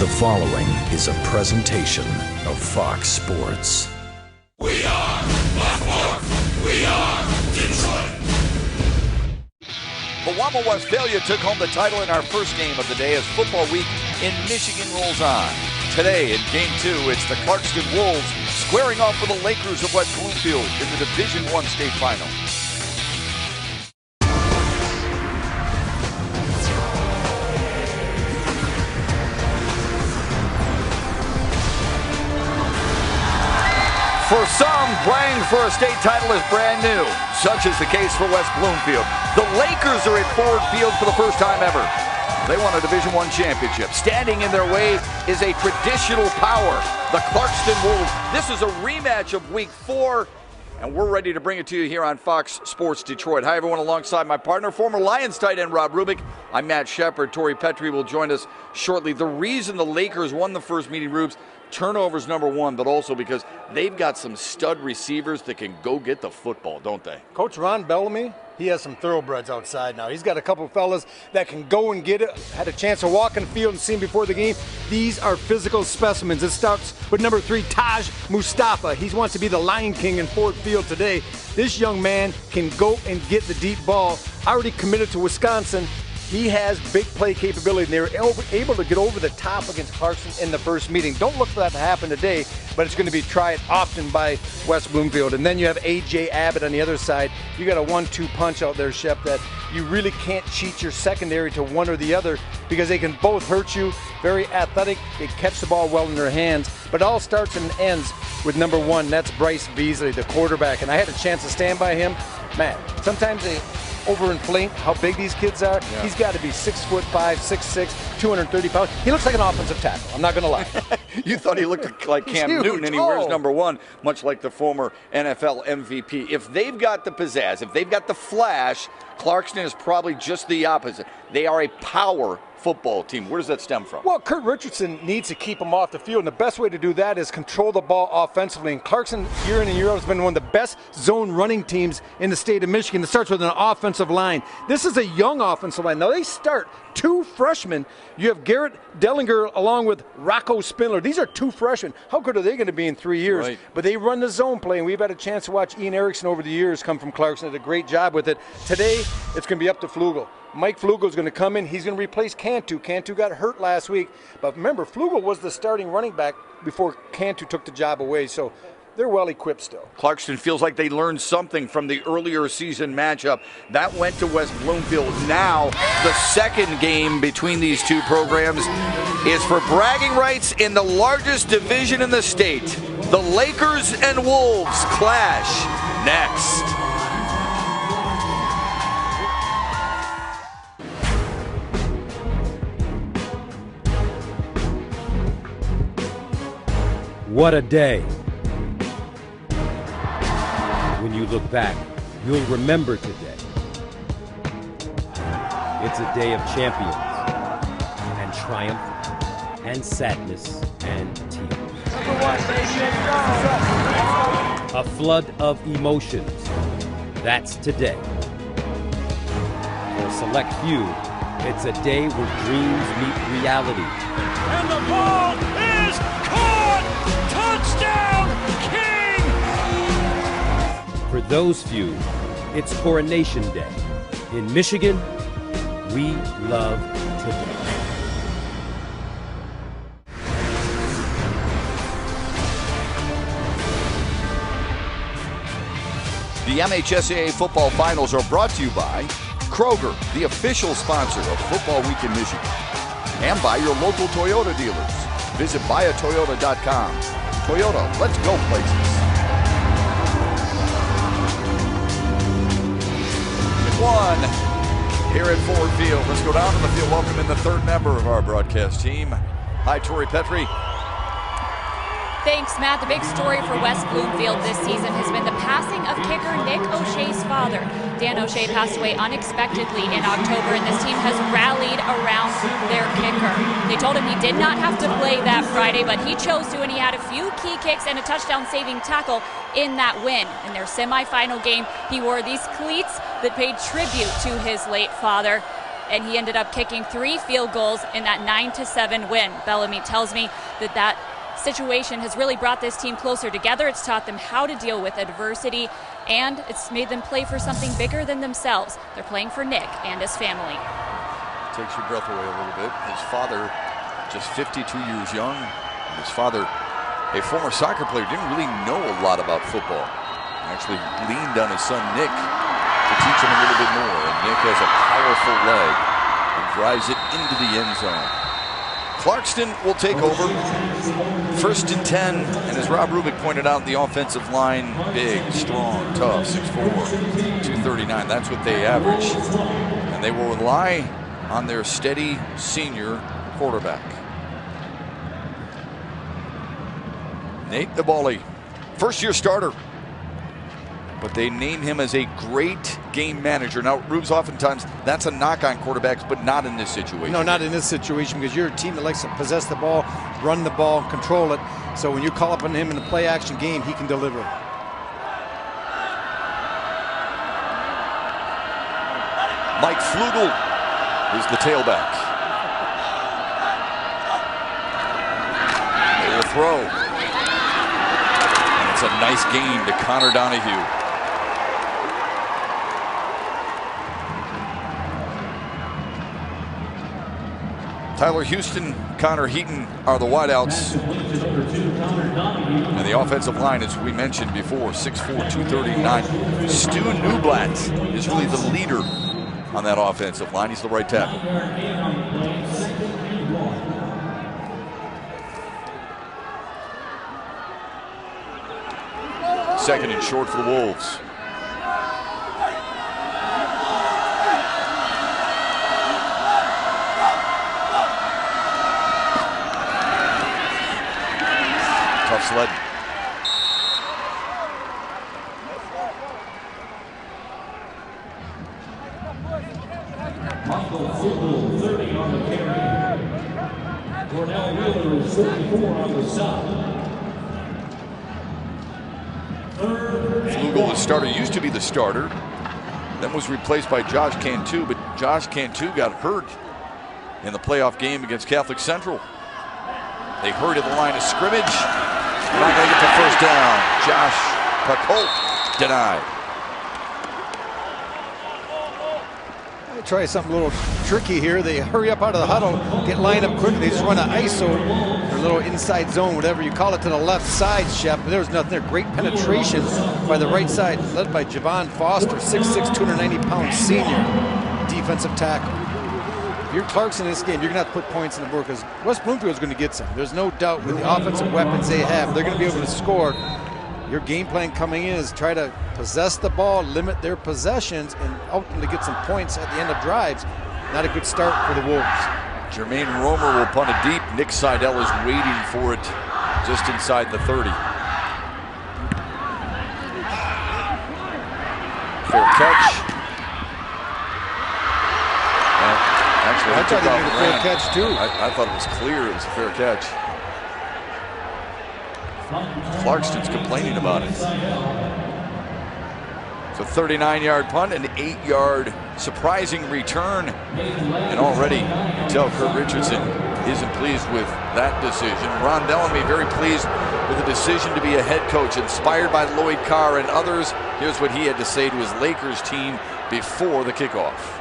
The following is a presentation of Fox Sports. We are Blackmore. We are Detroit. Milwaukee, Westphalia took home the title in our first game of the day as football week in Michigan rolls on. Today in Game 2, it's the Clarkston Wolves squaring off with the Lakers of West Bloomfield in the Division I state final. For some, playing for a state title is brand new. Such is the case for West Bloomfield. The Lakers are at Ford Field for the first time ever. They won a Division I championship. Standing in their way is a traditional power, the Clarkston Wolves. This is a rematch of Week 4, and we're ready to bring it to you here on Fox Sports Detroit. Hi, everyone. Alongside my partner, former Lions tight end Rob Rubick. I'm Matt Shepard. Torrey Petrie will join us shortly. The reason the Lakers won the first meeting, Rubes, turnovers number one, but also because they've got some stud receivers that can go get the football, don't they? Coach Ron Bellamy, he has some thoroughbreds outside now. He's got a couple fellas that can go and get it. Had a chance to walk in the field and see him before the game. These are physical specimens. It starts with number 3, Taj Mustafa. He wants to be the Lion King in Ford Field today. This young man can go and get the deep ball. Already committed to Wisconsin. He has big play capability, and they were able to get over the top against Clarkston in the first meeting. Don't look for that to happen today, but it's going to be tried often by West Bloomfield. And then you have A.J. Abbott on the other side. You got a 1-2 punch out there, Shep, that you really can't cheat your secondary to one or the other because they can both hurt you. Very athletic. They catch the ball well in their hands. But it all starts and ends with number 1. That's Bryce Beasley, the quarterback. And I had a chance to stand by him. Man, sometimes they overinflate how big these kids are. Yeah. He's got to be 6'5", 6'6", 230 pounds. He looks like an offensive tackle. I'm not going to lie. You thought he looked like Cam Newton, and he wears number 1, much like the former NFL MVP. If they've got the pizzazz, if they've got the flash, Clarkston is probably just the opposite. They are a power football team. Where does that stem from? Well, Kurt Richardson needs to keep him off the field, and the best way to do that is control the ball offensively. And Clarkston, year in and year out, has been one of the best zone running teams in the state of Michigan. It starts with an offensive line. This is a young offensive line. Now, they start 2 freshmen. You have Garrett Dellinger along with Rocco Spindler. These are 2 freshmen. How good are they going to be in 3 years? Right. But they run the zone play, and we've had a chance to watch Ian Erickson over the years come from Clarkston. Did a great job with it. Today, it's going to be up to Flugel. Mike Flugel is going to come in. He's going to replace Cantu. Cantu got hurt last week. But remember, Flugel was the starting running back before Cantu took the job away. So they're well equipped still. Clarkston feels like they learned something from the earlier season matchup. That went to West Bloomfield. Now, the second game between these two programs is for bragging rights in the largest division in the state. The Lakers and Wolves clash next. What a day. When you look back, you'll remember today. It's a day of champions and triumph and sadness and tears. A flood of emotions. That's today. For a select few, it's a day where dreams meet reality. And the ball is caught! Touchdown, King! For those few, it's Coronation Day. In Michigan, we love today. The MHSAA football finals are brought to you by Kroger, the official sponsor of Football Week in Michigan, and by your local Toyota dealers. Visit buyatoyota.com. Toyota, let's go places. One here at Ford Field. Let's go down to the field. Welcome in the third member of our broadcast team. Hi, Torrey Petrie. Thanks, Matt. The big story for West Bloomfield this season has been the passing of kicker Nick O'Shea's father. Dan O'Shea passed away unexpectedly in October, and this team has rallied around their kicker. They told him he did not have to play that Friday, but he chose to, and he had a few key kicks and a touchdown-saving tackle in that win. In their semifinal game, he wore these cleats that paid tribute to his late father. and he ended up kicking 3 field goals in that 9-7 win. Bellamy tells me that situation has really brought this team closer together. It's taught them how to deal with adversity, and it's made them play for something bigger than themselves. They're playing for Nick and his family. Takes your breath away a little bit. His father, just 52 years young. His father, a former soccer player, didn't really know a lot about football. He actually leaned on his son Nick to teach him a little bit more. And Nick has a powerful leg and drives it into the end zone. Clarkston will take over. 1st and 10, and as Rob Rubik pointed out, the offensive line, big, strong, tough, 6'4", 239. That's what they average. And they will rely on their steady senior quarterback. Nate Nabali, first-year starter, but they name him as a great game manager. Now, Rubes, oftentimes that's a knock on quarterbacks, but not in this situation. No, not in this situation, because you're a team that likes to possess the ball, run the ball, control it. So when you call upon him in a play-action game, he can deliver. Mike Flugel is the tailback. They will throw. And it's a nice gain to Connor Donahue. Tyler Houston, Connor Heaton are the wideouts. And the offensive line, as we mentioned before, 6'4", 239. Stu Newblatt is really the leader on that offensive line. He's the right tackle. Second and short for the Wolves. Tough sled. Michael Flugel, 30 on the carry. Cornell Wheeler, 44 on the stop. Flugel, the starter, used to be the starter, then was replaced by Josh Cantu, but Josh Cantu got hurt in the playoff game against Catholic Central. They hurried at the line of scrimmage. Not going to get the first down. Josh Pacolt denied. Try something a little tricky here. They hurry up out of the huddle, get lined up quickly. They just run an ISO, or a little inside zone, whatever you call it, to the left side, Shep. But there was nothing there. Great penetration by the right side, led by Javon Foster, 6'6", 290-pound senior defensive tackle. If you're Clarkston in this game, you're going to have to put points in the board, because West Bloomfield is going to get some. There's no doubt with the offensive weapons they have, they're going to be able to score. Your game plan coming in is try to possess the ball, limit their possessions, and ultimately get some points at the end of drives. Not a good start for the Wolves. Jermaine Romer will punt it deep. Nick Seidel is waiting for it just inside the 30. Fair catch. Actually, I thought he made a fair catch too. I thought it was clear it was a fair catch. Clarkston's complaining about it. It's a 39-yard punt, an 8-yard surprising return. And already, you can tell Kurt Richardson isn't pleased with that decision. Ron Bellamy very pleased with the decision to be a head coach, inspired by Lloyd Carr and others. Here's what he had to say to his Lakers team before the kickoff.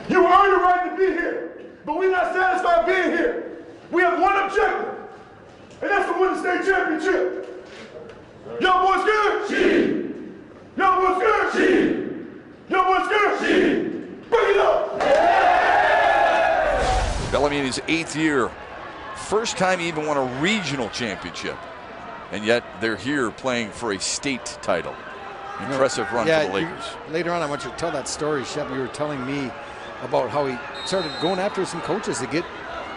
You earned the right to be here, but we're not satisfied being here. We have one objective, and that's to win the state championship. Y'all boys good? She. Y'all boys good? She. Y'all boys good? She. Bring it up. Bellamy in his 8th year, first time he even won a regional championship, and yet they're here playing for a state title. Impressive run for the Lakers. Later on, I want you to tell that story, Shep. You were telling me about how he started going after some coaches to get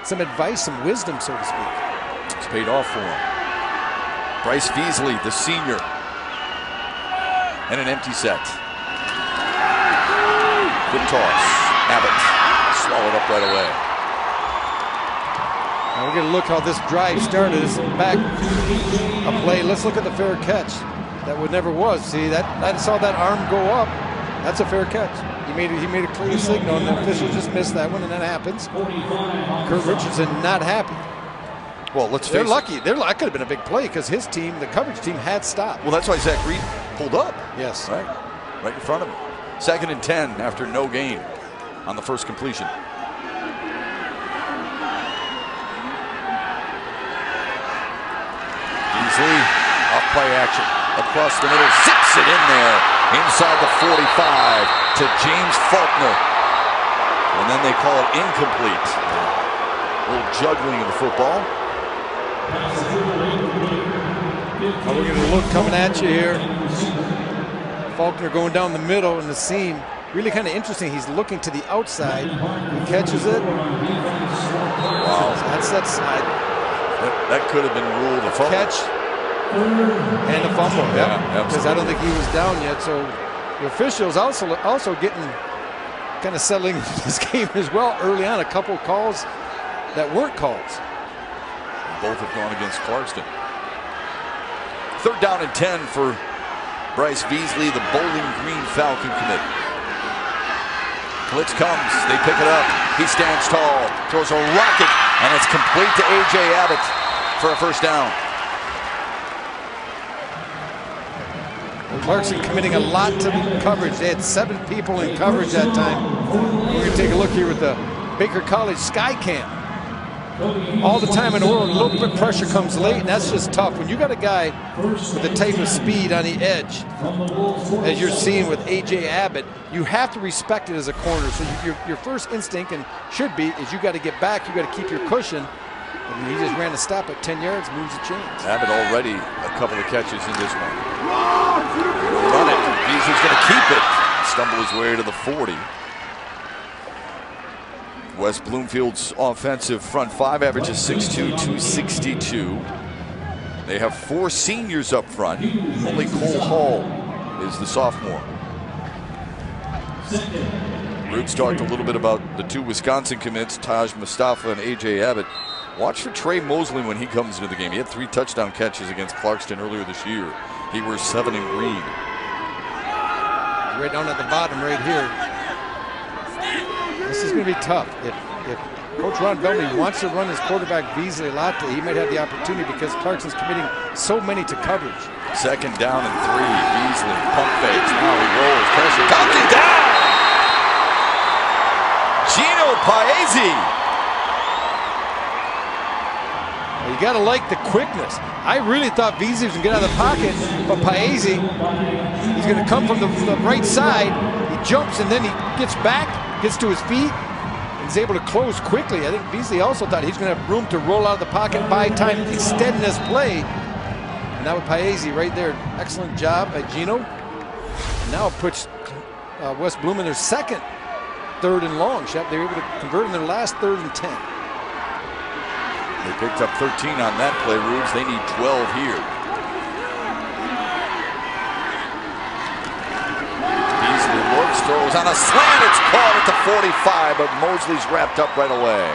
some advice, some wisdom, so to speak. It's paid off for him. Bryce Beasley, the senior, and an empty set. Good toss. Abbott swallowed up right away. Now we're going to look how this drive started. This is back a play. Let's look at the fair catch. That would never was. See, that I saw that arm go up. That's a fair catch. He made a clear signal, and the official just missed that one, and that happens. Kurt Richardson not happy. Well, let's face They're it. lucky. That could have been a big play because his team, the coverage team, had stopped. Well, that's why Zach Reed pulled up. Yes. Right in front of him. 2nd and 10 after no gain on the first completion. Beasley off play action across the middle, zips it in there inside the 45 to James Faulkner, and then they call it incomplete. A little juggling of the football. We're going to look coming at you here. Faulkner going down the middle in the seam. Really kind of interesting. He's looking to the outside. He catches it. Wow. So that's that side. That could have been ruled a fumble. Catch and a fumble. Yeah, because I don't think he was down yet. So the officials also getting kind of settling this game as well early on. A couple calls that weren't calls. Both have gone against Clarkston. 3rd down and 10 for Bryce Beasley, the Bowling Green Falcon commit. Blitz comes, they pick it up. He stands tall, throws a rocket, and it's complete to A.J. Abbott for a first down. Clarkston committing a lot to the coverage. They had 7 people in coverage that time. We're going to take a look here with the Baker College Sky Cam. All the time in the world, a little bit of pressure comes late, and that's just tough. When you got a guy with the type of speed on the edge, as you're seeing with A.J. Abbott, you have to respect it as a corner. So your first instinct, and should be, is you got to get back, you got to keep your cushion. And he just ran a stop at 10 yards, moves the chains. Abbott already a couple of catches in this one. Run it. Beasley's going to keep it. Stumble his way to the 40. West Bloomfield's offensive front 5 averages 6'2", 262. They have 4 seniors up front. Only Cole Hall is the sophomore. Rubes talked a little bit about the 2 Wisconsin commits, Taj Mustafa and A.J. Abbott. Watch for Trey Mosley when he comes into the game. He had 3 touchdown catches against Clarkston earlier this year. He wears 7 in green. Right down at the bottom right here. This is going to be tough. If Coach Ron Bellamy wants to run his quarterback Beasley a lot, he might have the opportunity because Clarkson's committing so many to coverage. 2nd down and 3. Beasley pump fakes. Now he rolls. Pressure. Touching down! Gino Paese. You got to like the quickness. I really thought Beasley was going to get out of the pocket, but Paese, he's going to come from the right side. He jumps and then he gets back, gets to his feet, and is able to close quickly. I think Beasley also thought he's going to have room to roll out of the pocket, buy time, extend this play. And now with Paese right there, excellent job by Gino. And now it puts West Bloom in their 2nd 3rd and long. They were able to convert in their last 3rd and 10. They picked up 13 on that play, Rubes. They need 12 here. Beasley looks, throws on a slant. It's caught at the 45, but Mosley's wrapped up right away.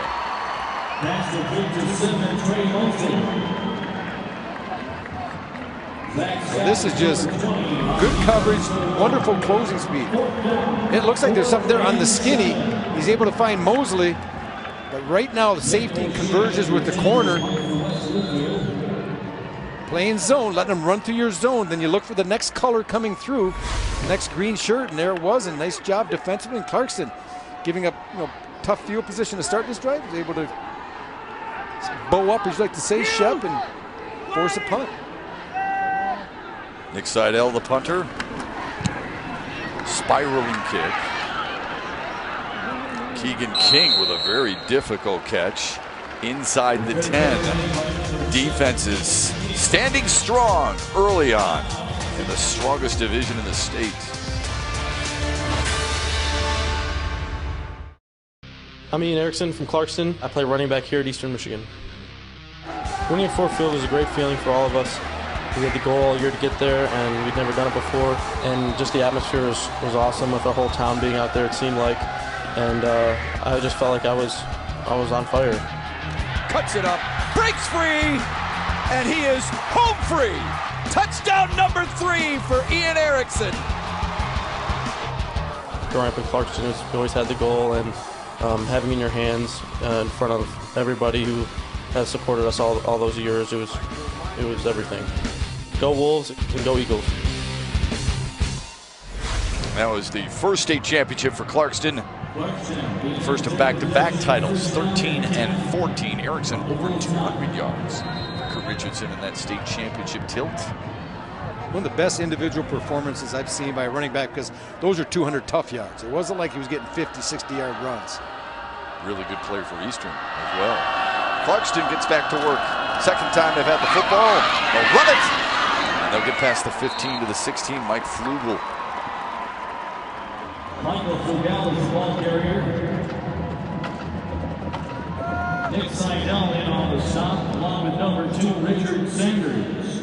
Well, this is just good coverage, wonderful closing speed. It looks like there's something there on the skinny. He's able to find Mosley. But right now, the safety converges with the corner. Playing zone, letting them run through your zone. Then you look for the next color coming through, next green shirt, and there it was. A nice job defensively. And Clarkston giving up, tough field position to start this drive, was able to bow up, as you like to say, Shep, and force a punt. Nick Seidel, the punter. Spiraling kick. Keegan King with a very difficult catch inside the 10. Defenses standing strong early on in the strongest division in the state. I'm Ian Erickson from Clarkston. I play running back here at Eastern Michigan. Winning at Ford Field was a great feeling for all of us. We had the goal all year to get there, and we'd never done it before. And just the atmosphere was awesome with the whole town being out there, it seemed like. And I just felt like I was on fire. Cuts it up, breaks free, and he is home free. Touchdown number 3 for Ian Erickson. growing up in Clarkston, we always had the goal, and having it in your hands in front of everybody who has supported us all those years, it was everything. Go Wolves and go Eagles. That was the first state championship for Clarkston. First of back-to-back titles, 13 and 14. Erickson over 200 yards. Kurt Richardson in that state championship tilt. One of the best individual performances I've seen by a running back, because those are 200 tough yards. It wasn't like he was getting 50, 60-yard runs. Really good play for Eastern as well. Clarkston gets back to work. Second time they've had the football. They'll run it. And they'll get past the 15 to the 16. Mike Flugel. Michael Flugel is the ball carrier. Nick Seidel in on the stop, along with number 2, Richard Sanders.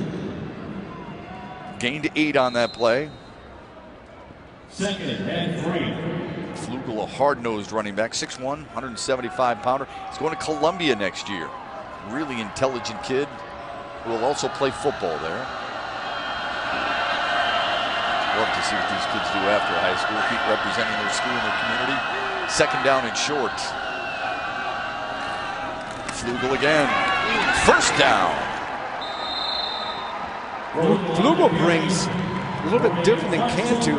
Gained 8 on that play. Second and 3. Flugel, a hard-nosed running back, 6'1", 175-pounder. He's going to Columbia next year. Really intelligent kid who will also play football there. Love to see what these kids do after high school. Keep representing their school and their community. Second down and short. Flugel again. First down. Flugel brings a little bit different than Cantu.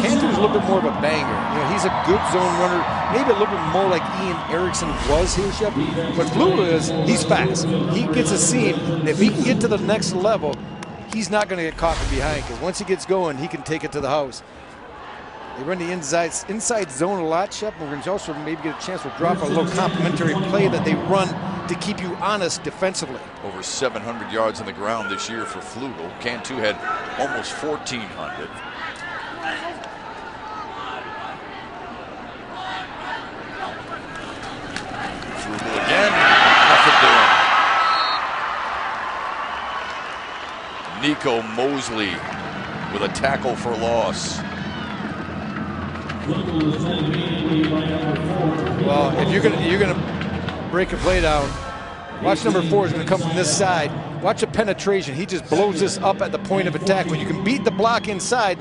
Cantu is a little bit more of a banger. You know, he's a good zone runner, maybe a little bit more like Ian Erickson was here, Shep. But Flugel he's fast. He gets a seam, and if he can get to the next level, he's not going to get caught from behind, because once he gets going, he can take it to the house. They run the inside zone a lot, Shep. We're going to also maybe get a chance to drop a little complimentary play that they run to keep you honest defensively. Over 700 yards on the ground this year for Flugel. Cantu had almost 1,400. Flugel again. Nothing doing. Nico Mosley with a tackle for loss. Well, if you're gonna break a play down, watch number 4 is gonna come from this side. Watch the penetration. He just blows this up at the point of attack. When you can beat the block inside,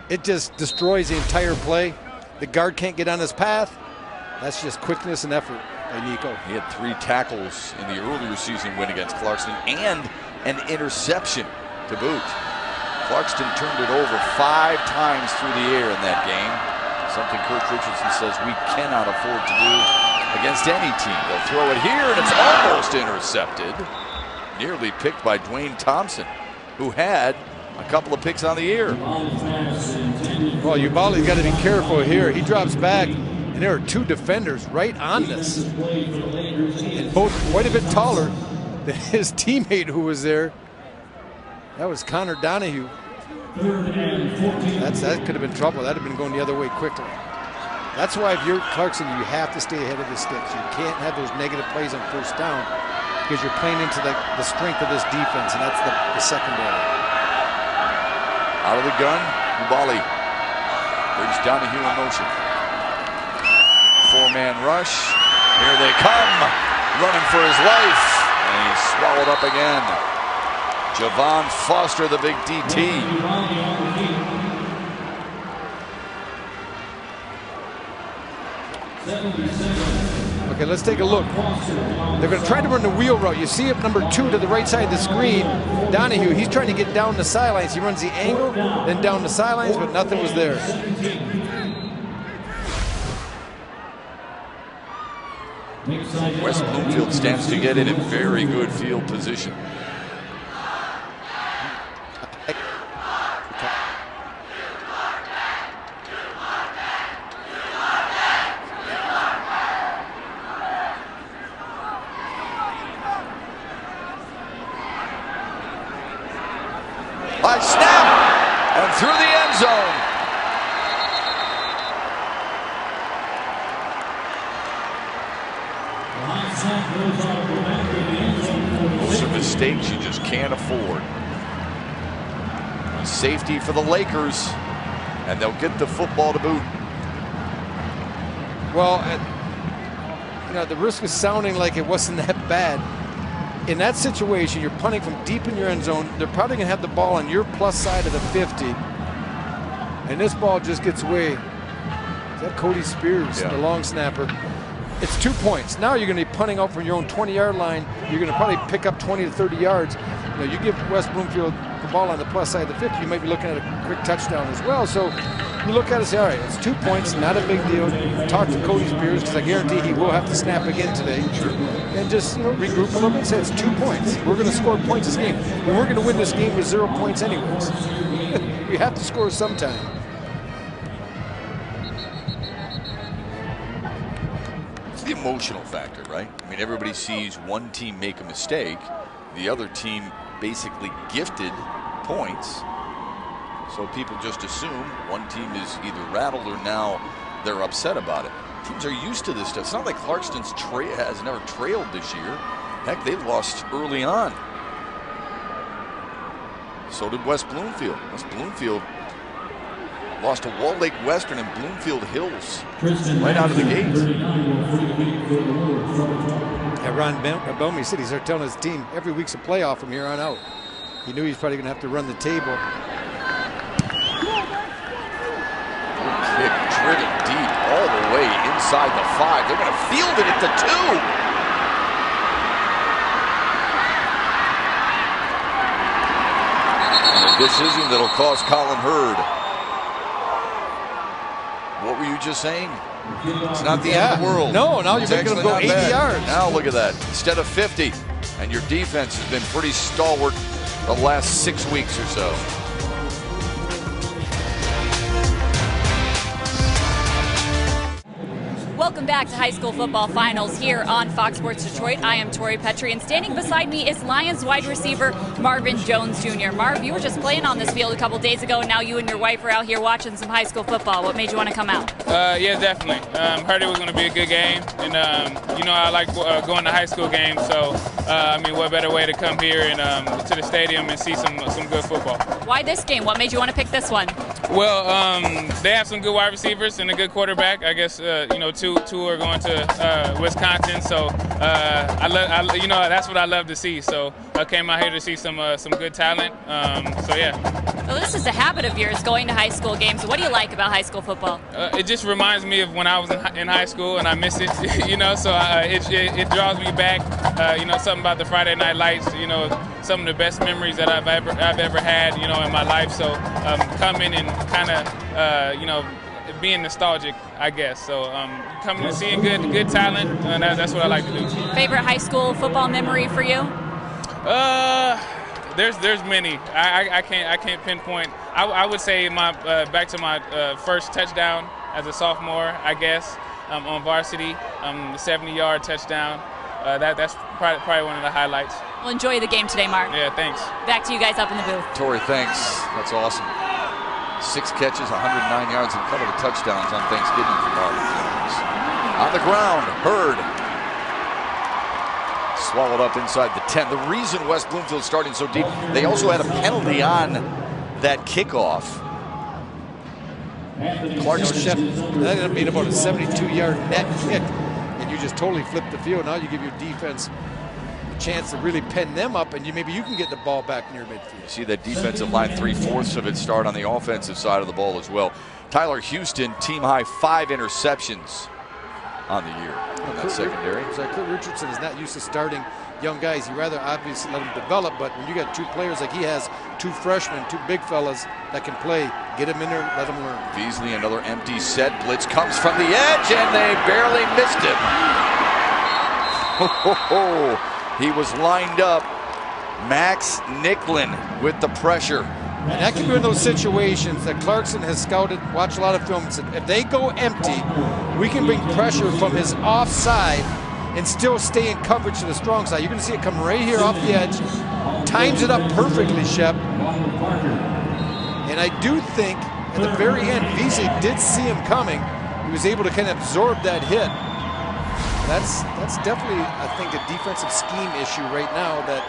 it just destroys the entire play. The guard can't get on his path. That's just quickness and effort by Nico. He had 3 tackles in the earlier season win against Clarkston and an interception to boot. Clarkston turned it over 5 times through the air in that game. Something Kurt Richardson says we cannot afford to do against any team. They'll throw it here, and it's almost intercepted. Nearly picked by Dwayne Thompson, who had a couple of picks on the year. Well, Ubali's got to be careful here. He drops back, and there are 2 defenders right on this. And both quite a bit taller than his teammate who was there. That was Connor Donahue. That could have been trouble. That would have been going the other way quickly. That's why if you're Clarkston, you have to stay ahead of the sticks. You can't have those negative plays on first down, because you're playing into the strength of this defense, and that's the secondary. Out of the gun, Ubali brings Donahue in motion. 4-man rush. Here they come, running for his life, and he's swallowed up again. Javon Foster, the big DT. Okay, let's take a look. They're going to try to run the wheel route. You see it, number 2 to the right side of the screen. Donahue, he's trying to get down the sidelines. He runs the angle, then down the sidelines, but nothing was there. West Bloomfield stands to get in very good field position. High snap, and through the end zone. Those are mistakes you just can't afford. Safety for the Lakers, and they'll get the football to boot. Well, the risk is sounding like it wasn't that bad. In that situation, you're punting from deep in your end zone. They're probably going to have the ball on your plus side of the 50. And this ball just gets away That Cody Spears, Yeah. the long snapper. It's 2 points. Now you're going to be punting out from your own 20-yard line. You're going to probably pick up 20 to 30 yards. You know, you give West Bloomfield the ball on the plus side of the 50, you might be looking at a quick touchdown as well. So you look at it and say, all right, it's 2 points, not a big deal. Talk to Cody Spears, because I guarantee he will have to snap again today. And just, you know, regroup a little bit and say it's 2 points. We're going to score points this game. And we're going to win this game with 0 points anyways. We have to score sometime. It's the emotional factor, right? I mean, everybody sees one team make a mistake, the other team basically gifted points. So people just assume one team is either rattled or now they're upset about it. Teams are used to this stuff. It's not like Clarkston's has never trailed this year. Heck, they lost early on. So did West Bloomfield. West Bloomfield lost to Wall Lake Western and Bloomfield Hills right out of the gate. Yeah, Ron Belmy said he's telling his team every week's a playoff from here on out. He knew he's probably going to have to run the table. Kick driven deep all the way inside the 5. They're going to field it at the 2. And a decision that'll cost Colin Hurd. What were you just saying? It's not the end of the world. No, now you're It's making them actually go not 80 bad. yards. Now look at that. Instead of 50. And your defense has been pretty stalwart the last 6 weeks or so. Welcome back to High School Football Finals here on Fox Sports Detroit. I am Tori Petrie, and standing beside me is Lions wide receiver Marvin Jones Jr. Marv, you were just playing on this field a couple days ago, and now you and your wife are out here watching some high school football. What made you want to come out? Yeah, definitely. Heard it was going to be a good game, and you know I like going to high school games. So I mean, what better way to come here and to the stadium and see some good football? Why this game? What made you want to pick this one? Well, they have some good wide receivers and a good quarterback. I guess you know two are going to Wisconsin, so you know that's what I love to see. So I came out here to see some good talent. So yeah. Well, this is a habit of yours, going to high school games. What do you like about high school football? It just reminds me of when I was in high school and I miss it, you know. So it draws me back. You know, something about the Friday Night Lights. You know, some of the best memories that I've ever had. You know, in my life. So coming and kind of you know, being nostalgic, I guess. So coming and seeing good talent, that's what I like to do. Favorite high school football memory for you? There's many. I can't pinpoint. I would say back to my first touchdown as a sophomore, I guess, on varsity, the 70-yard touchdown. That's probably one of the highlights. Well, enjoy the game today, Mark. Yeah, thanks. Back to you guys up in the booth. Tori, thanks. That's awesome. 6 catches, 109 yards, and a couple of touchdowns on Thanksgiving for Marvin Jones. On the ground, Hurd. Swallowed up inside the 10. The reason West Bloomfield starting so deep, they also had a penalty on that kickoff. Clarkston, that ended up being about a 72-yard net kick, and you just totally flip the field. Now you give your defense a chance to really pen them up, and maybe you can get the ball back near midfield. You see that defensive line, 3/4 of it start on the offensive side of the ball as well. Tyler Houston, team high 5 interceptions on the year in that secondary. Kurt Richardson is not used to starting young guys. He'd rather obviously let them develop, but when you got 2 players like he has, 2 freshmen, 2 big fellas that can play, get them in there, let them learn. Beasley, another empty set. Blitz comes from the edge, and they barely missed him. He was lined up. Max Nicklin with the pressure. And that can be one of those situations that Clarkston has scouted, watched a lot of films. If they go empty, we can bring pressure from his offside and still stay in coverage to the strong side. You're going to see it come right here off the edge. Times it up perfectly, Shep. And I do think at the very end, Beasley did see him coming. He was able to kind of absorb that hit. That's definitely, I think, a defensive scheme issue right now that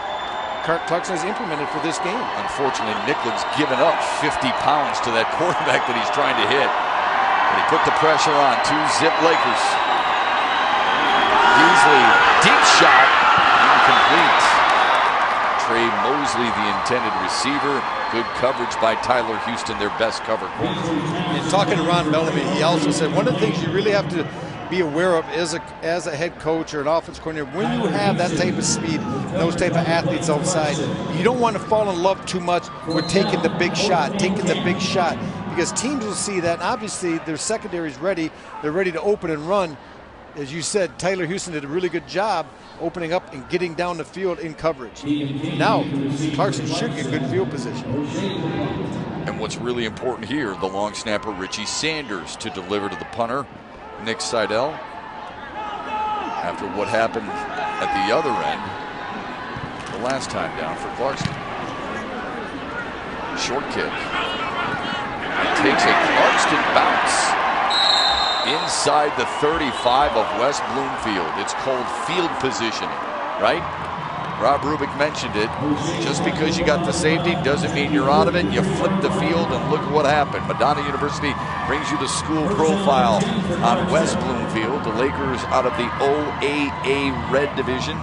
Clarkston has implemented for this game. Unfortunately, Nicklin's given up 50 pounds to that quarterback that he's trying to hit. And he put the pressure on. 2 zip Lakers. Beasley, deep shot, incomplete. Trey Mosley, the intended receiver. Good coverage by Tyler Houston, their best cover corner. And talking to Ron Bellamy, he also said one of the things you really have to be aware of as a head coach or an offense coordinator, when you have that type of speed, those type of athletes outside, you don't want to fall in love too much with taking the big shot, because teams will see that. And obviously, their secondary is ready. They're ready to open and run. As you said, Tyler Houston did a really good job opening up and getting down the field in coverage. Now, Clarkston should get good field position. And what's really important here, the long snapper Richie Sanders to deliver to the punter, Nick Seidel. After what happened at the other end the last time down for Clarkston. Short kick. It takes a Clarkston bounce inside the 35 of West Bloomfield. It's called field positioning, right? Rob Rubik mentioned it. Just because you got the safety doesn't mean you're out of it. You flip the field and look at what happened. Madonna University brings you the school profile on West Bloomfield. The Lakers out of the OAA Red Division.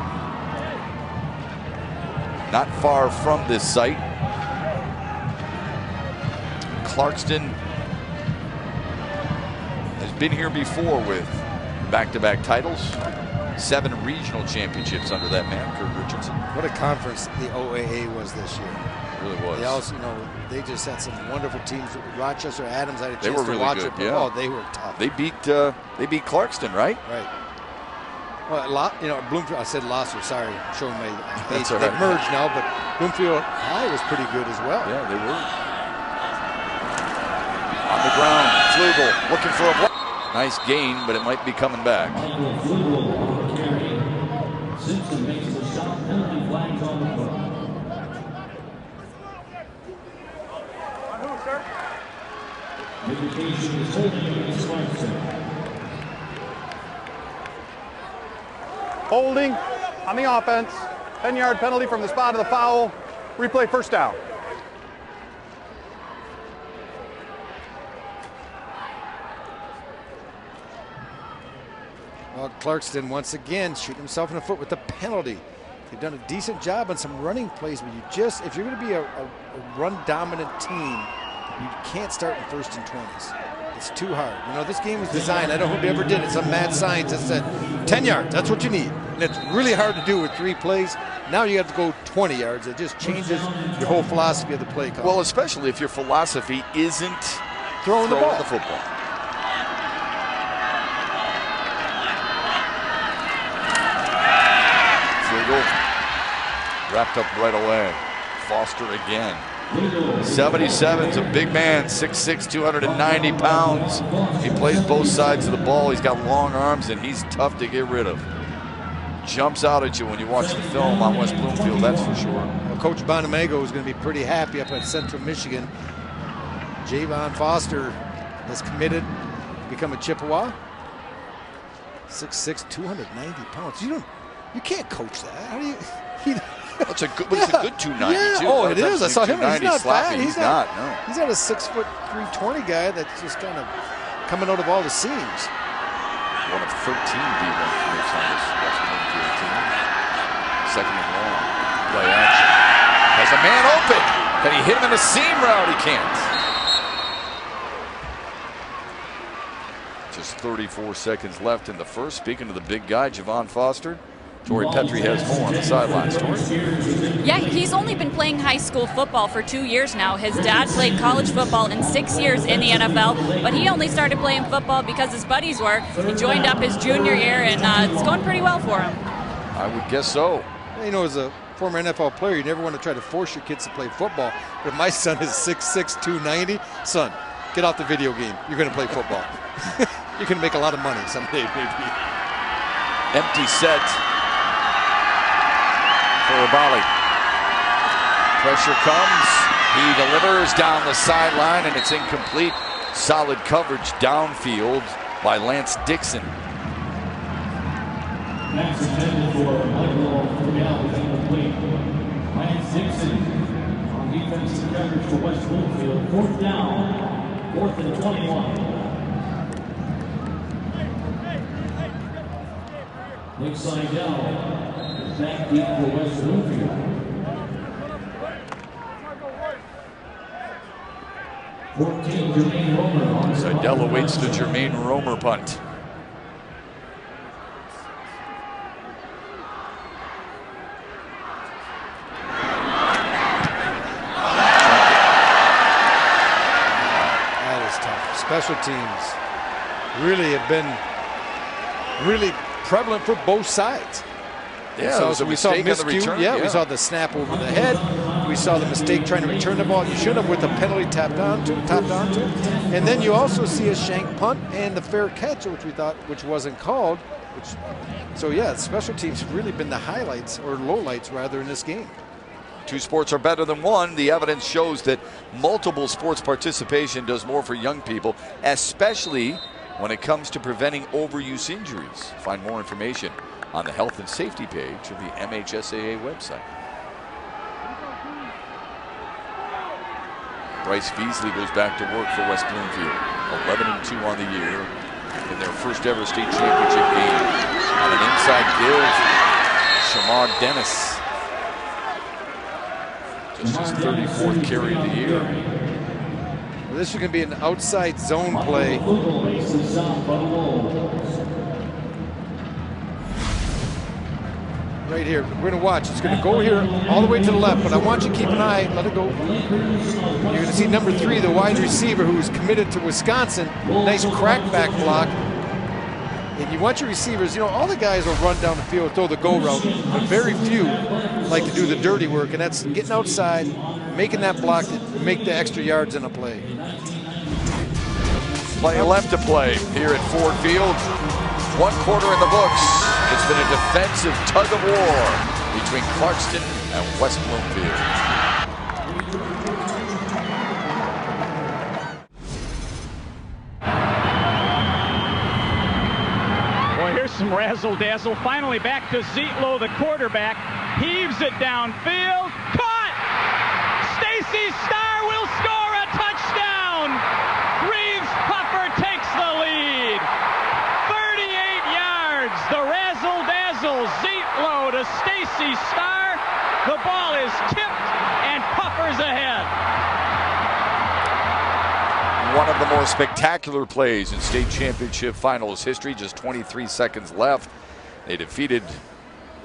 Not far from this site. Clarkston has been here before with back-to-back titles. 7 regional championships under that man, Kurt Richardson. What a conference the OAA was this year. It really was. They also, they just had some wonderful teams. Rochester Adams, I had a they chance were to really watch good, it. Yeah. Oh, they were tough. They beat Clarkston, right? Right. Well, Bloomfield. I said Losser. Sorry, showing my age. Right. They've merged now, but Bloomfield High was pretty good as well. Yeah, they were. On the ground, Flugel looking for a block. Nice gain, but it might be coming back. Simpson makes the stop. Penalty flags on the front. Indication is holding against Clarkston. Holding on the offense. 10-yard penalty from the spot of the foul. Replay first down. Well, Clarkston once again shooting himself in the foot with the penalty. They've done a decent job on some running plays, but if you're going to be a run-dominant team, you can't start in 1st and 20s. It's too hard. This game was designed. I don't know who ever did it. Some mad science that said 10 yards. That's what you need, and it's really hard to do with 3 plays. Now you have to go 20 yards. It just changes your whole philosophy of the play call. Well, especially if your philosophy isn't throwing the football. Wrapped up right away. Foster again. 77's a big man, 6'6", 290 pounds. He plays both sides of the ball. He's got long arms, and he's tough to get rid of. Jumps out at you when you watch the film on West Bloomfield, that's for sure. Well, Coach Bonamago is going to be pretty happy up at Central Michigan. Javon Foster has committed to become a Chippewa. 6'6", 290 pounds. You can't coach that. How do you? It's a good 290 yeah. too. Oh, it is. I saw him. He's not sloppy. bad. He's not. No. He's not a 6'3" guy that's just kind of coming out of all the seams. One of 13 D1 commits on this West Bloomfield team. Second and long. Play action. Has a man open. Can he hit him in a seam route? He can't. Just 34 seconds left in the first. Speaking of the big guy, Javon Foster. Tori Petrie has more on the sidelines. Yeah, he's only been playing high school football for 2 years now. His dad played college football in 6 years in the NFL, but he only started playing football because his buddies were. He joined up his junior year, and it's going pretty well for him. I would guess so. As a former NFL player, you never want to try to force your kids to play football. But my son is 6'6", 290. Son, get off the video game. You're going to play football. You're going to make a lot of money someday, maybe. Empty set. For Bali. Pressure comes. He delivers down the sideline, and it's incomplete. Solid coverage downfield by Lance Dixon. Pass intended for Michael Cornell is incomplete. Lance Dixon on defensive coverage for West Bloomfield. 4th down. 4th and 21. Nick Seidel. Back deep for West Bloomfield. Seidel awaits the Jermaine Romer punt. That is tough. Special teams really have been really prevalent for both sides. Yeah, we saw miscue. Yeah, we saw the snap over the head. We saw the mistake trying to return the ball. You should have with the penalty tapped onto. And then you also see a shank punt and the fair catch, which wasn't called. So yeah, special teams have really been the highlights, or lowlights rather, in this game. Two sports are better than one. The evidence shows that multiple sports participation does more for young people, especially when it comes to preventing overuse injuries. Find more information on the health and safety page of the MHSAA website. Bryce Beasley goes back to work for West Bloomfield. 11-2 on the year in their first ever state championship game. On an inside give, Shamar Dennis. Just his 34th carry of the year. Well, this is going to be an outside zone play. Right here, we're going to watch. It's going to go here all the way to the left, but I want you to keep an eye. Let it go. You're going to see number 3, the wide receiver, who's committed to Wisconsin. Nice crackback block. And you want your receivers, all the guys will run down the field, throw the go route, but very few like to do the dirty work, and that's getting outside, making that block to make the extra yards in a play. Play left to play here at Ford Field. 1 quarter in the books. It's been a defensive tug of war between Clarkston and West Bloomfield. Well, here's some razzle-dazzle. Finally back to Zietlow, the quarterback. Heaves it downfield. Caught! Stacy Starr will score a touchdown! Reeves Puffer takes the lead. 38 yards. The razzle-dazzle. Zietlow to Stacy Starr. The ball is tipped and Puffer's ahead. One of the more spectacular plays in state championship finals history. Just 23 seconds left. They defeated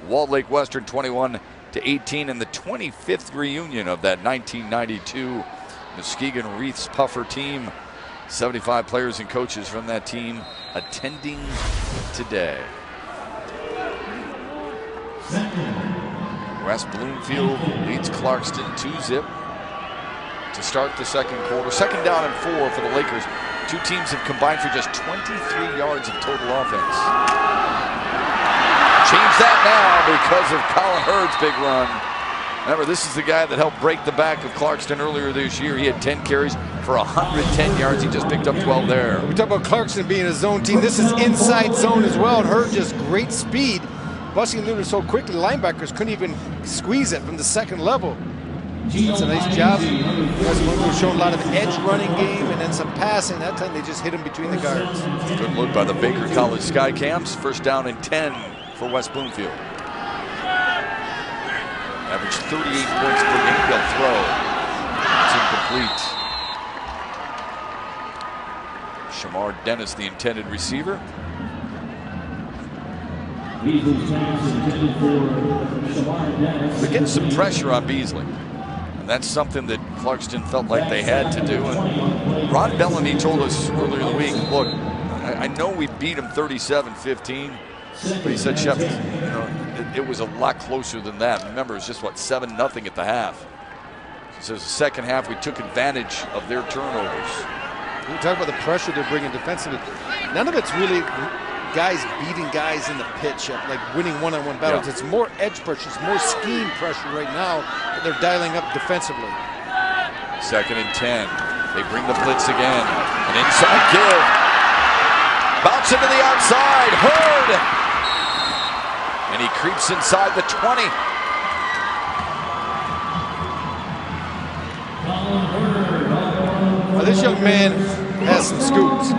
Walled Lake Western 21-18 in the 25th reunion of that 1992 Muskegon Reiths Puffer team. 75 players and coaches from that team attending today. West Bloomfield leads Clarkston 2-0 to start the second quarter. 2nd down and 4 for the Lakers. Two teams have combined for just 23 yards of total offense. Change that now because of Colin Hurd's big run. Remember, this is the guy that helped break the back of Clarkston earlier this year. He had 10 carries for 110 yards. He just picked up 12 there. We talk about Clarkston being a zone team. This is inside zone as well. And Hurd just great speed. Busting through it so quickly, the linebackers couldn't even squeeze it from the second level. That's a nice job. West Bloomfield showed a lot of edge running game and then some passing. That time they just hit him between the guards. Good look by the Baker College Sky Camps. 1st down and 10 for West Bloomfield. Average 38 points per game. They'll throw. It's incomplete. Shamar Dennis, the intended receiver. They're getting some pressure on Beasley. And that's something that Clarkston felt like they had to do. And Ron Bellamy told us earlier in the week, look, I know we beat him 37-15, but he said, Shep, it was a lot closer than that. Remember, it's just, 7-0 at the half. He says the second half, we took advantage of their turnovers. We talk about the pressure they're bringing defensively. None of it's really guys beating guys in the pitch, like winning one-on-one battles. Yeah. It's more edge pressure, it's more scheme pressure right now that they're dialing up defensively. 2nd and 10. They bring the blitz again. An inside give. Bounce into the outside. Hurd. And he creeps inside the 20. Now this young man has some scoops.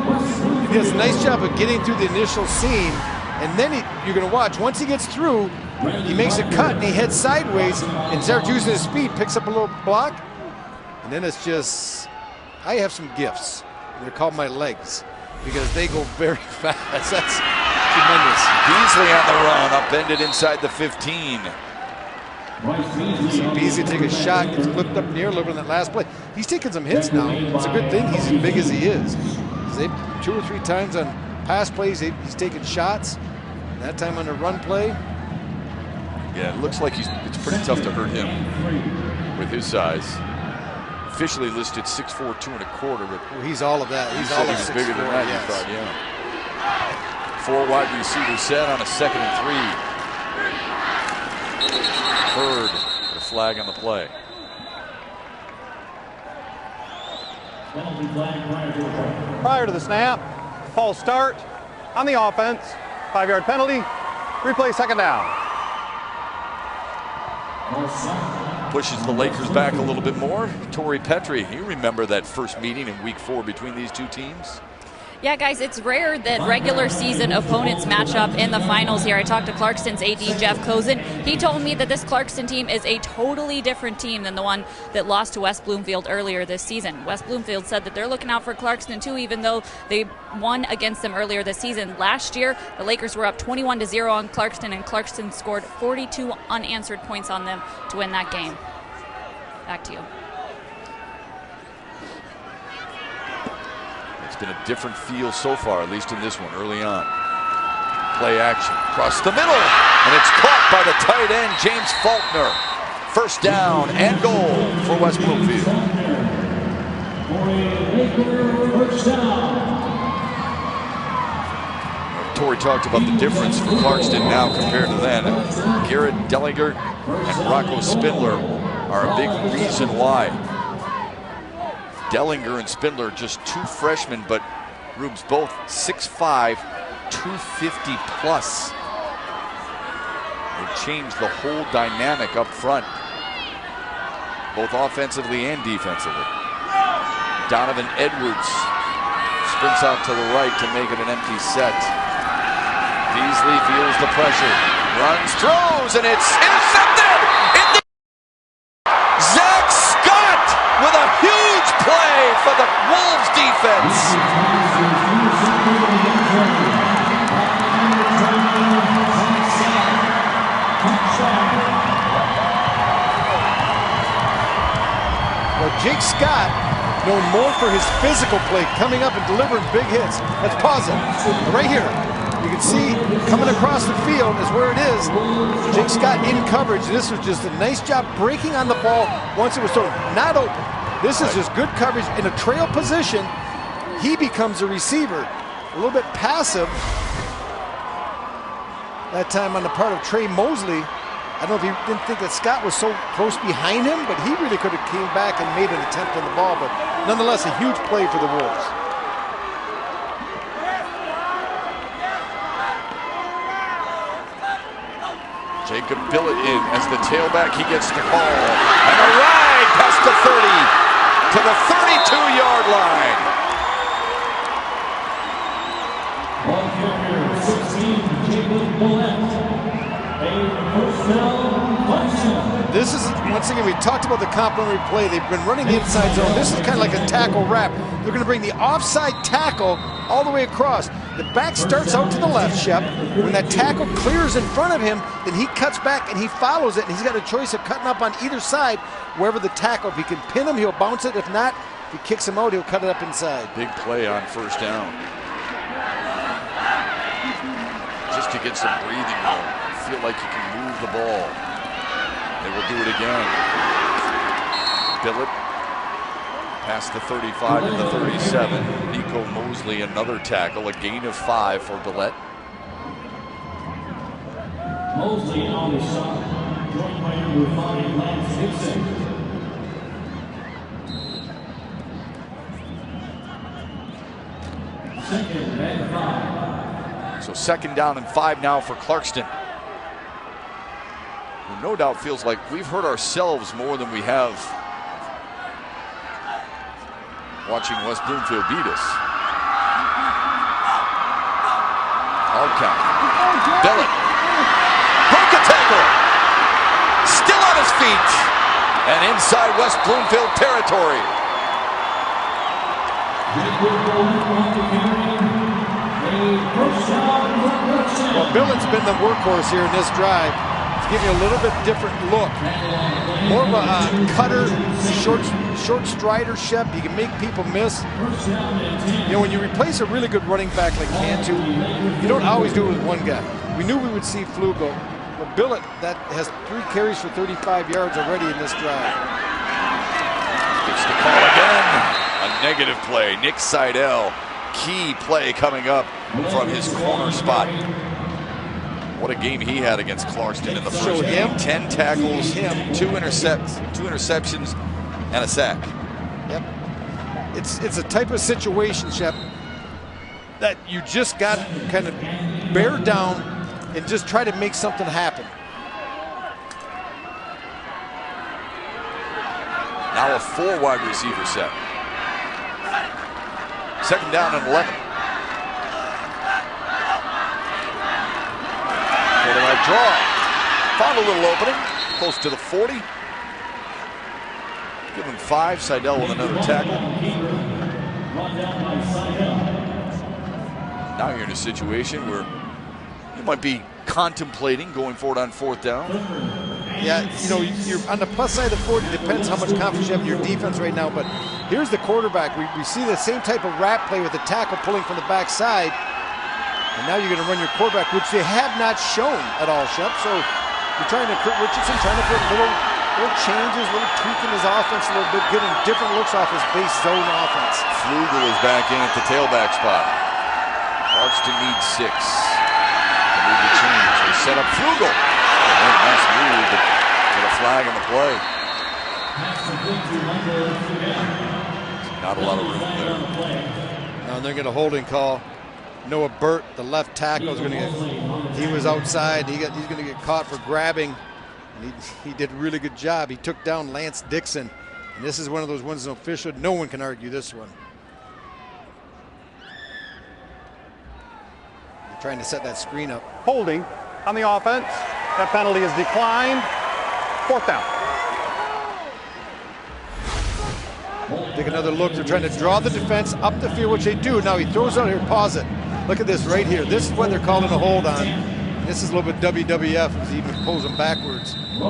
He does a nice job of getting through the initial seam, and then you're going to watch. Once he gets through, he makes a cut and he heads sideways, and starts using his speed, picks up a little block, and then it's just I have some gifts. They're called my legs because they go very fast. That's tremendous. Beasley on the run, upended inside the 15. See Beasley take a shot, gets flipped up in the air a little bit in that last play. He's taking some hits now. It's a good thing he's as big as he is. They've 2 or 3 times on pass plays, he's taken shots. That time on the run play. Yeah, it looks like it's pretty tough to hurt him with his size. Officially listed 6'4", 2 1/4, but well, he's all of that. He's all of he's bigger than that. Yes. You thought, yeah. 4 wide receiver set on a 2nd and 3. Bird, the flag on the play. Prior to the snap, false start on the offense, 5-yard penalty, replay 2nd down. Pushes the Lakers back a little bit more. Torrey Petrie, you remember that first meeting in week 4 between these two teams? Yeah, guys, it's rare that regular season opponents match up in the finals here. I talked to Clarkston's AD, Jeff Cozen. He told me that this Clarkston team is a totally different team than the one that lost to West Bloomfield earlier this season. West Bloomfield said that they're looking out for Clarkston too, even though they won against them earlier this season. Last year, the Lakers were up 21-0 on Clarkston, and Clarkston scored 42 unanswered points on them to win that game. Back to you. It's been a different feel so far, at least in this one, early on. Play action, across the middle, and it's caught by the tight end, James Faulkner. First down and goal for West Bloomfield. Torrey talked about the difference for Clarkston now compared to then. Garrett Dellinger and Rocco Spindler are a big reason why. Dellinger and Spindler, just 2 freshmen, but Rubes both 6'5", 250 plus. They changed the whole dynamic up front, both offensively and defensively. Donovan Edwards sprints out to the right to make it an empty set. Beasley feels the pressure, runs, throws, and it's intercepted! Zach Scott with a huge play for the Wolves defense. Well, Jake Scott, known more for his physical play, coming up and delivering big hits. Let's pause it. Right here. You can see coming across the field is where it is. Jake Scott in coverage. This was just a nice job breaking on the ball once it was thrown. Not open. This is just good coverage in a trail position. He becomes a receiver. A little bit passive. That time on the part of Trey Mosley. I don't know if he didn't think that Scott was so close behind him, but he really could have came back and made an attempt on the ball. But nonetheless, a huge play for the Wolves. Jacob Billett in as the tailback. He gets the call. And a ride past the 30 to the 32-yard line. Ball carrier 16, Jacob Billett. This is, once again, we talked about the complementary play. They've been running the inside zone. This is kind of like a tackle wrap. They're going to bring the offside tackle all the way across. The back starts out to the left, Shep. When that tackle clears in front of him, then he cuts back and he follows it, and he's got a choice of cutting up on either side, wherever the tackle. If he can pin him, he'll bounce it. If not, if he kicks him out, he'll cut it up inside. Big play on first down. Just to get some breathing room. Feel like you can move the ball. They will do it again. Billett past the 35 to the 37. Nico Mosley, another tackle, a gain of 5 for Billett. Mosley on the shot, joined by number 5, Lance Gibson. Second and 5. So 2nd down and 5 now for Clarkston. Who no doubt feels like we've hurt ourselves more than we have watching West Bloomfield beat us. Hard count. Billett. Broke a tackle. Still on his feet. And inside West Bloomfield territory. Well, Billen's been the workhorse here in this drive. It's giving you a little bit different look. More of a cutter, short strider, Shep. You can make people miss. You know, when you replace a really good running back like Cantu, you don't always do it with one guy. We knew we would see Flugel, but Billet, that has 3 carries for 35 yards already in this drive. Gets the call again. A negative play. Nick Seidel, key play coming up from his corner spot. What a game he had against Clarkston in the first game. 10 tackles, 2 interceptions, and a sack. Yep. It's a type of situation, Shep, that you just got to kind of bear down and just try to make something happen. Now a 4 wide receiver set. 2nd down and 11. Quarterback draw. Found a little opening. Close to the 40. Give him 5. Seidel with another tackle. Now you're in a situation where you might be contemplating going forward on 4th down. Yeah, you know, you're on the plus side of the 40. Depends how much confidence you have in your defense right now. But here's the quarterback. We see the same type of wrap play with the tackle pulling from the backside. And now you're going to run your quarterback, which they have not shown at all, Shep. So you're trying to, Kurt Richardson trying to put little changes, little tweaking his offense a little bit, getting different looks off his base zone offense. Flugel is back in at the tailback spot. Clarkston needs 6. To move the change. They set up Flugel. Nice move, but get a flag on the play. Not a lot of room there. Now they're going to holding call. Noah Burt, the left tackle, is going to get. He was outside. He's going to get caught for grabbing. And he did a really good job. He took down Lance Dixon. And this is one of those ones that's official. No one can argue this one. They're trying to set that screen up. Holding on the offense. That penalty is declined. 4th down. Take another look. They're trying to draw the defense up the field, which they do. Now he throws out here. Pause it. Look at this right here. This is what they're calling a hold on. This is a little bit WWF as he even pulls them backwards. So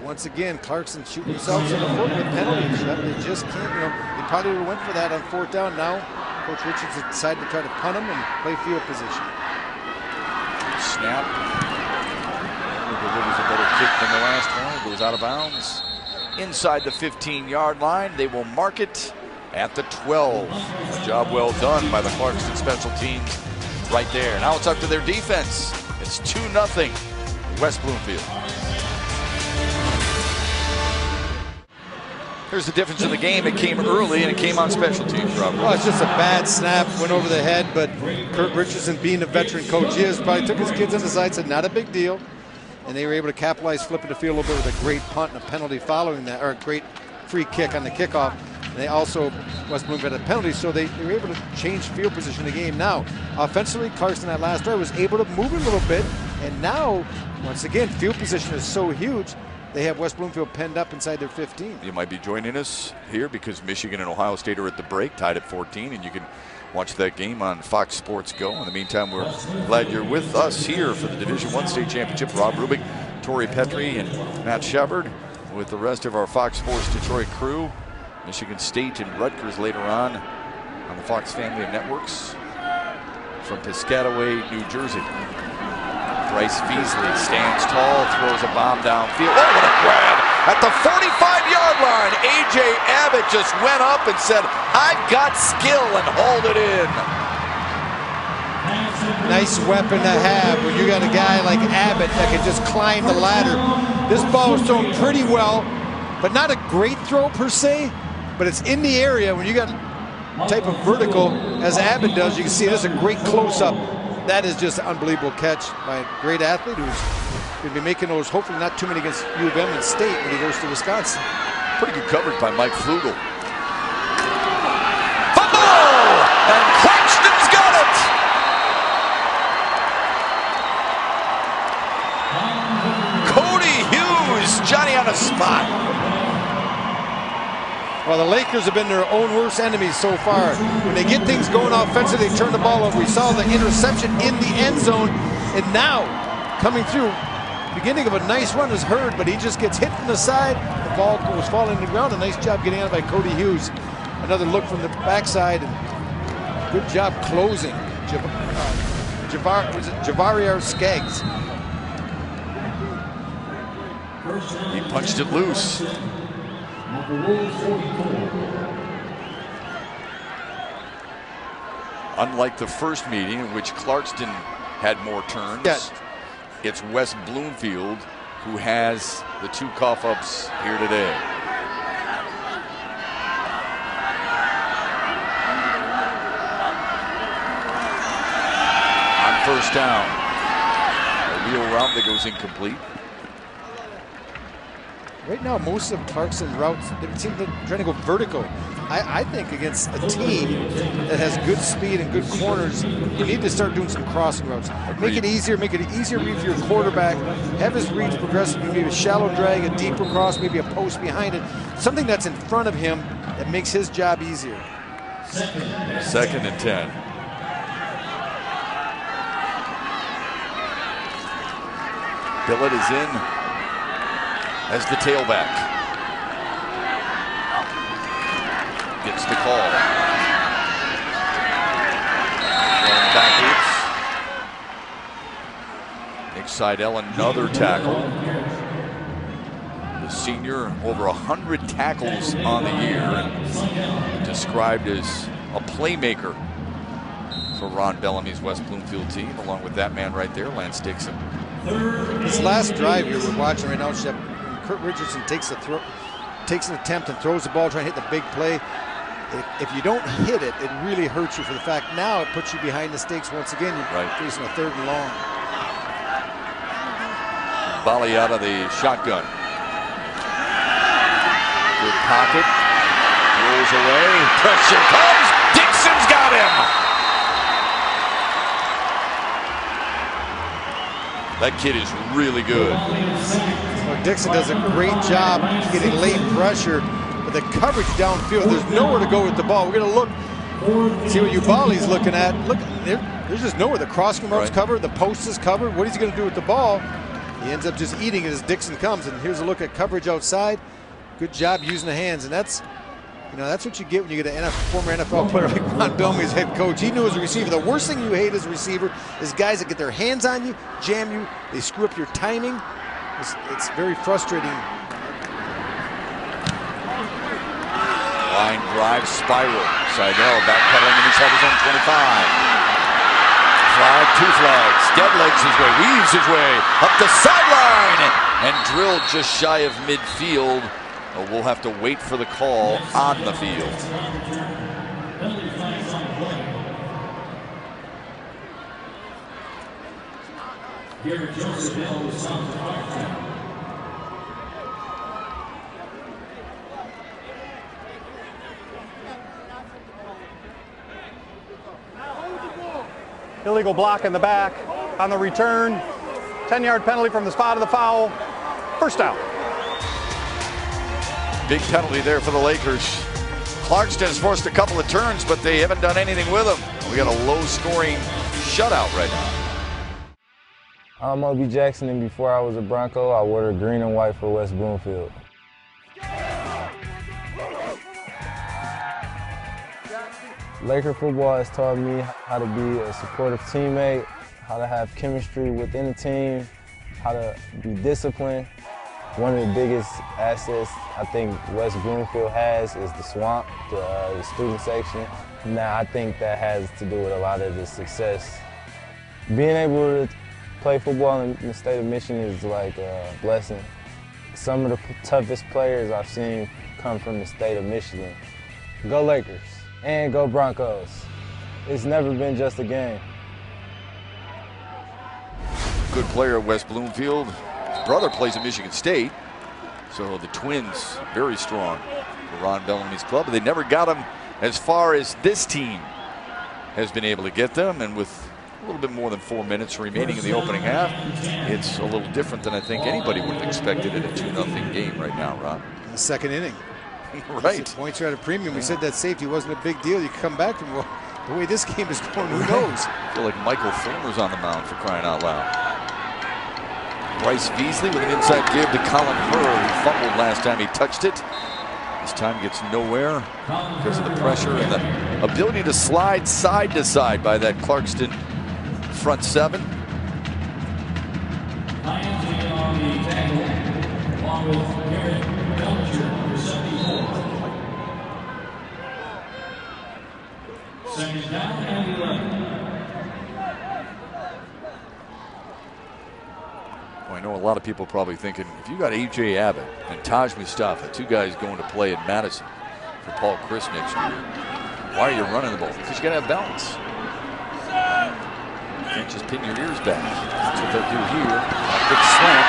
once again, Clarkston shooting themselves in the foot with penalties. They just can't, you know, they probably would have went for that on 4th down. Now Coach Richards decided to try to punt him and play field position. Snap. Delivers a better kick than the last one. It goes out of bounds. Inside the 15-yard line. They will mark it at the 12. A job well done by the Clarkston special teams right there. Now it's up to their defense. It's 2-0 West Bloomfield. Here's the difference in the game. It came early and it came on special teams, Robert. Well, it's just a bad snap, went over the head, but Kurt Richardson, being the veteran coach he is, probably took his kids on the side, said not a big deal. And they were able to capitalize, flipping the field a little bit with a great punt and a penalty following that, or a great free kick on the kickoff. And they also, West Bloomfield had a penalty, so they were able to change field position in the game. Now, offensively, Clarkston that last drive was able to move a little bit. And now, once again, field position is so huge, they have West Bloomfield penned up inside their 15. You might be joining us here because Michigan and Ohio State are at the break, tied at 14, and you can watch that game on Fox Sports Go. In the meantime, we're glad you're with us here for the Division I State Championship. Rob Rubik, Tori Petrie, and Matt Shepard with the rest of our Fox Sports Detroit crew. Michigan State and Rutgers later on the Fox family of networks. From Piscataway, New Jersey. Bryce Beasley stands tall, throws a bomb downfield. Oh, what a grab! At the 45-yard line, A.J. Abbott just went up and said, I've got skill, and hauled it in. Nice weapon to have when you got a guy like Abbott that can just climb the ladder. This ball was thrown pretty well, but not a great throw per se, but it's in the area. When you got type of vertical as Abbott does, you can see this is a great close-up. That is just an unbelievable catch by a great athlete who's going to be making those, hopefully not too many against U of M and State when he goes to Wisconsin. Pretty good coverage by Mike Flugel. Fumble! And Clarkston's got it! Cody Hughes, Johnny on the spot. Well, the Lakers have been their own worst enemies so far. When they get things going offensively, they turn the ball over. We saw the interception in the end zone, and now coming through, beginning of a nice run is Hurd, but he just gets hit from the side. The ball was falling to the ground. A nice job getting out by Cody Hughes. Another look from the backside, and good job closing. Javariar Skaggs. He punched it loose. Unlike the first meeting in which Clarkston had more turns, it's West Bloomfield who has the 2 cough-ups here today. On first down, a wheel route that goes incomplete. Right now, most of Clarkston routes, they seem to trying to go vertical. I think against a team that has good speed and good corners, you need to start doing some crossing routes. Make it easier read for your quarterback. Have his reads progressively, maybe a shallow drag, a deeper cross, maybe a post behind it. Something that's in front of him that makes his job easier. 2nd and 10. Billett is in as the tailback. Gets the call. Going backwards. Nick Seidel, another tackle. The senior, over 100 tackles on the year, and described as a playmaker for Ron Bellamy's West Bloomfield team, along with that man right there, Lance Dixon. This last drive here we're watching right now, Shep, Kurt Richardson takes an attempt and throws the ball, trying to hit the big play. If you don't hit it, it really hurts you for the fact now it puts you behind the stakes once again. You're facing a 3rd and long. Volley out of the shotgun. Good pocket. Rolls away. Pressure comes. Dixon's got him. That kid is really good. Well, Dixon does a great job getting late pressure. The coverage downfield, there's nowhere to go with the ball. We're going to look, see what Ubali's looking at. Look, there's just nowhere. The crossing routes covered, the post is covered. What is he going to do with the ball? He ends up just eating it as Dixon comes. And here's a look at coverage outside. Good job using the hands, and that's what you get when you get a former NFL player like Ron Bellamy as head coach. He knew as a receiver, the worst thing you hate as a receiver is guys that get their hands on you, jam you, they screw up your timing. It's very frustrating. Line drive spiral. Seidel backpedaling inside his own 25. Flag, 2 flags. Dead legs his way, weaves his way up the sideline and drilled just shy of midfield. We'll have to wait for the call on the field. Illegal block in the back on the return. 10-yard penalty from the spot of the foul. First down. Big penalty there for the Lakers. Clarkston has forced a couple of turns, but they haven't done anything with them. We got a low-scoring shutout right now. I'm Moby Jackson, and before I was a Bronco, I wore the green and white for West Bloomfield. Laker football has taught me how to be a supportive teammate, how to have chemistry within the team, how to be disciplined. One of the biggest assets I think West Bloomfield has is the swamp, the student section. Now I think that has to do with a lot of the success. Being able to play football in the state of Michigan is like a blessing. Some of the toughest players I've seen come from the state of Michigan. Go Lakers and go Broncos. It's never been just a game. Good player at West Bloomfield. His brother plays at Michigan State. So the Twins, very strong for Ron Bellamy's club. They never got him as far as this team has been able to get them. And with a little bit more than 4 minutes remaining in the opening half, it's a little different than I think anybody would have expected in a 2-0 game right now, Ron. In the second inning. Right. Points are at a premium. We said that safety wasn't a big deal. You could come back from, well, the way this game is going, who knows? I feel like Michael Fulmer's on the mound for crying out loud. Bryce Beasley with an inside give to Colin Hurr, who fumbled last time he touched it. This time gets nowhere because of the pressure and the ability to slide side to side by that Clarkston front seven. Second down and 11. Well, I know a lot of people probably thinking, if you got A.J. Abbott and Taj Mustafa, two guys going to play in Madison for Paul Chris next year, why are you running the ball? Because you got to have balance. You can't just pin your ears back. That's what they'll do here. A big slant.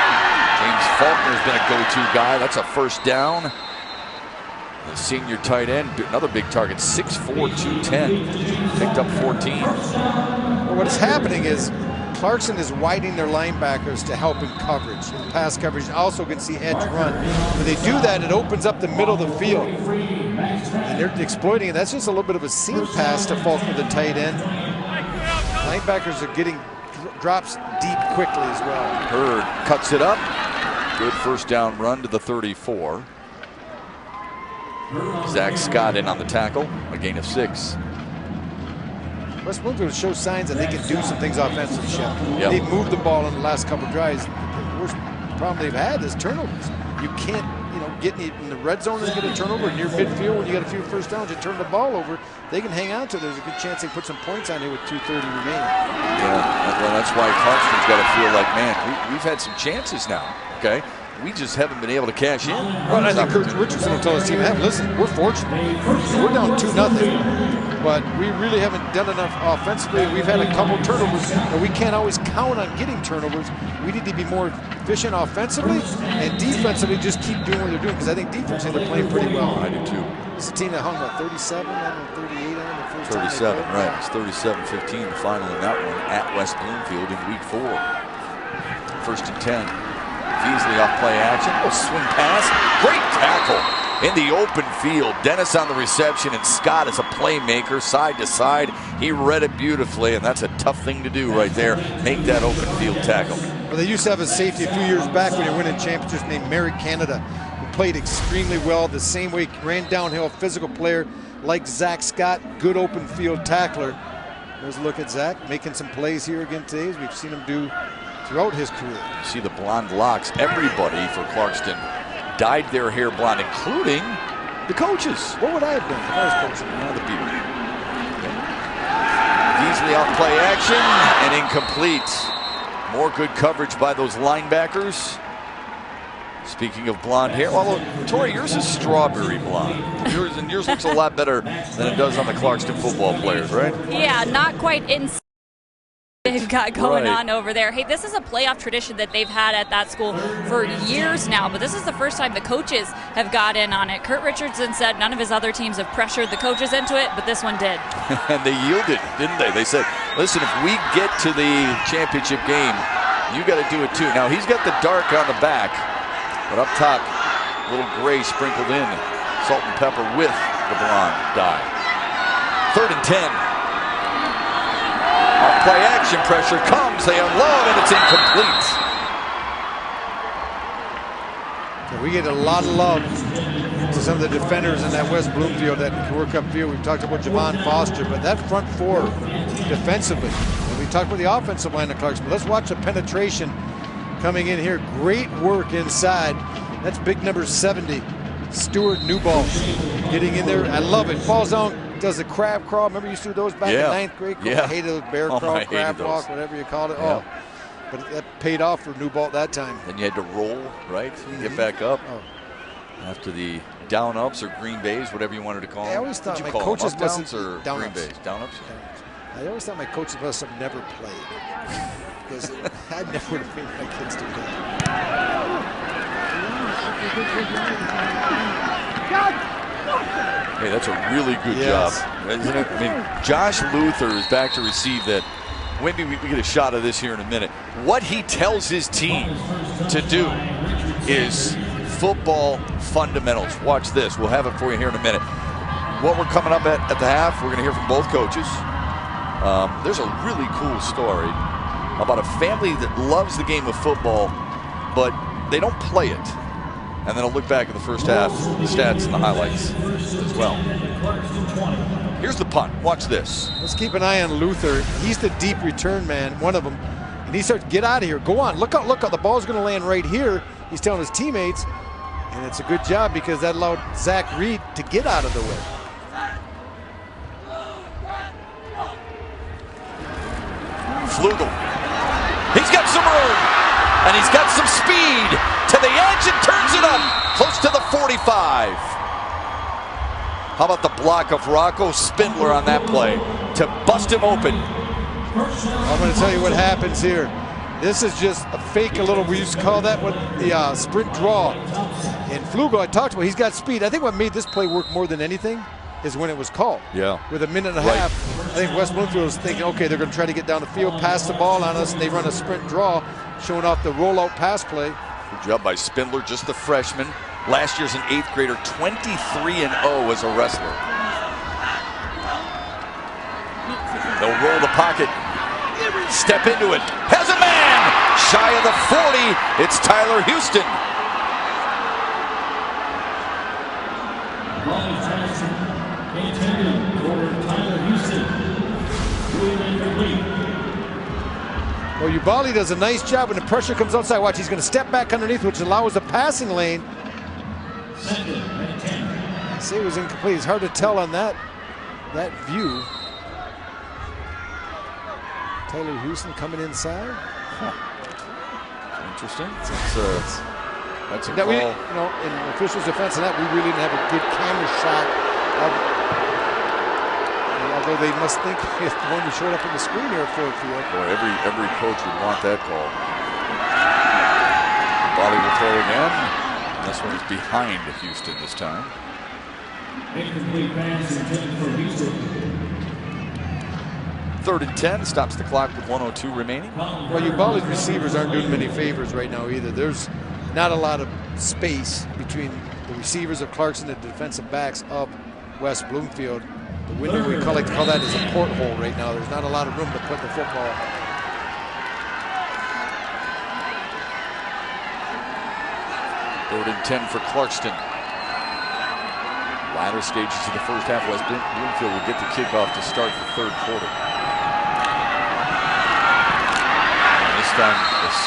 James Faulkner's been a go-to guy. That's a first down. The senior tight end, another big target, 6'4", 210. Picked up 14. Well, what is happening is Clarkston is widening their linebackers to help in coverage, in pass coverage. Also can see edge run. When they do that, it opens up the middle of the field. And they're exploiting it. That's just a little bit of a seam pass to Faulkner, the tight end. Linebackers are getting drops deep quickly as well. Hurd cuts it up. Good first down run to the 34. Zach Scott in on the tackle, a gain of 6. West Bloomfield shows signs that they can do some things offensively, Chef. Yep. They've moved the ball in the last couple of drives. The worst problem they've had is turnovers. You can't, get in the red zone and get a turnover near midfield. When you got a few first downs, you turn the ball over. They can hang on to it. There's a good chance they put some points on here with 2:30 remaining. Yeah, well, that's why Clarkston's got to feel like, man, we've had some chances now, okay? We just haven't been able to cash in. Well, I think Coach Richardson will tell his team, hey, listen, we're fortunate. We're down 2-0, but we really haven't done enough offensively. We've had a couple turnovers, but we can't always count on getting turnovers. We need to be more efficient offensively and defensively. Just keep doing what they're doing, because I think defensively they're playing pretty well. I do too. It's a team that hung about 37 and 38 on the first 37, right? It's 37-15 the final in that one at West Bloomfield in week 4. First and 10. Beasley off play action. Oh, swing pass. Great tackle in the open field. Dennis on the reception, and Scott is a playmaker side to side. He read it beautifully, and that's a tough thing to do right there. Make that open field tackle. Well, they used to have a safety a few years back when they were winning championships named Mary Canada, who played extremely well the same way, ran downhill, physical player like Zach Scott, good open field tackler. There's a look at Zach making some plays here again today, as we've seen him do throughout his career. You see the blonde locks. Everybody for Clarkston dyed their hair blonde, including the coaches. What would I have done if I was coaching? One of the people. Beasley off play action and incomplete. More good coverage by those linebackers. Speaking of blonde hair, well, Tori, yours is strawberry blonde. Yours looks a lot better than it does on the Clarkston football players, right? Yeah, not quite in. They've got going on over there. Hey, this is a playoff tradition that they've had at that school for years now, but this is the first time the coaches have got in on it. Kurt Richardson said none of his other teams have pressured the coaches into it, but this one did. And they yielded, didn't they? They said, listen, if we get to the championship game, you got to do it too. Now, he's got the dark on the back, but up top, a little gray sprinkled in. Salt and pepper with the blonde dye. 3rd and 10. Off play action, pressure comes, they unload, and it's incomplete. So we get a lot of love to some of the defenders in that West Bloomfield that can work upfield. We've talked about Javon Foster, but that front four defensively, and we talked about the offensive line of Clarkston. Let's watch the penetration coming in here. Great work inside. That's big number 70, Stuart Newball, getting in there. I love it. Falls down. Does the crab crawl? Remember you used to do those back in 9th grade? Yeah. I hated those bear crawl, crab walk, whatever you called it. Yeah. Oh, but that paid off for Newball that time. Then you had to roll, right? Get back up after the down ups or green bays, whatever you wanted to call them. I always thought my coaches must have down ups. Down ups. I always thought my coaches must have never played, because I never would have made my kids do that. Hey, that's a really good job, isn't it? I mean, Josh Luther is back to receive that. Maybe we get a shot of this here in a minute. What he tells his team to do is football fundamentals. Watch this. We'll have it for you here in a minute. What we're coming up at the half, we're going to hear from both coaches. There's a really cool story about a family that loves the game of football, but they don't play it. And then I'll look back at the first half, the stats and the highlights as well. Here's the punt. Watch this. Let's keep an eye on Luther. He's the deep return man, one of them. And he starts, get out of here, go on. Look out, the ball's going to land right here. He's telling his teammates, and it's a good job because that allowed Zach Reed to get out of the way. Flugel. He's got some room, and he's got some speed to the edge and turns it up close to the 45. How about the block of Rocco Spindler on that play to bust him open? I'm going to tell you what happens here. This is just a fake, we used to call that what the sprint draw. And Flugel, I talked about, he's got speed. I think what made this play work more than anything is when it was called. Yeah. With a minute and a half, I think West Bloomfield was thinking, okay, they're going to try to get down the field, pass the ball on us, and they run a sprint draw, showing off the rollout pass play. Good job by Spindler, just the freshman. Last year's an 8th grader, 23-0 as a wrestler. They'll roll the pocket, step into it, has a man! Shy of the 40, it's Tyler Houston. Well, Ubali does a nice job when the pressure comes outside. Watch, he's going to step back underneath, which allows a passing lane. I say it was incomplete. It's hard to tell on that view. Tyler Houston coming inside. Interesting. That's a that call. In the officials' defense of that, we really didn't have a good camera shot of. Although they must think it's the one who showed up on the screen here at Ford Field. Boy, every coach would want that call. Body will throw again. This one is behind Houston this time. Incomplete pass intended for Houston. 3rd and 10, stops the clock with 1:02 remaining. Well, Ubali's receivers aren't doing many favors right now either. There's not a lot of space between the receivers of Clarkston and the defensive backs of West Bloomfield. The window, we like to call that, is a porthole right now. There's not a lot of room to put the football. 3rd and 10 for Clarkston. Latter stages of the first half, West Bloomfield will get the kickoff to start the 3rd quarter. And this time,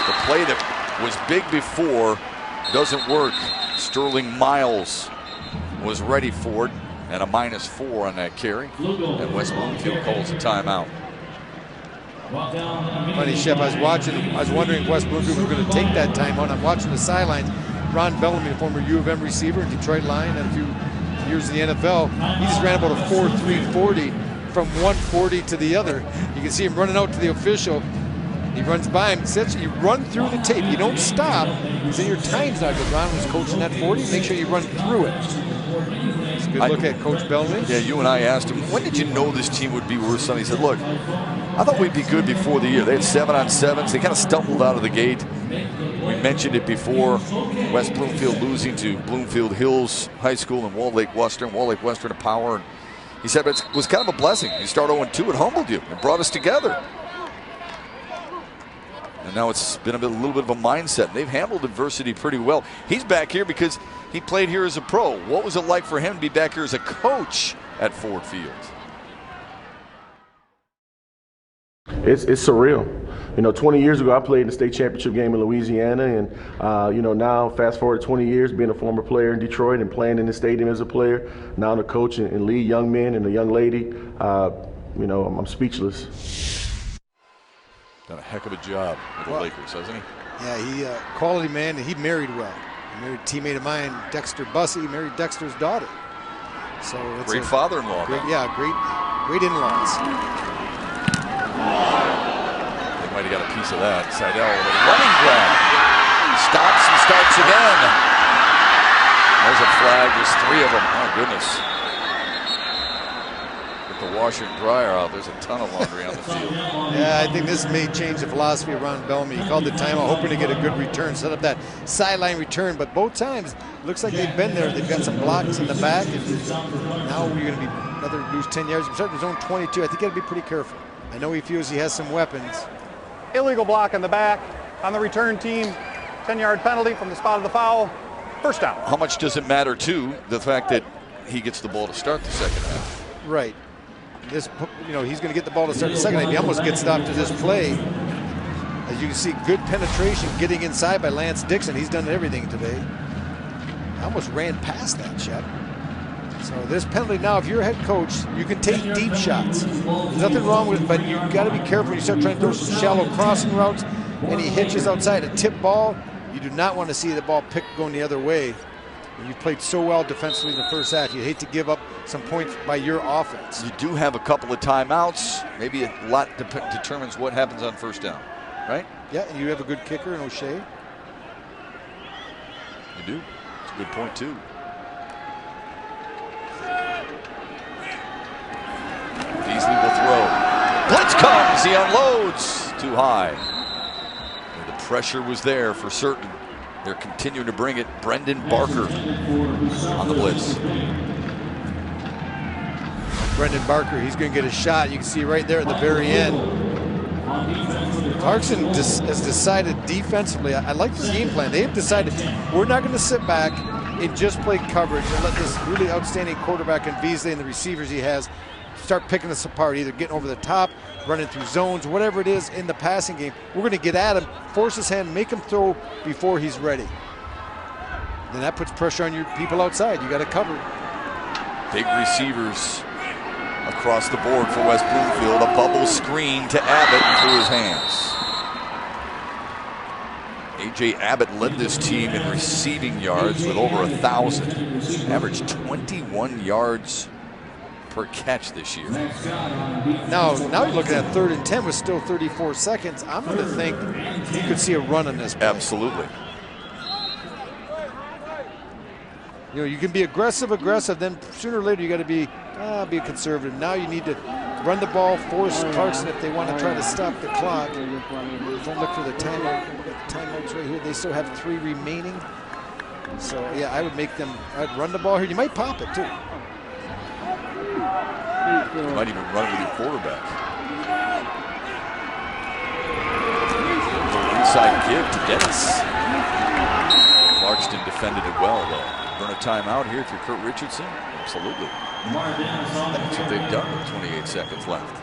the play that was big before doesn't work. Sterling Miles was ready for it, and a -4 on that carry. And West Bloomfield calls a timeout. Funny, Shep, I was wondering if West Bloomfield was going to take that timeout. I'm watching the sideline. Ron Bellamy, a former U of M receiver, Detroit Lion, had a few years in the NFL. He just ran about a 4.340 from one 40 to the other. You can see him running out to the official. He runs by him. You run through the tape. You don't stop. So your time's not good. Ron was coaching that 40. Make sure you run through it. It's a good look at Coach Bellamy. Yeah, you and I asked him, when did you know this team would be worth something? He said, look, I thought we'd be good before the year. They had 7-on-7s. They kind of stumbled out of the gate. We mentioned it before. West Bloomfield losing to Bloomfield Hills High School and Walled Lake Western. Walled Lake Western a power. And he said it was kind of a blessing. You start 0-2, it humbled you. It brought us together. And now it's been a little bit of a mindset. They've handled adversity pretty well. He's back here because he played here as a pro. What was it like for him to be back here as a coach at Ford Field? It's surreal. 20 years ago, I played in the state championship game in Louisiana, and now fast forward 20 years, being a former player in Detroit and playing in the stadium as a player, now I'm a coach and lead young men and a young lady. I'm speechless. Done a heck of a job with the Lakers, hasn't he? Yeah, he quality man, and he married well. He married a teammate of mine, Dexter Bussey. He married Dexter's daughter. So it's great father-in-law. Great in-laws. They might have got a piece of that. Seidel with a running grab. Stops and starts again. There's a flag. There's 3 of them. Oh, goodness. With the washer and dryer out. There's a ton of laundry on the field. Yeah, I think this may change the philosophy around Bellamy. He called the timeout, hoping to get a good return, set up that sideline return. But both times, looks like they've been there. They've got some blocks in the back, and now we're going to be another lose 10 yards. We're starting to zone 22. I think you got to be pretty careful. I know he feels he has some weapons. Illegal block in the back on the return team. 10-yard penalty from the spot of the foul. First down. How much does it matter, too, the fact that he gets the ball to start the second half? Right. This, he's going to get the ball to start the second half. He almost gets stopped to this play. As you can see, good penetration getting inside by Lance Dixon. He's done everything today. I almost ran past that, Shep. So this penalty now, if you're a head coach, you can take deep shots. There's nothing wrong with it, but you've got to be careful when you start trying to throw some shallow crossing routes and he hitches outside a tip ball. You do not want to see the ball picked going the other way. And you've played so well defensively in the first half. You hate to give up some points by your offense. You do have a couple of timeouts. Maybe a lot determines what happens on first down, right? Yeah, and you have a good kicker in O'Shea. You do. It's a good point, too. Beasley will throw. Blitz comes. He unloads. Too high. And the pressure was there for certain. They're continuing to bring it. Brendan Barker on the blitz. Brendan Barker, he's going to get a shot. You can see right there at the very end. Clarkston has decided defensively, I like the game plan. They've decided we're not going to sit back and just play coverage and let this really outstanding quarterback in Beasley and the receivers he has start picking us apart, either getting over the top, running through zones, whatever it is in the passing game. We're going to get at him, force his hand, make him throw before he's ready. Then that puts pressure on your people outside. You got to cover. Big receivers across the board for West Bloomfield. A bubble screen to Abbott through his hands. A.J. Abbott led this team in receiving yards with over 1,000. Averaged 21 yards per catch this year. Now you're looking at 3rd and 10 with still 34 seconds. I'm going to think you could see a run on this play. Absolutely. You can be aggressive, then sooner or later you got to be conservative. Now you need to run the ball, force Clarkston if they want to try to stop the clock. Don't look for the timeout. We've got timeouts right here. They still have 3 remaining. So yeah, I'd run the ball here. You might pop it too. You might even run with your quarterback. Inside give to Dennis. Clarkston defended it well, though. Burn a timeout here through Kurt Richardson? Absolutely. That's what they've done with 28 seconds left.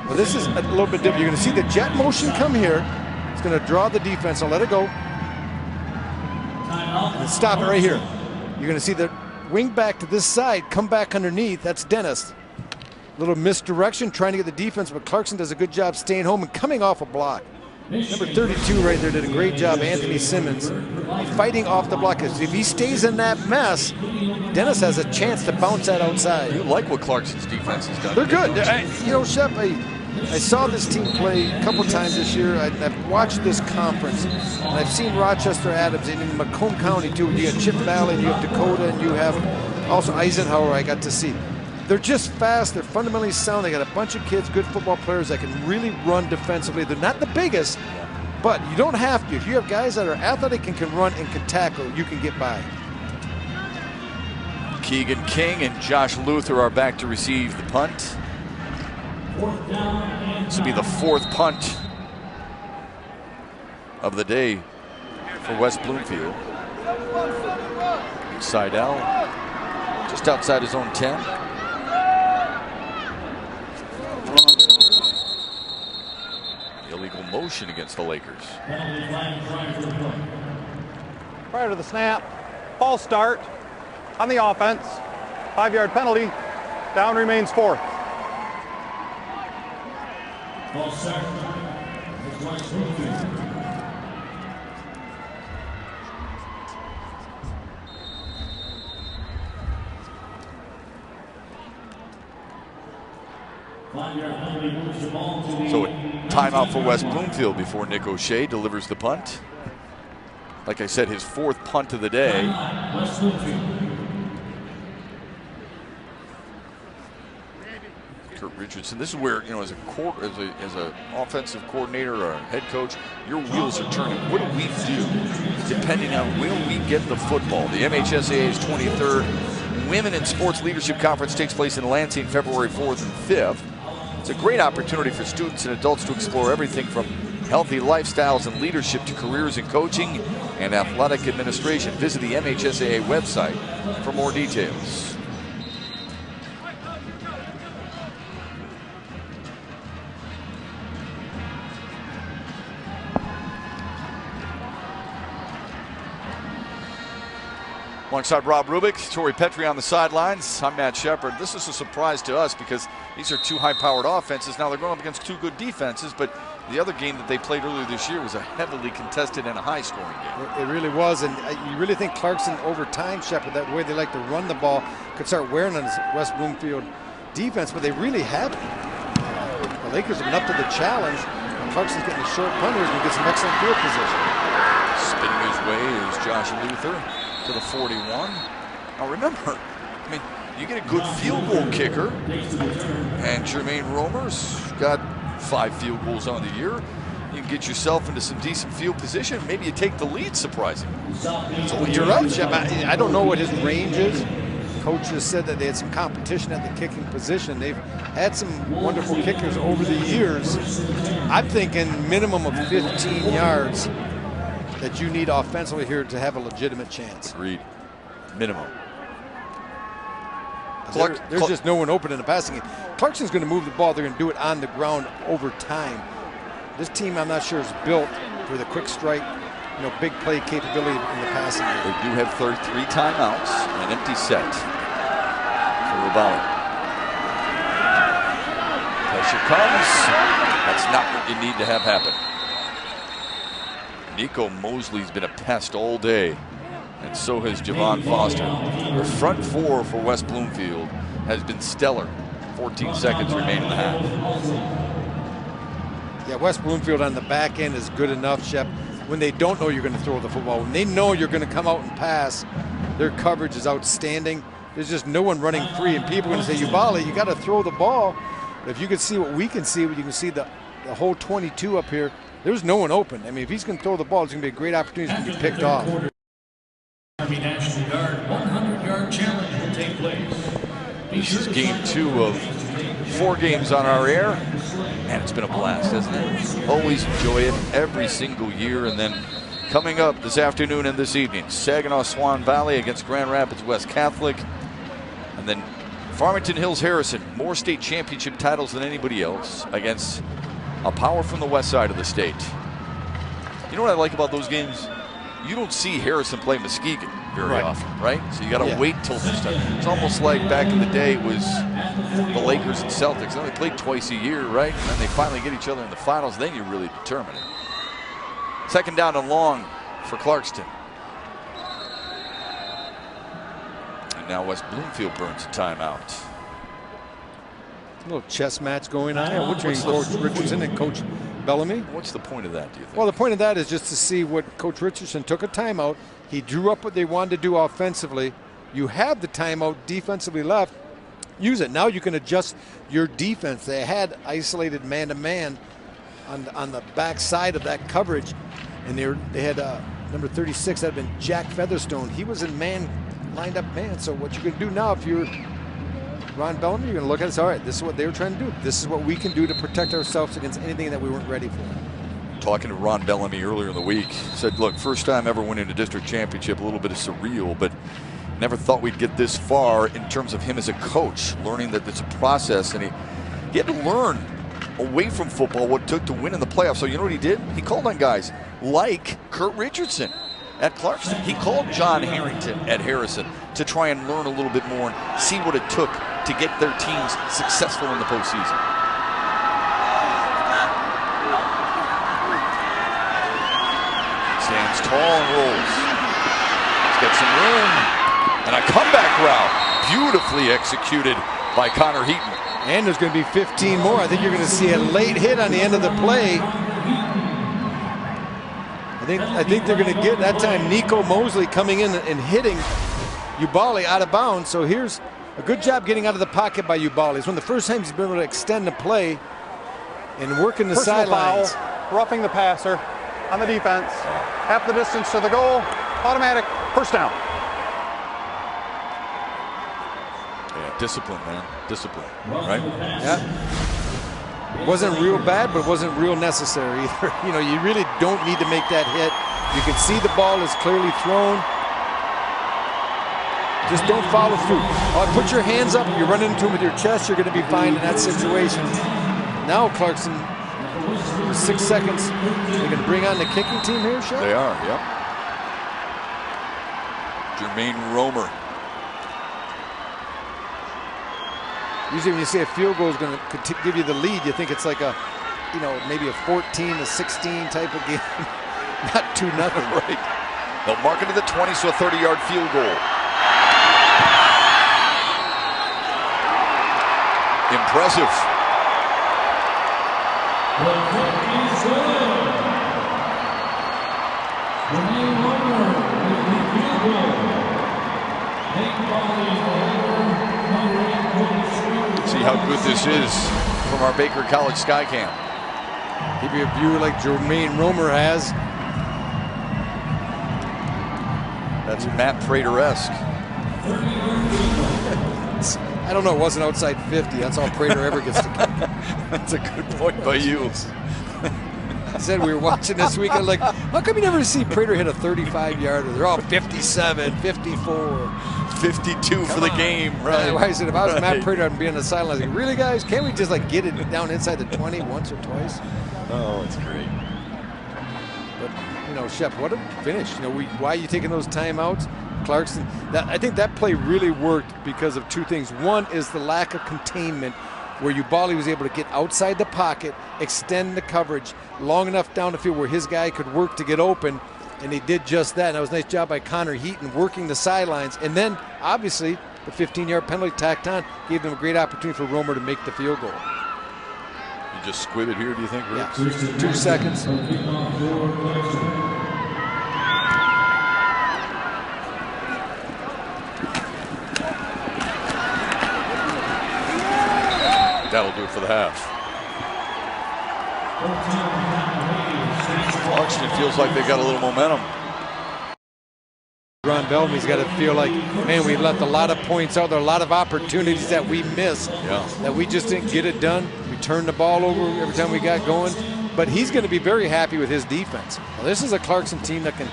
Well, this is a little bit different. You're going to see the jet motion come here. It's going to draw the defense. I'll let it go. And stop it right here. You're going to see the wing back to this side, come back underneath. That's Dennis. Little misdirection, trying to get the defense, but Clarkston does a good job staying home and coming off a block. Number 32 right there did a great job, Anthony Simmons, fighting off the block. If he stays in that mess, Dennis has a chance to bounce that outside. You like what Clarkston's defense has done. They're good. Shep, I saw this team play a couple times this year. I've watched this conference, and I've seen Rochester Adams and in Macomb County too. You have Chip Valley, and you have Dakota, and you have also Eisenhower I got to see. They're just fast. They're fundamentally sound. They got a bunch of kids, good football players that can really run defensively. They're not the biggest, but you don't have to. If you have guys that are athletic and can run and can tackle, you can get by. Keegan King and Josh Luther are back to receive the punt. This will be the 4th punt of the day for West Bloomfield. Seidel just outside his own 10. Illegal motion against the Lakers. Prior to the snap, false start on the offense. 5-yard penalty. Down remains 4th. False start. So a timeout for West Bloomfield before Nick O'Shea delivers the punt. Like I said, his 4th punt of the day. Kurt Richardson. This is where, as a offensive coordinator or a head coach, your wheels are turning. What do we do depending on when we get the football? The MHSAA's 23rd Women in Sports Leadership Conference takes place in Lansing February 4th and 5th. It's a great opportunity for students and adults to explore everything from healthy lifestyles and leadership to careers in coaching and athletic administration. Visit the MHSAA website for more details. Alongside Rob Rubik, Tori Petrie on the sidelines. I'm Matt Shepard. This is a surprise to us because these are two high-powered offenses. Now they're going up against two good defenses, but the other game that they played earlier this year was a heavily contested and a high-scoring game. It really was, and you really think Clarkston over time, Shepard, that way they like to run the ball, could start wearing on this West Bloomfield defense, but they really haven't. The Lakers have been up to the challenge, and Clarkston's getting the short punters and gets some excellent field position. Spinning his way is Josh Luther to the 41. Now remember, you get a good field goal kicker, and Jermaine Romer's got 5 field goals on the year. You can get yourself into some decent field position. Maybe you take the lead, surprisingly. So you're right, Shep. I don't know what his range is. Coach just said that they had some competition at the kicking position. They've had some wonderful kickers over the years. I'm thinking minimum of 15 yards that you need offensively here to have a legitimate chance. Agreed. Minimum. There's just no one open in the passing game. Clarkston's going to move the ball. They're going to do it on the ground over time. This team, I'm not sure, is built for the quick strike, big play capability in the passing game. They do have 3 timeouts and an empty set for Rubali. Pressure comes. That's not what you need to have happen. Nico Mosley's been a pest all day, and so has Javon Foster. The front 4 for West Bloomfield has been stellar. 14 seconds remain in the half. Yeah, West Bloomfield on the back end is good enough, Shep. When they don't know you're going to throw the football, when they know you're going to come out and pass, their coverage is outstanding. There's just no one running free, and people are going to say, Ubali, you got to throw the ball. But if you can see what we can see, you can see the whole 22 up here. There's no one open. If he's going to throw the ball, it's going to be a great opportunity to be picked off. Army National Guard 100-yard challenge will take place. This is game 2 of 4 games on our air, and it's been a blast, hasn't it? Always enjoy it every single year. And then coming up this afternoon and this evening, Saginaw Swan Valley against Grand Rapids West Catholic, and then Farmington Hills Harrison, more state championship titles than anybody else, against a power from the west side of the state. You know what I like about those games? You don't see Harrison play Muskegon very often, right? So you got to wait till this time. It's almost like back in the day it was the Lakers and Celtics. They played twice a year, right? And then they finally get each other in the finals. Then you really determine it. Second down and long for Clarkston. And now West Bloomfield burns a timeout. A little chess match going on between Coach Richardson and Coach Bellamy. What's the point of that, do you think? Well, the point of that is just to see what Coach Richardson took a timeout. He drew up what they wanted to do offensively. You have the timeout defensively left. Use it. Now you can adjust your defense. They had isolated man-to-man on the back side of that coverage, and they had number 36. That had been Jack Featherstone. He was in man, lined up man. So what you're going to do now, if you're Ron Bellamy, you're going to look at it. All right, this is what they were trying to do. This is what we can do to protect ourselves against anything that we weren't ready for. Talking to Ron Bellamy earlier in the week, said, look, first time ever winning a district championship, a little bit of surreal, but never thought we'd get this far in terms of him as a coach, learning that it's a process, and he had to learn away from football what it took to win in the playoffs. So you know what he did? He called on guys like Kurt Richardson at Clarkston. He called John Harrington at Harrison to try and learn a little bit more and see what it took to get their teams successful in the postseason. Stands tall and rolls. He's got some room. And a comeback route, beautifully executed by Connor Heaton. And there's going to be 15 more. I think you're going to see a late hit on the end of the play. I think they're going to get that time Nico Mosley coming in and hitting Ubali out of bounds. So here's A good job getting out of the pocket by Ubaldi. It's one of the first times he's been able to extend the play and working the sidelines. Foul, roughing the passer on the defense. Half the distance to the goal. Automatic first down. Yeah, discipline, man. Discipline, right? Yeah. It wasn't real bad, but it wasn't real necessary either. You know, you really don't need to make that hit. You can see the ball is clearly thrown. Just don't follow through. Put your hands up. You're running into him with your chest. You're going to be fine in that situation. Now Clarkston, 6 seconds. They're going to bring on the kicking team here, Shep? They are, yep. Jermaine Romer. Usually when you say a field goal is going to give you the lead, you think it's like a, you know, maybe a 14-16 type of game. Not 2-0. Right. They'll mark it to the 20, so a 30-yard field goal. Impressive. See how good this is from our Baker College Skycam. Give you a view like Jermaine Romer has. That's Matt Prater-esque. I don't know, it wasn't outside 50. That's all Prater ever gets to kick. That's a good point by you. I said we were watching this weekend, like, how come you never see Prater hit a 35-yarder? They're all 57, 54. 52 for the game, right? I said, if I was Matt Prater, I'd be on the sideline. Like, really, guys? Can't we just, like, get it down inside the 20 once or twice? Oh, it's great. But, you know, Shep, what a finish. You know, why are you taking those timeouts? Clarkston, I think that play really worked because of two things. One is the lack of containment, where Ubaldi was able to get outside the pocket, extend the coverage long enough down the field where his guy could work to get open, and he did just that. And that was a nice job by Connor Heaton working the sidelines. And then, obviously, the 15-yard penalty tacked on gave them a great opportunity for Romer to make the field goal. You just squib it here, do you think, Rick? Yeah. 2 seconds. That'll do it for the half. Clarkston feels like they've got a little momentum. Ron Bellamy's got to feel like, man, we left a lot of points out there, a lot of opportunities that we missed, that we just didn't get it done. We turned the ball over every time we got going. But he's going to be very happy with his defense. Well, this is a Clarkston team that can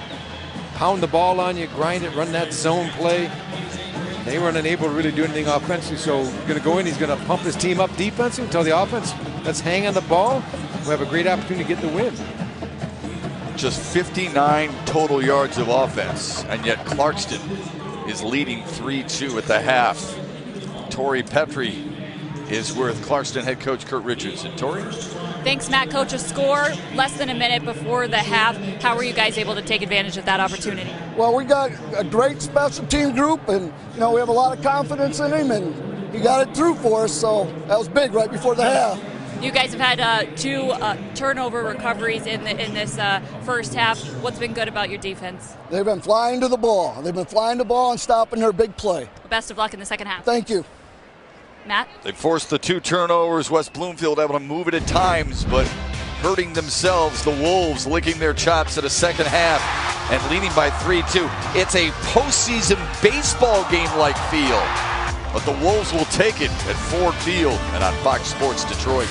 pound the ball on you, grind it, run that zone play. They weren't unable to really do anything offensively, so he's going to go in, he's going to pump his team up defensively and tell the offense, let's hang on the ball. We have a great opportunity to get the win. Just 59 total yards of offense, and yet Clarkston is leading 3-2 at the half. Tori Petrie is with Clarkston head coach Kurt Richardson. Tori? Thanks, Matt. Coach, a score less than a minute before the half. How were you guys able to take advantage of that opportunity? Well, we got a great special team group, and you know we have a lot of confidence in him, and he got it through for us. So that was big right before the half. You guys have had 2 turnover recoveries in this first half. What's been good about your defense? They've been flying to the ball. They've been flying the ball and stopping their big play. Best of luck in the second half. Thank you. Matt? They forced the 2 turnovers. West Bloomfield able to move it at times, but hurting themselves. The Wolves licking their chops at a second half and leading by 3-2. It's a postseason baseball game-like feel, but the Wolves will take it at Ford Field and on Fox Sports Detroit.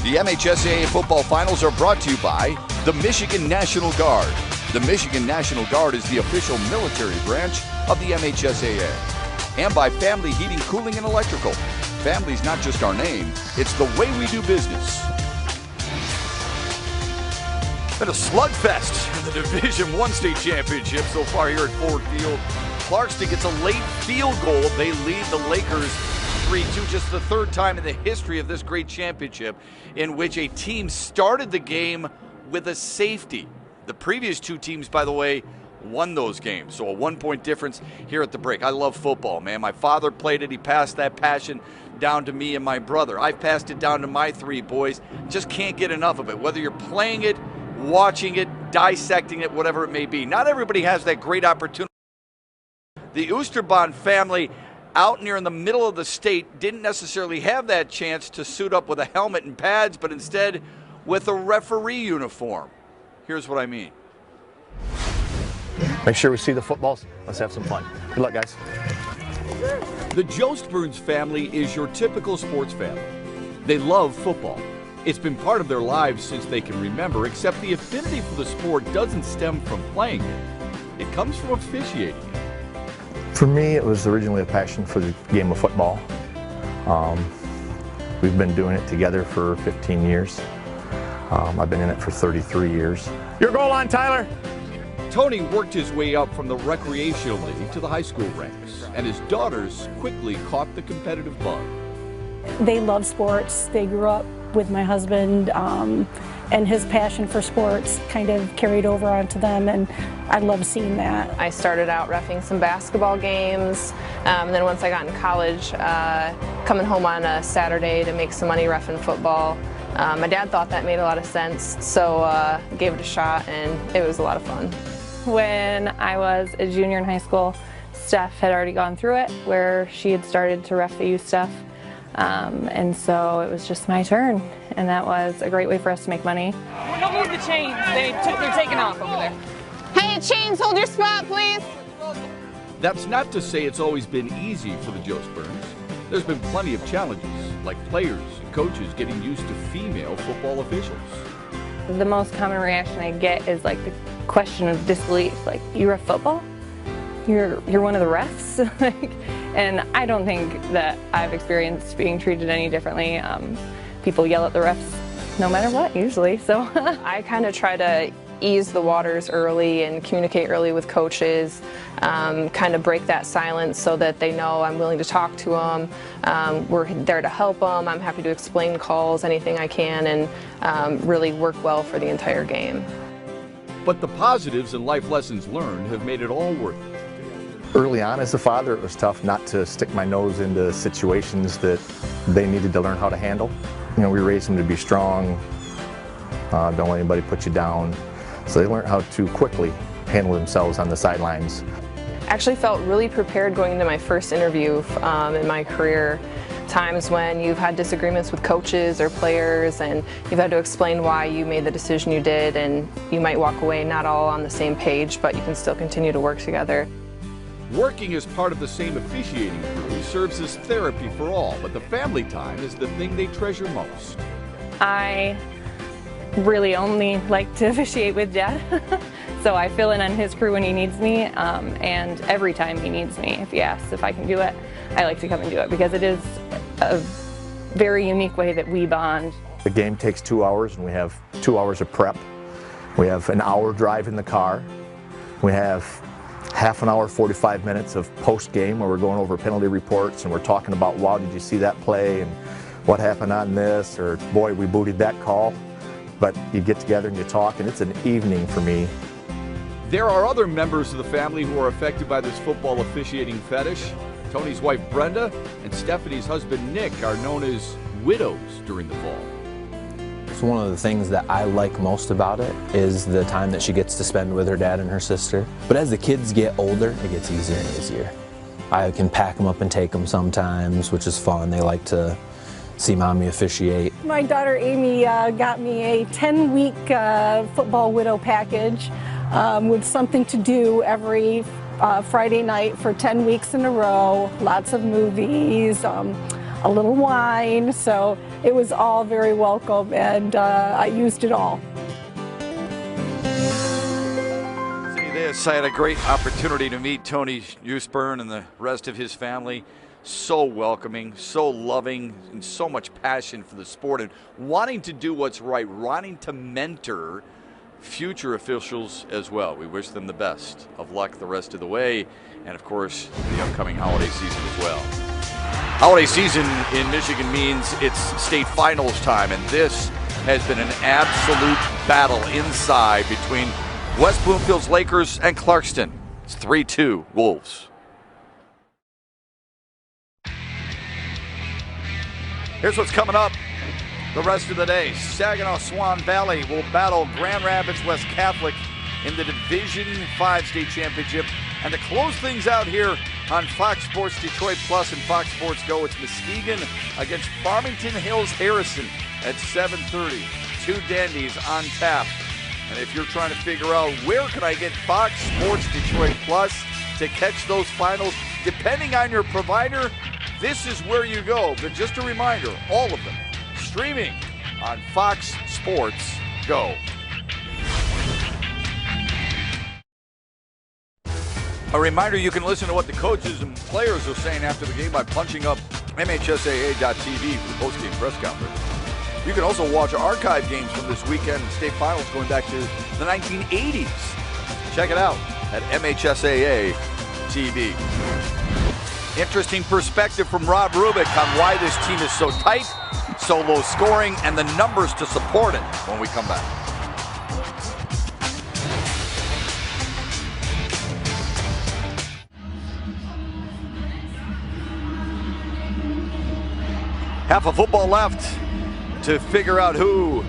The MHSAA football finals are brought to you by the Michigan National Guard. The Michigan National Guard is the official military branch of the MHSAA. And by Family Heating, Cooling, and Electrical. Family's not just our name, it's the way we do business. Been a slugfest in the Division I state championship so far here at Ford Field. Clarkston gets a late field goal. They lead the Lakers 3-2, just the 3rd time in the history of this great championship in which a team started the game with a safety. The previous 2 teams, by the way, won those games. So a 1-point difference here at the break. I love football, man. My father played it. He passed that passion down to me and my brother. I've passed it down to my 3 boys. Just can't get enough of it. Whether you're playing it, watching it, dissecting it, whatever it may be. Not everybody has that great opportunity. The Oosterbaan family out near in the middle of the state didn't necessarily have that chance to suit up with a helmet and pads, but instead with a referee uniform. Here's what I mean. Make sure we see the footballs. Let's have some fun. Good luck, guys. The Jostburns family is your typical sports family. They love football. It's been part of their lives since they can remember, except the affinity for the sport doesn't stem from playing it. It comes from officiating it. For me, it was originally a passion for the game of football. We've been doing it together for 15 years. I've been in it for 33 years. Your goal line, Tyler. Tony worked his way up from the recreational league to the high school ranks, and his daughters quickly caught the competitive bug. They love sports. They grew up with my husband, and his passion for sports kind of carried over onto them, and I love seeing that. I started out reffing some basketball games, and then once I got in college, coming home on a Saturday to make some money reffing football. My dad thought that made a lot of sense, so gave it a shot, and it was a lot of fun. When I was a junior in high school, Steph had already gone through it, where she had started to ref the youth stuff. And so it was just my turn, and that was a great way for us to make money. Don't move the chains. They're taking off over there. Hey, chains, hold your spot, please. That's not to say it's always been easy for the Jostburns. There's been plenty of challenges, like players and coaches getting used to female football officials. The most common reaction I get is like the question of disbelief, like, you ref football? You're one of the refs? And I don't think that I've experienced being treated any differently. People yell at the refs no matter what, usually, so. I kind of try to ease the waters early and communicate early with coaches, kind of break that silence so that they know I'm willing to talk to them. We're there to help them. I'm happy to explain calls, anything I can, and really work well for the entire game. But the positives and life lessons learned have made it all worth it. Early on as a father, it was tough not to stick my nose into situations that they needed to learn how to handle. You know, we raised them to be strong, don't let anybody put you down. So they learned how to quickly handle themselves on the sidelines. I actually felt really prepared going into my first interview in my career. Times when you've had disagreements with coaches or players, and you've had to explain why you made the decision you did, and you might walk away not all on the same page, but you can still continue to work together. Working as part of the same officiating crew serves as therapy for all, but the family time is the thing they treasure most. I really only like to officiate with Dad, so I fill in on his crew when he needs me, and every time he needs me. If he asks if I can do it, I like to come and do it, because it is a very unique way that we bond. The game takes 2 hours, and we have 2 hours of prep. We have an hour drive in the car. We have half an hour, 45 minutes of post-game where we're going over penalty reports and we're talking about, wow, did you see that play, and what happened on this, or boy, we booted that call. But you get together and you talk, and it's an evening for me. There are other members of the family who are affected by this football officiating fetish. Tony's wife Brenda and Stephanie's husband Nick are known as widows during the fall. So one of the things that I like most about it is the time that she gets to spend with her dad and her sister. But as the kids get older, it gets easier and easier. I can pack them up and take them sometimes, which is fun. They like to see mommy officiate. My daughter Amy got me a 10-week football widow package with something to do every Friday night for 10 weeks in a row, lots of movies, a little wine, so it was all very welcome, and I used it all. See this, I had a great opportunity to meet Tony Jostburn and the rest of his family. So welcoming, so loving, and so much passion for the sport, and wanting to do what's right, wanting to mentor future officials as well. We wish them the best of luck the rest of the way, and of course the upcoming holiday season as well. Holiday season in Michigan means it's state finals time, and this has been an absolute battle inside between West Bloomfield's Lakers and Clarkston. It's 3-2 Wolves. Here's what's coming up. the rest of the day. Saginaw Swan Valley will battle Grand Rapids West Catholic in the Division 5 state championship. And to close things out here on Fox Sports Detroit Plus and Fox Sports Go, it's Muskegon against Farmington Hills Harrison at 7:30. Two dandies on tap. And if you're trying to figure out where can I get Fox Sports Detroit Plus to catch those finals, depending on your provider, this is where you go. But just a reminder, all of them streaming on Fox Sports Go. A reminder, you can listen to what the coaches and players are saying after the game by punching up MHSAA.tv for the post-game press conference. You can also watch archive games from this weekend and state finals going back to the 1980s. Check it out at MHSAA TV. Interesting perspective from Rob Rubik on why this team is so tight, so low scoring, and the numbers to support it when we come back. Half of football left to figure out who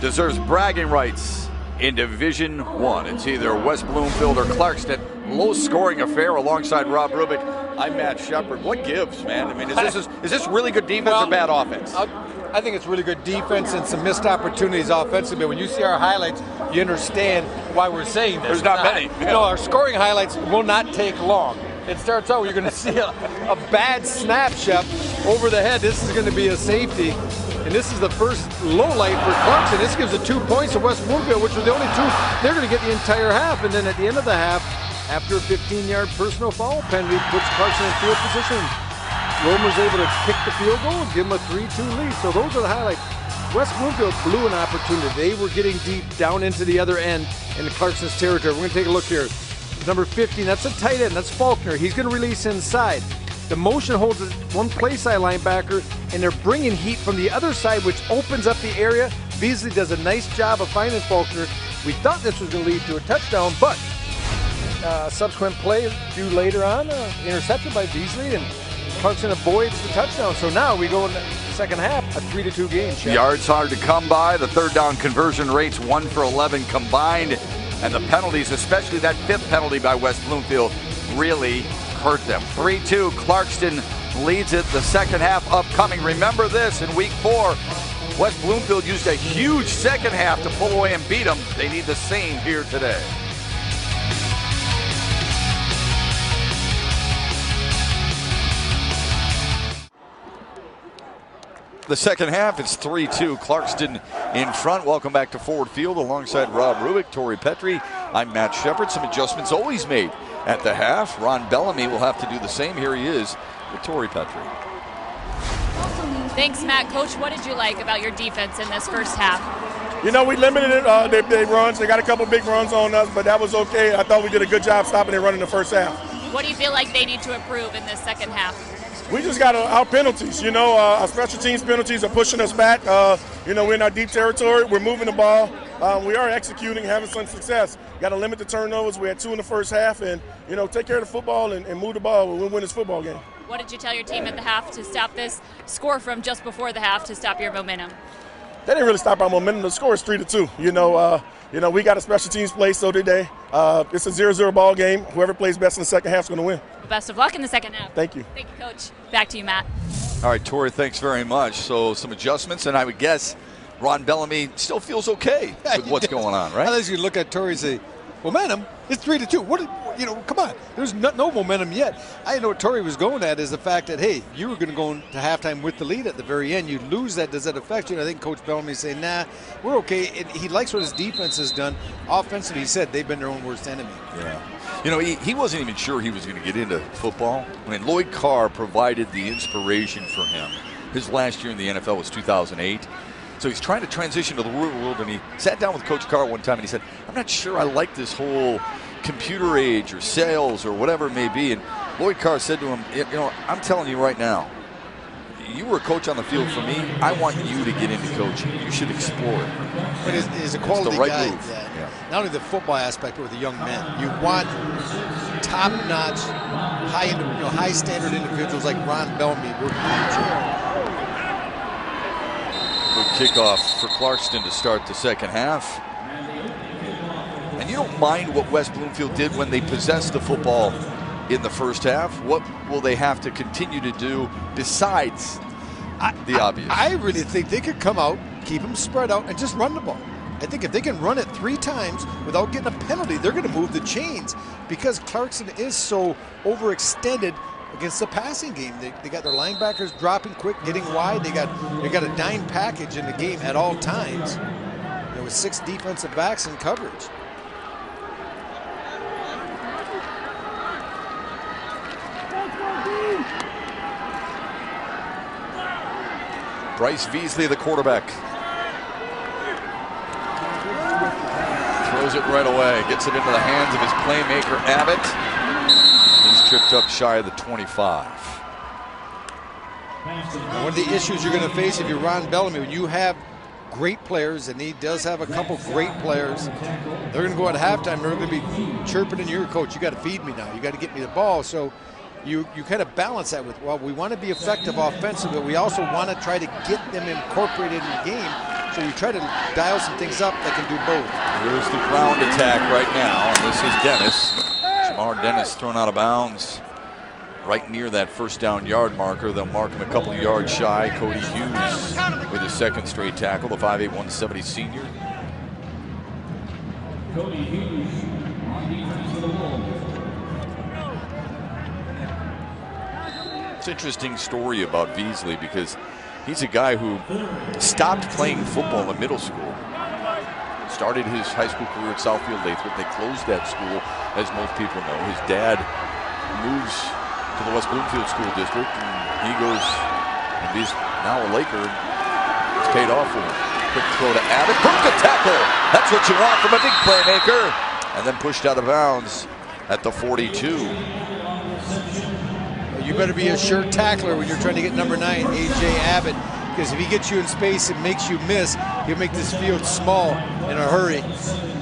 deserves bragging rights in Division I. It's either West Bloomfield or Clarkston. Low-scoring affair alongside Rob Rubik. I'm Matt Shepard. What gives, man? I mean, is this really good defense or bad offense? I think it's really good defense and some missed opportunities offensively. When you see our highlights, you understand why we're saying this. There's not many. No, our scoring highlights will not take long. It starts out, you're going to see a bad snap, Shep, over the head. This is going to be a safety. And this is the first low light for Clarkston. This gives it 2 points to West Bloomfield, which are the only two. They're going to get the entire half. And then at the end of the half, after a 15-yard personal foul penalty, puts Clarkston in field position. Romer's able to kick the field goal and give them a 3-2 lead. So those are the highlights. West Bloomfield blew an opportunity. They were getting deep down into the other end in Clarkston's territory. We're going to take a look here. Number 15, that's a tight end. That's Faulkner. He's going to release inside. The motion holds one play side linebacker, and they're bringing heat from the other side, which opens up the area. Beasley does a nice job of finding Faulkner. We thought this was going to lead to a touchdown, but subsequent play due later on, intercepted by Beasley, and Clarkston avoids the touchdown. So now we go in the second half, a 3-2 game. Chef. Yards hard to come by. The third down conversion rates 1 for 11 combined. And the penalties, especially that fifth penalty by West Bloomfield, really hurt them. 3-2, Clarkston leads it. The second half upcoming. Remember this, in week 4, West Bloomfield used a huge second half to pull away and beat them. They need the same here today. The second half, it's 3-2. Clarkston in front. Welcome back to Ford Field alongside Rob Rubik, Tori Petrie. I'm Matt Shepard. Some adjustments always made at the half. Ron Bellamy will have to do the same. Here he is with Tori Petrie. Thanks, Matt. Coach, what did you like about your defense in this first half? You know, we limited their runs. They got a couple big runs on us, but that was okay. I thought we did a good job stopping their run in the first half. What do you feel like they need to improve in this second half? We just got our penalties. You know, our special teams penalties are pushing us back. You know, we're in our deep territory. We're moving the ball. We are executing, having some success. Got to limit the turnovers. We had 2 in the first half, and, you know, take care of the football and move the ball. We'll win this football game. What did you tell your team at the half to stop this score from just before the half to stop your momentum? They didn't really stop our momentum. The score is 3-2. You know, we got a special teams play, so did they. It's a 0-0 ball game. Whoever plays best in the second half is going to win. Best of luck in the second half. Thank you. Thank you, Coach. Back to you, Matt. All right, Tori, thanks very much. So some adjustments, and I would guess Ron Bellamy still feels okay with what's going on, right? I think you look at Tori and say, momentum, it's 3-2. You know, come on. There's no momentum yet. I know what Tori was going at is the fact that, hey, you were going to go into halftime with the lead at the very end. You lose that. Does that affect you? And I think Coach Bellamy is saying, nah, we're okay. And he likes what his defense has done. Offensively, he said they've been their own worst enemy. Yeah. You know, he wasn't even sure he was going to get into football. I mean, Lloyd Carr provided the inspiration for him. His last year in the NFL was 2008. So he's trying to transition to the real world, and he sat down with Coach Carr one time and he said, I'm not sure I like this whole computer age or sales or whatever it may be. And Lloyd Carr said to him, you know, I'm telling you right now, you were a coach on the field for me. I want you to get into coaching. You should explore it. But he's a quality right guy. move. Yeah. Not only the football aspect, but with the young men. You want top-notch, high standard individuals like Ron Bellamy. Good kickoff for Clarkston to start the second half. And you don't mind what West Bloomfield did when they possessed the football in the first half. What will they have to continue to do besides the obvious? I really think they could come out, keep them spread out, and just run the ball. I think if they can run it 3 times without getting a penalty, they're going to move the chains, because Clarkston is so overextended against the passing game. They got their linebackers dropping quick, getting wide. They got a dime package in the game at all times. There was 6 defensive backs in coverage. Bryce Veasley, the quarterback. Throws it right away. Gets it into the hands of his playmaker, Abbott. He's tripped up shy of the 25. One of the issues you're going to face if you're Ron Bellamy, when you have great players, and he does have a couple great players, they're going to go at halftime. They're going to be chirping in your coach. You got to feed me now. You got to get me the ball. So you kind of balance that with, well, we want to be effective offensively, but we also want to try to get them incorporated in the game. So you try to dial some things up that can do both. Here's the ground attack right now, and this is Dennis. Jamar Dennis thrown out of bounds right near that first down yard marker. They'll mark him a couple of yards shy. Cody Hughes with his second straight tackle, the 5'8", 170 senior. Cody Hughes on defense for the Wolves. It's an interesting story about Veasley, because he's a guy who stopped playing football in middle school. Started his high school career at Southfield Lathrop. They closed that school, as most people know. His dad moves to the West Bloomfield School District, and he goes, and he's now a Laker. It's paid off for him. Quick throw to Abbott. Broke the tackle. That's what you want from a big playmaker. And then pushed out of bounds at the 42. You better be a sure tackler when you're trying to get number 9, A.J. Abbott, because if he gets you in space and makes you miss, he'll make this field small in a hurry.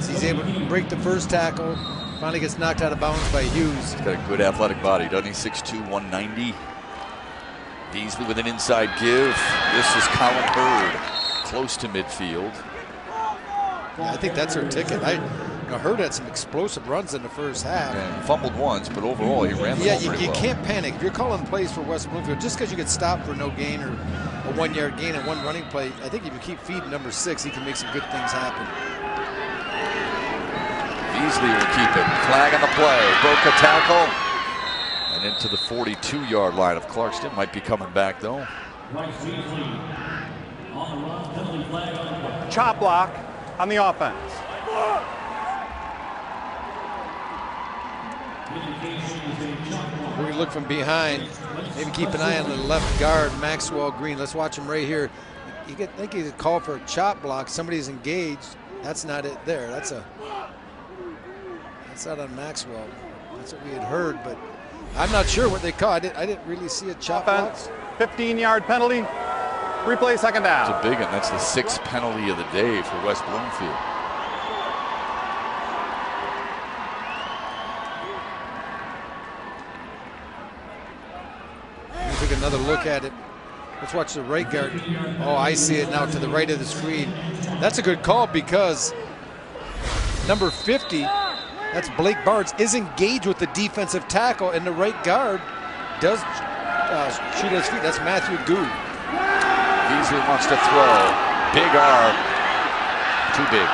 So he's able to break the first tackle, finally gets knocked out of bounds by Hughes. He's got a good athletic body, doesn't he? 6'2", 190. Veasley with an inside give. This is Colin Hurd, close to midfield. Yeah, I think that's her ticket. Hurd had some explosive runs in the first half. And fumbled once, but overall he ran the ball pretty well. You can't panic. If you're calling plays for West Bloomfield, just because you get stopped for no gain or a 1-yard gain and one running play, I think if you keep feeding number 6, he can make some good things happen. Veasley will keep it. Flag on the play. Broke a tackle. And into the 42-yard line of Clarkston. Might be coming back, though. Chop block on the offense. We're going to look from behind. Maybe keep an eye on the left guard, Maxwell Green. Let's watch him right here. I think he's called for a chop block. Somebody's engaged. That's not it there. That's not on Maxwell. That's what we had heard, but I'm not sure what they called. I didn't really see a chop block. 15-yard penalty. Replay second down. It's a big one. That's the 6th penalty of the day for West Bloomfield. Take another look at it. Let's watch the right guard. Oh, I see it now to the right of the screen. That's a good call, because number 50, that's Blake Barnes, is engaged with the defensive tackle, and the right guard does shoot his feet. That's Matthew Goo. Veasley wants to throw. Big arm. Too big.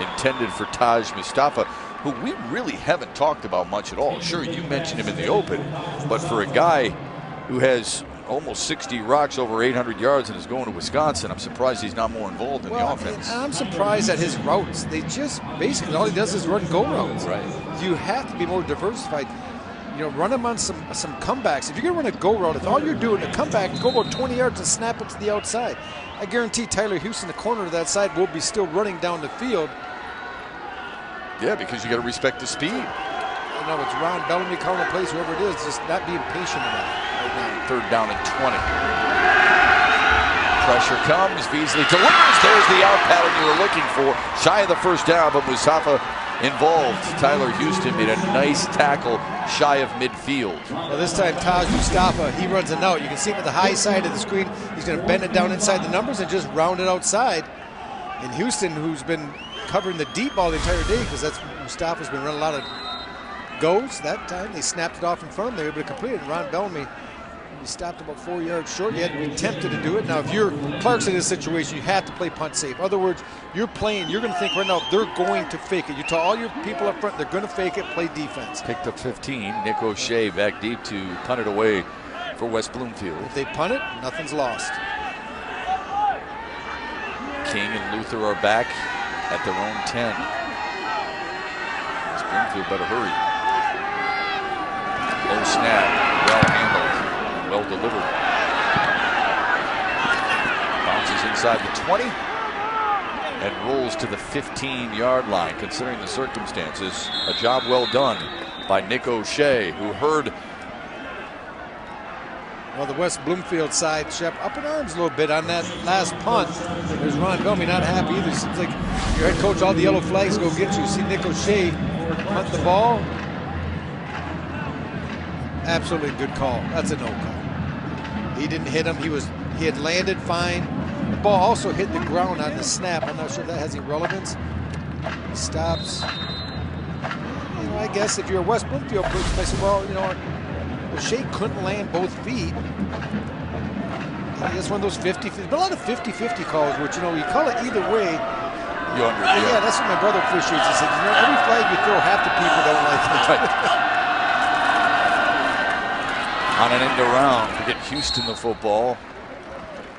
Intended for Taj Mustafa, who we really haven't talked about much at all. Sure, you mentioned him in the open, but for a guy who has almost 60 rocks, over 800 yards, and is going to Wisconsin, I'm surprised he's not more involved in the offense. I'm surprised at his routes. They just basically all he does is run go routes. Right. You have to be more diversified. Run him on some comebacks. If you're going to run a go route, if all you're doing a comeback, go about 20 yards and snap it to the outside. I guarantee Tyler Houston, the corner of that side, will be still running down the field. Yeah, because you got to respect the speed. It's Ron Bellamy calling the plays, whoever it is, just not being patient enough right now. 3rd down and 20. Pressure comes. Veasley delivers. There's the out pattern you were looking for. Shy of the first down, but Mustafa involved. Tyler Houston made a nice tackle shy of midfield. Well, this time Taj Mustafa, he runs a note. You can see him at the high side of the screen. He's going to bend it down inside the numbers and just round it outside. And Houston, who's been covering the deep ball the entire day, because that's Mustafa's been running a lot of goes that time. They snapped it off in front of them. They were able to complete it. And Ron Bellamy, he stopped about 4 yards short. He had to be tempted to do it. Now, if you're Clarkston in this situation, you have to play punt safe. In other words, you're playing, you're going to think right now, they're going to fake it. You tell all your people up front, they're going to fake it, play defense. Picked up 15. Nick O'Shea back deep to punt it away for West Bloomfield. If they punt it, nothing's lost. King and Luther are back at their own 10. West Bloomfield better hurry. Low snap, well handled, well delivered. Bounces inside the 20 and rolls to the 15-yard line. Considering the circumstances, a job well done by Nick O'Shea, who heard. Well, the West Bloomfield side, Shep, up in arms a little bit on that last punt. There's Ron Bellamy not happy either. Seems like your head coach, all the yellow flags go get you. See Nick O'Shea punt the ball. Absolutely good call. That's a no call. He didn't hit him. He had landed fine. The ball also hit the ground on the snap. I'm not sure if that has any relevance. He stops. You know, I guess if you're a West Bloomfield person, I say, well, you know, O'Shea couldn't land both feet. I guess one of those 50-50, but a lot of 50-50 calls, which, you know, you call it either way. Yeah, that's what my brother appreciates. He said, you know, every flag you throw, half the people don't like it. On an end around to get Houston the football.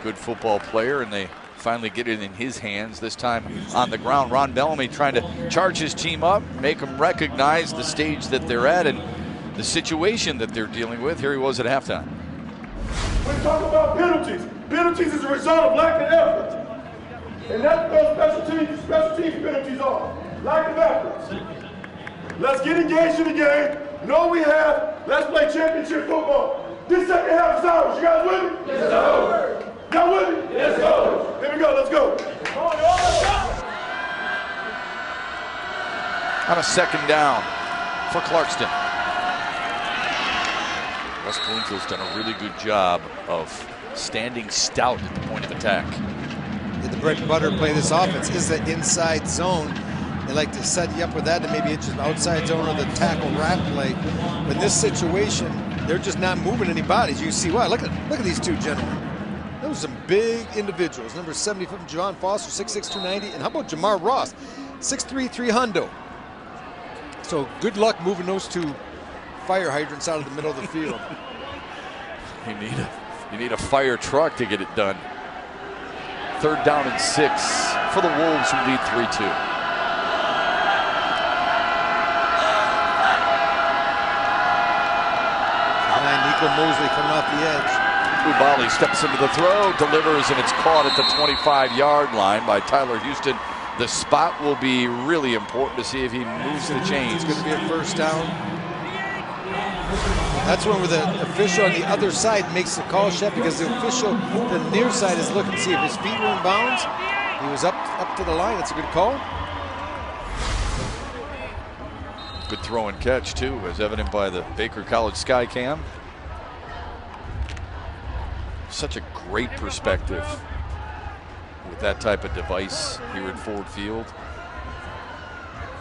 Good football player, and they finally get it in his hands, this time on the ground. Ron Bellamy trying to charge his team up, make them recognize the stage that they're at and the situation that they're dealing with. Here he was at halftime. We're talking about penalties. Penalties is a result of lack of effort. And that's what those special teams penalties are. Lack of effort. Let's get engaged in the game. Know we have. Let's play championship football. This second half is ours. You guys with me? Yes, sir. Y'all with me? Yes, sir. Here we go. Let's go. On a second down for Clarkston. West Bloomfield's done a really good job of standing stout at the point of attack. The bread and butter play of this offense is the inside zone. They like to set you up with that, and maybe it's just outside zone or the tackle wrap play. But in this situation, they're just not moving any bodies. You see why? Look at these two gentlemen. Those are some big individuals. Number 75, Javon Foster, 6'6", 290. And how about Jamar Ross, 6'3", 300. So good luck moving those two fire hydrants out of the middle of the field. You need a fire truck to get it done. 3rd down and 6 for the Wolves, who lead 3-2. Nico Mosley coming off the edge. Ubali steps into the throw, delivers, and it's caught at the 25-yard line by Tyler Houston. The spot will be really important to see if he moves the chains. It's going to be a first down. That's when the official on the other side makes the call, Shep, because the official, the near side, is looking to see if his feet were in bounds. He was up to the line. That's a good call. Good throw and catch, too, as evident by the Baker College Sky Cam. Such a great perspective with that type of device here at Ford Field.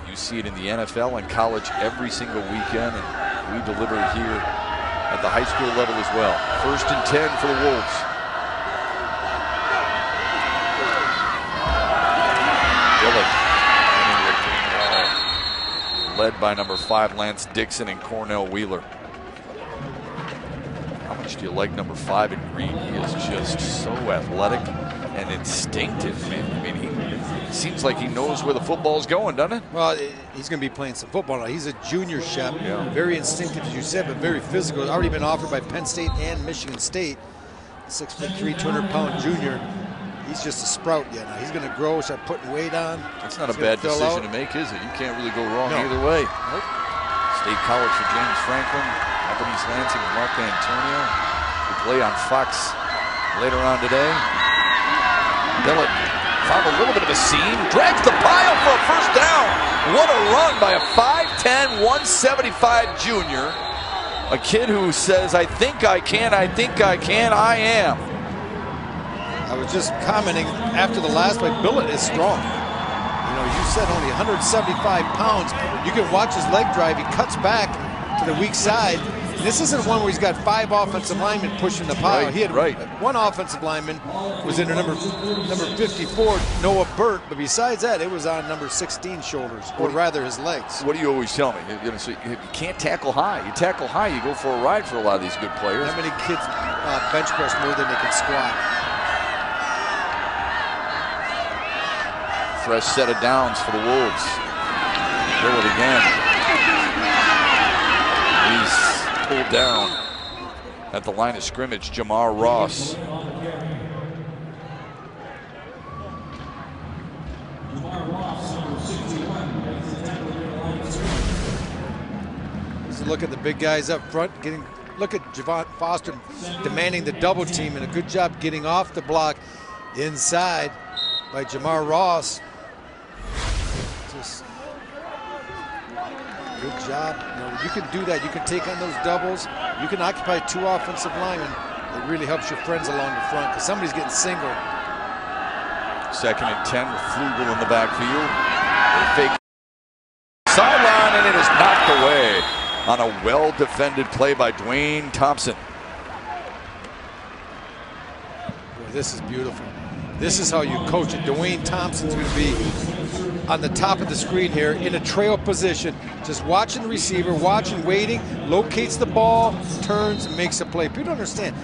You see it in the NFL and college every single weekend, and we deliver it here at the high school level as well. 1st and 10 for the Wolves. Dillon led by number 5 Lance Dixon and Cornell Wheeler. How much do you like number 5 in green? He is just so athletic and instinctive, man. I mean, he seems like he knows where the football's going, doesn't it? Well, he's going to be playing some football now. He's a junior, Shep. Yeah. Very instinctive, as you said, but very physical. Already been offered by Penn State and Michigan State. 6'3", 200-pound junior. He's just a sprout yet. Now he's going to grow, start putting weight on. That's not a bad decision to make, is it? You can't really go wrong either way. Nope. State College for James Franklin, up in East Lansing, Mark Antonio, who play on Fox later on today. Dillon Found a little bit of a seam. Drags the pile for a first down. What a run by a 5'10", 175 junior. A kid who says, I think I can, I think I can, I am. I was just commenting after the last play, Billet is strong. You know, you said only 175 pounds. You can watch his leg drive. He cuts back to the weak side. This isn't one where he's got 5 offensive linemen pushing the pile. Right, he had one offensive lineman was in number 54, Noah Burt, but besides that, it was on number 16's shoulders, or rather his legs. What do you always tell me? You can't tackle high. You tackle high, you go for a ride for a lot of these good players. How many kids bench press more than they can squat? Fresh set of downs for the Wolves. Billet again. He's pulled down at the line of scrimmage. Jamar Ross. Let's look at the big guys up front. Look at Javon Foster demanding the double team, and a good job getting off the block inside by Jamar Ross. Just good job. You know, you can do that. You can take on those doubles. You can occupy 2 offensive linemen. It really helps your friends along the front because somebody's getting singled. 2nd and 10 with Flugel in the backfield. They fake sideline, and it is knocked away on a well-defended play by Dwayne Thompson. Boy, this is beautiful. This is how you coach it. Dwayne Thompson's going to be on the top of the screen here in a trail position, just watching the receiver, waiting, locates the ball, turns, and makes a play. People don't understand.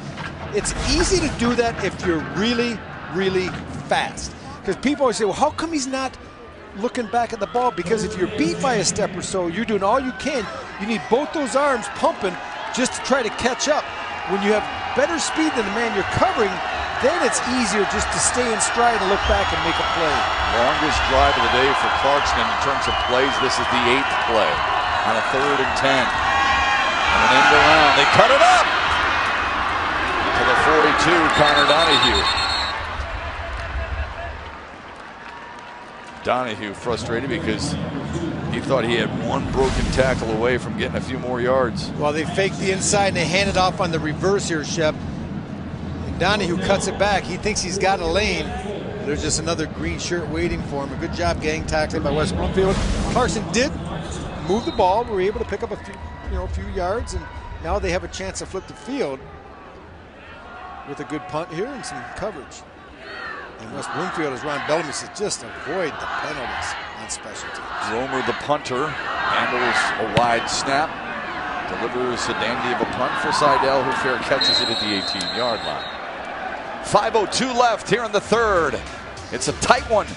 It's easy to do that if you're really, really fast. Because people always say, well, how come he's not looking back at the ball? Because if you're beat by a step or so, you're doing all you can. You need both those arms pumping just to try to catch up. When you have better speed than the man you're covering, then it's easier just to stay in stride and look back and make a play. Longest drive of the day for Clarkston in terms of plays. This is the 8th play on a 3rd and 10. And an end around. They cut it up to the 42, Connor Donahue. Donahue frustrated because he thought he had 1 broken tackle away from getting a few more yards. Well, they fake the inside and they hand it off on the reverse here, Shep. And Donahue cuts it back. He thinks he's got a lane. There's just another green shirt waiting for him. A good job gang tackling by West Bloomfield. Clarkston did move the ball. Were able to pick up a few yards, and now they have a chance to flip the field with a good punt here and some coverage. And West Bloomfield, as Ron Bellamy said, just avoid the penalties on special teams. Romer, the punter, handles a wide snap, delivers a dandy of a punt for Seidel, who fair catches it at the 18-yard line. 5:02 left here in the 3rd. It's a tight one.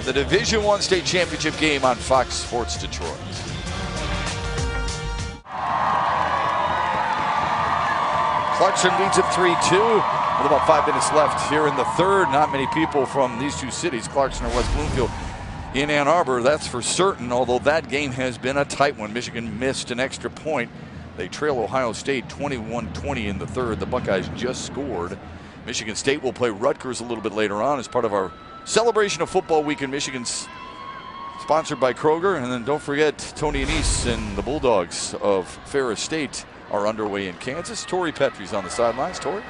The Division I state championship game on Fox Sports Detroit. Clarkston leads at 3-2. With about 5 minutes left here in the 3rd. Not many people from these 2 cities, Clarkston or West Bloomfield, in Ann Arbor, that's for certain, although that game has been a tight one. Michigan missed an extra point. They trail Ohio State 21-20 in the 3rd. The Buckeyes just scored. Michigan State will play Rutgers a little bit later on as part of our celebration of football week in Michigan's sponsored by Kroger. And then don't forget, Tony Anise and the Bulldogs of Ferris State are underway in Kansas. Tori Petrie's on the sidelines. Tori?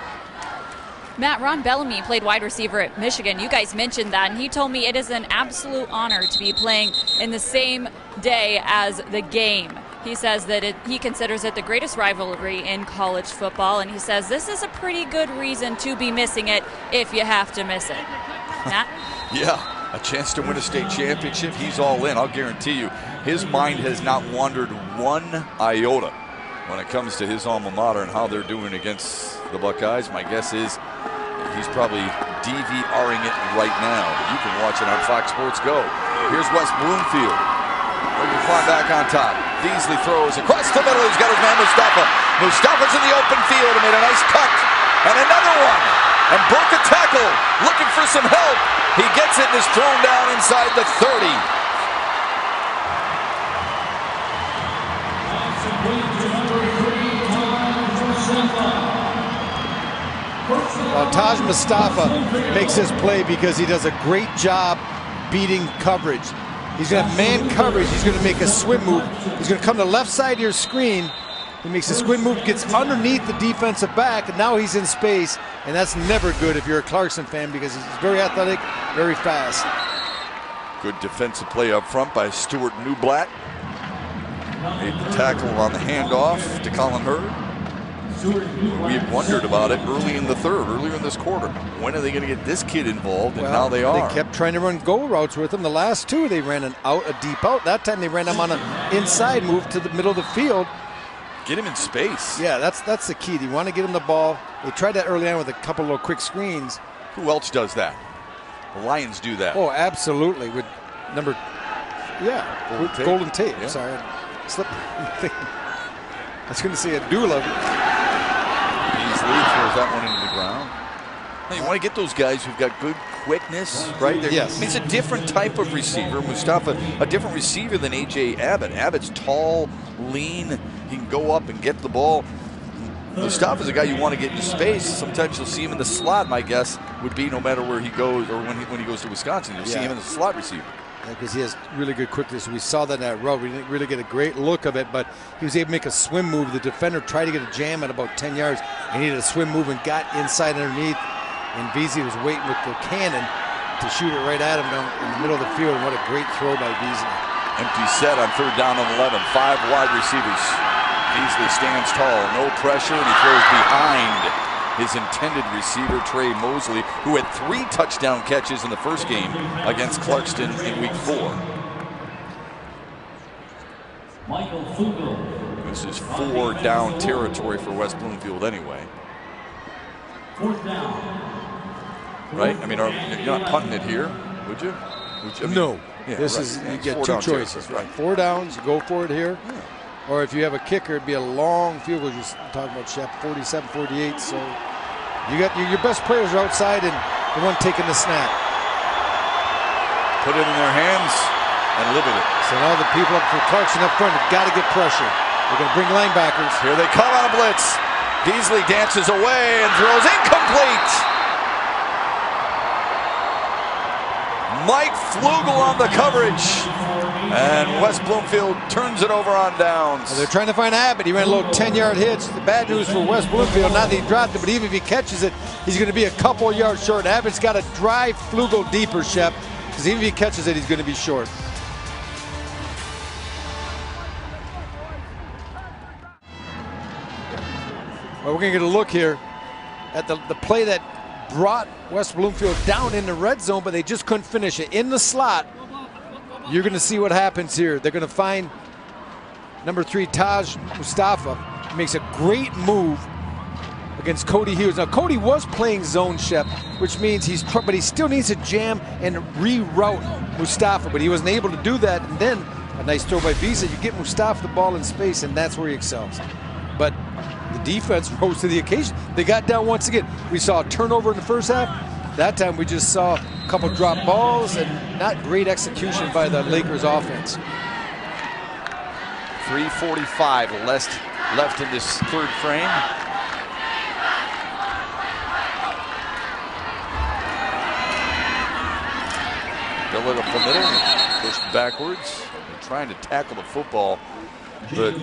Matt, Ron Bellamy played wide receiver at Michigan. You guys mentioned that, and he told me it is an absolute honor to be playing in the same day as the game. He says that he considers it the greatest rivalry in college football, and he says this is a pretty good reason to be missing it if you have to miss it. Matt? Yeah, a chance to win a state championship. He's all in, I'll guarantee you. His mind has not wandered 1 iota when it comes to his alma mater and how they're doing against the Buckeyes. My guess is he's probably DVRing it right now. You can watch it on Fox Sports Go. Here's West Bloomfield. Looking to climb back on top. Beasley throws across the middle. He's got his man Mustafa. Mustafa's in the open field and made a nice cut. And another one. And broke a tackle. Looking for some help. He gets it and is thrown down inside the 30. Well, Taj Mustafa makes this play because he does a great job beating coverage. He's going to have man coverage. He's going to make a swim move. He's going to come to the left side of your screen. He makes a swim move, gets underneath the defensive back, and now he's in space. And that's never good if you're a Clarkston fan because he's very athletic, very fast. Good defensive play up front by Stuart Newblatt. Made the tackle on the handoff to Colin Hurd. We had wondered about it early in the third, earlier in this quarter. When are they going to get this kid involved? And now they are. They kept trying to run go routes with him. The last two, they ran an out, a deep out. That time they ran him on an inside move to the middle of the field. Get him in space. Yeah, that's the key. You want to get him the ball. They tried that early on with a couple of quick screens. Who else does that? The Lions do that. Oh, absolutely. With number, Golden Tate. Yeah. Sorry, I slipped. I was going to say Abdullah. Beasley throws that one into the ground. Now you want to get those guys who've got good quickness, right? Yes. I mean, it's a different type of receiver. Mustafa, a different receiver than A.J. Abbott. Abbott's tall, lean. He can go up and get the ball. Mustafa's a guy you want to get into space. Sometimes you'll see him in the slot, my guess would be, no matter where he goes or when he goes to Wisconsin, you'll see him in the slot receiver. Because he has really good quickness. We saw that in that route. We didn't really get a great look of it, but he was able to make a swim move. The defender tried to get a jam at about 10 yards. He needed a swim move and got inside underneath. And Beasley was waiting with the cannon to shoot it right at him down in the middle of the field. And what a great throw by Beasley. Empty set on third down and 11. 5 wide receivers. Beasley stands tall, no pressure, and he throws behind his intended receiver, Trey Mosley, who had 3 touchdown catches in the first game against Clarkston in week 4. This is 4 down territory for West Bloomfield anyway. Right? I mean, you're not punting it here, would you? I mean, no. Yeah, this is, you get 2 choices. Right. 4 downs, you go for it here. Yeah. Or if you have a kicker, it'd be a long field goal. You're talking about Shep, 47, 48. So you got your best players are outside and the one taking the snap. Put it in their hands and live with it. So now the people up for Clarkston up front have got to get pressure. They're going to bring linebackers. Here they come on a blitz. Beasley dances away and throws incomplete. Mike Flugel on the coverage. And West Bloomfield turns it over on downs. Well, they're trying to find Abbott. He ran a little 10-yard hitch. The bad news for West Bloomfield, not that he dropped it, but even if he catches it, he's going to be a couple yards short. Abbott's got to drive Flugel deeper, Shep, because even if he catches it, he's going to be short. Well, we're going to get a look here at the play that brought West Bloomfield down in the red zone, but they just couldn't finish it. In the slot, you're going to see what happens here. They're going to find number 3, Taj Mustafa. He makes a great move against Cody Hughes. Now, Cody was playing zone, Shep, which means but he still needs to jam and reroute Mustafa, but he wasn't able to do that. And then a nice throw by Visa. You get Mustafa the ball in space, and that's where he excels. But the defense rose to the occasion. They got down once again. We saw a turnover in the first half. That time we just saw a couple drop balls and not great execution by the Lakers offense. 3:45 left in this third frame. Fill it up the middle, pushed backwards. They're trying to tackle the football, but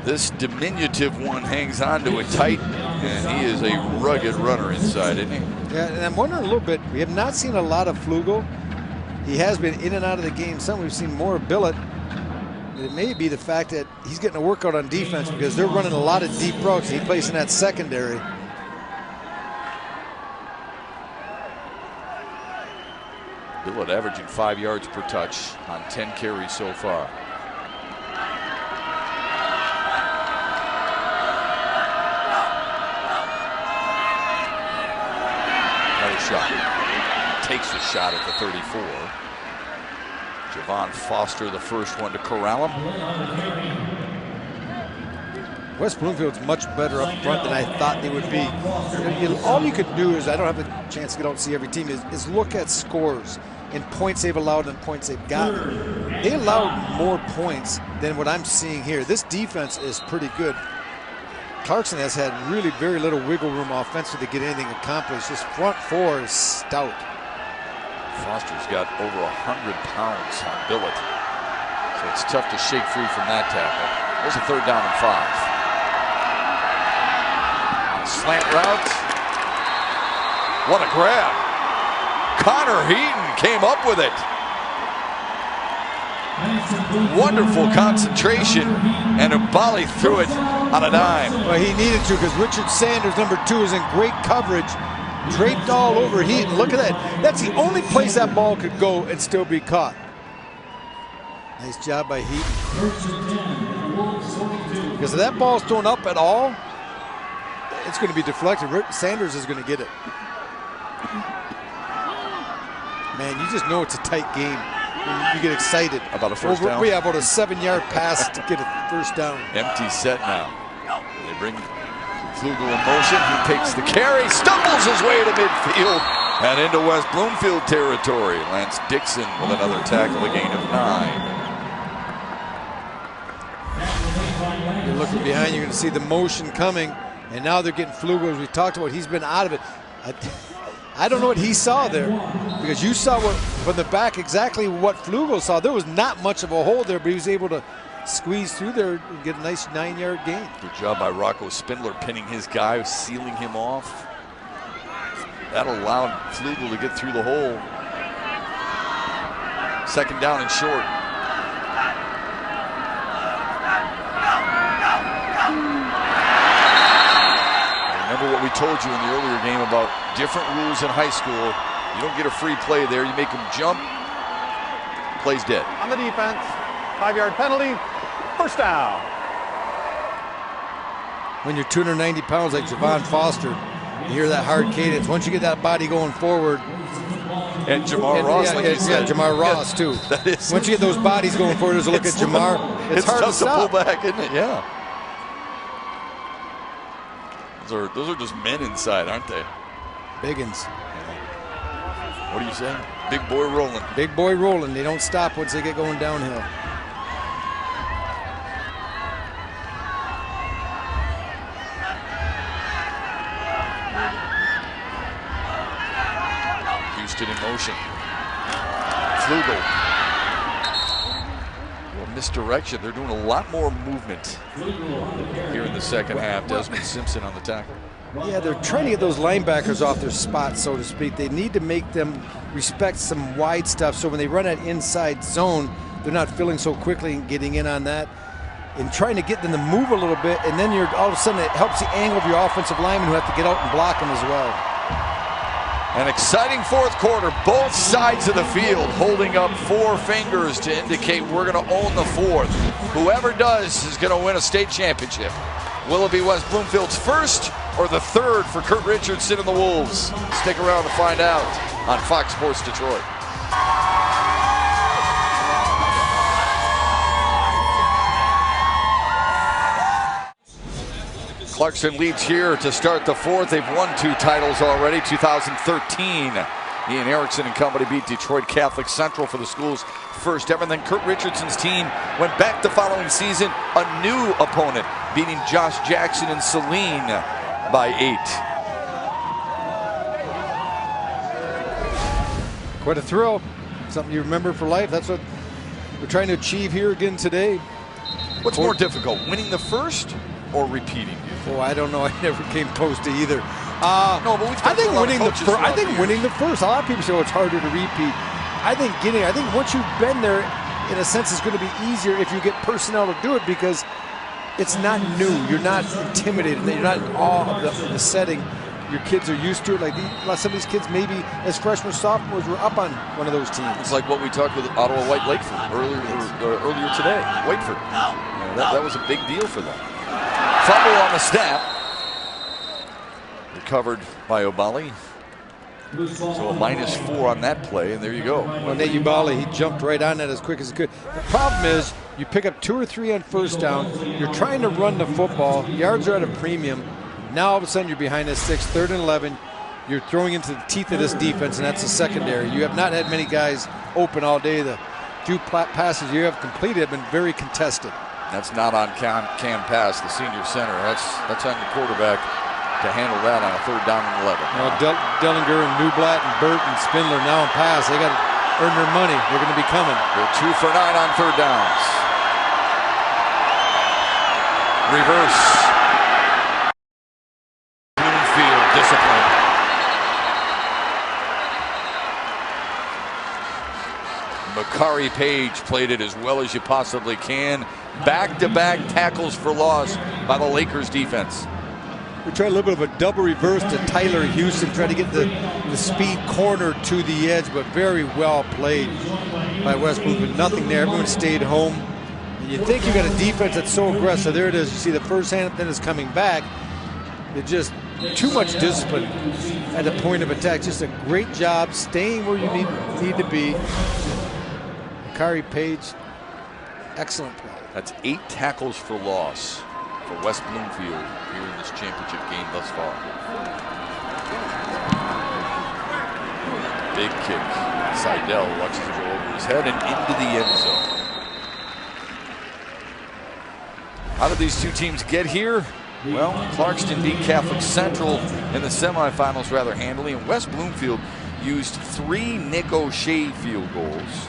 this diminutive one hangs on to it tight, and he is a rugged runner inside, isn't he? Yeah, and I'm wondering a little bit, we have not seen a lot of Flugel. He has been in and out of the game. Some we've seen more of Billett. It may be the fact that he's getting a workout on defense because they're running a lot of deep routes. He plays in that secondary. Billett averaging 5 yards per touch on 10 carries so far. Shot. Takes a shot at the 34. Javon Foster, the first one to corral him. West Bloomfield's much better up front than I thought they would be. All you could do is, I don't have a chance to get out and see every team, is look at scores and points they've allowed and points they've gotten. They allowed more points than what I'm seeing here. This defense is pretty good. Clarkston has had really very little wiggle room offensively to get anything accomplished. This front four is stout. Foster's got over 100 pounds on billet, so it's tough to shake free from that tackle. There's a 3rd down and 5. Slant route. What a grab. Connor Heaton came up with it. Wonderful concentration, and Ubali threw it on a dime. Well, he needed to, because Richard Sanders, number 2, is in great coverage, draped all over Heaton. Look at that. That's the only place that ball could go and still be caught. Nice job by Heaton. Because if that ball's thrown up at all, it's going to be deflected. Sanders is going to get it. Man, you just know it's a tight game. You get excited about a first down. We have about a 7-yard pass to get a first down. Empty set now. They bring Flugel in motion. He takes the carry, stumbles his way to midfield and into West Bloomfield territory. Lance Dixon with another tackle, a gain of 9. You're looking behind, you're going to see the motion coming, and now they're getting Flugel, as we talked about. He's been out of it. I don't know what he saw there, because you saw from the back exactly what Flugel saw. There was not much of a hole there, but he was able to squeeze through there and get a nice 9-yard gain. Good job by Rocco Spindler pinning his guy, sealing him off. That allowed Flugel to get through the hole. 2nd down and short. Remember what we told you in the earlier game about different rules in high school. You don't get a free play there. You make them jump. Play's dead. On the defense, 5-yard penalty, first down. When you're 290 pounds like Javon Foster, you hear that hard cadence. Once you get that body going forward. And Jamar Ross, like you said. Yeah, Jamar Ross, too. That is. Once you get those bodies going forward, there's a look at Jamar. It's hard tough to stop. pull back, isn't it? Yeah. Those are just men inside, aren't they? Biggins. What do you say? Big boy rolling. Big boy rolling. They don't stop once they get going downhill. Houston in motion. Flugel. Misdirection. They're doing a lot more movement here in the second half. Desmond Simpson on the tackle. Yeah, they're trying to get those linebackers off their spots, so to speak. They need to make them respect some wide stuff, so when they run that inside zone, they're not filling so quickly and getting in on that. And trying to get them to move a little bit, and then all of a sudden it helps the angle of your offensive linemen who have to get out and block them as well. An exciting 4th quarter, both sides of the field holding up 4 fingers to indicate we're going to own the 4th. Whoever does is going to win a state championship. Will it be West Bloomfield's 1st or the 3rd for Kurt Richardson and the Wolves? Stick around to find out on Fox Sports Detroit. Clarkston leads here to start the 4th. They've won 2 titles already. 2013, Ian Erickson and company beat Detroit Catholic Central for the school's first ever. And then Kurt Richardson's team went back the following season, a new opponent, beating Josh Jackson and Saline by 8. Quite a thrill. Something you remember for life. That's what we're trying to achieve here again today. What's more difficult, winning the first or repeating? Oh, I don't know. I never came close to either. No, but I think winning the first. I think winning the first. A lot of people say, "Oh, it's harder to repeat." I think once you've been there, in a sense, it's going to be easier if you get personnel to do it, because it's not new. You're not intimidated. You're not in awe of the setting. Your kids are used to it. Like some of these kids, maybe as freshmen, sophomores, were up on one of those teams. It's like what we talked with Ottawa White Lakeford earlier today. Wakeford. That was a big deal for them. Fumble on the snap. Recovered by Ubali. So a -4 on that play, and there you go. Well, Nate Ubali, he jumped right on that as quick as he could. The problem is, you pick up 2 or 3 on first down. You're trying to run the football. Yards are at a premium. Now all of a sudden you're behind the 6, 3rd and 11. You're throwing into the teeth of this defense, and that's the secondary. You have not had many guys open all day. The few passes you have completed have been very contested. That's not on Cam Pass, the senior center. That's on your quarterback to handle that on a 3rd down and 11. Now Dellinger and Newblatt and Burt and Spindler now on pass. They got to earn their money. They're going to be coming. They're 2 for 9 on 3rd downs. Reverse. Bloomfield discipline. Makari Page played it as well as you possibly can. Back-to-back tackles for loss by the Lakers defense. We tried a little bit of a double reverse to Tyler Houston, try to get the speed corner to the edge, but very well played by West Bloomfield. Nothing there. Everyone stayed home. And you think you got a defense that's so aggressive. There it is. You see the first hand, then it's coming back. It's just too much discipline at the point of attack. Just a great job staying where you need to be. Makari Page, excellent play. That's 8 tackles for loss for West Bloomfield here in this championship game thus far. Big kick. Seidel watches it go over his head and into the end zone. How did these two teams get here? Well, Clarkston beat Catholic Central in the semifinals rather handily, and West Bloomfield used 3 Nick O'Shea field goals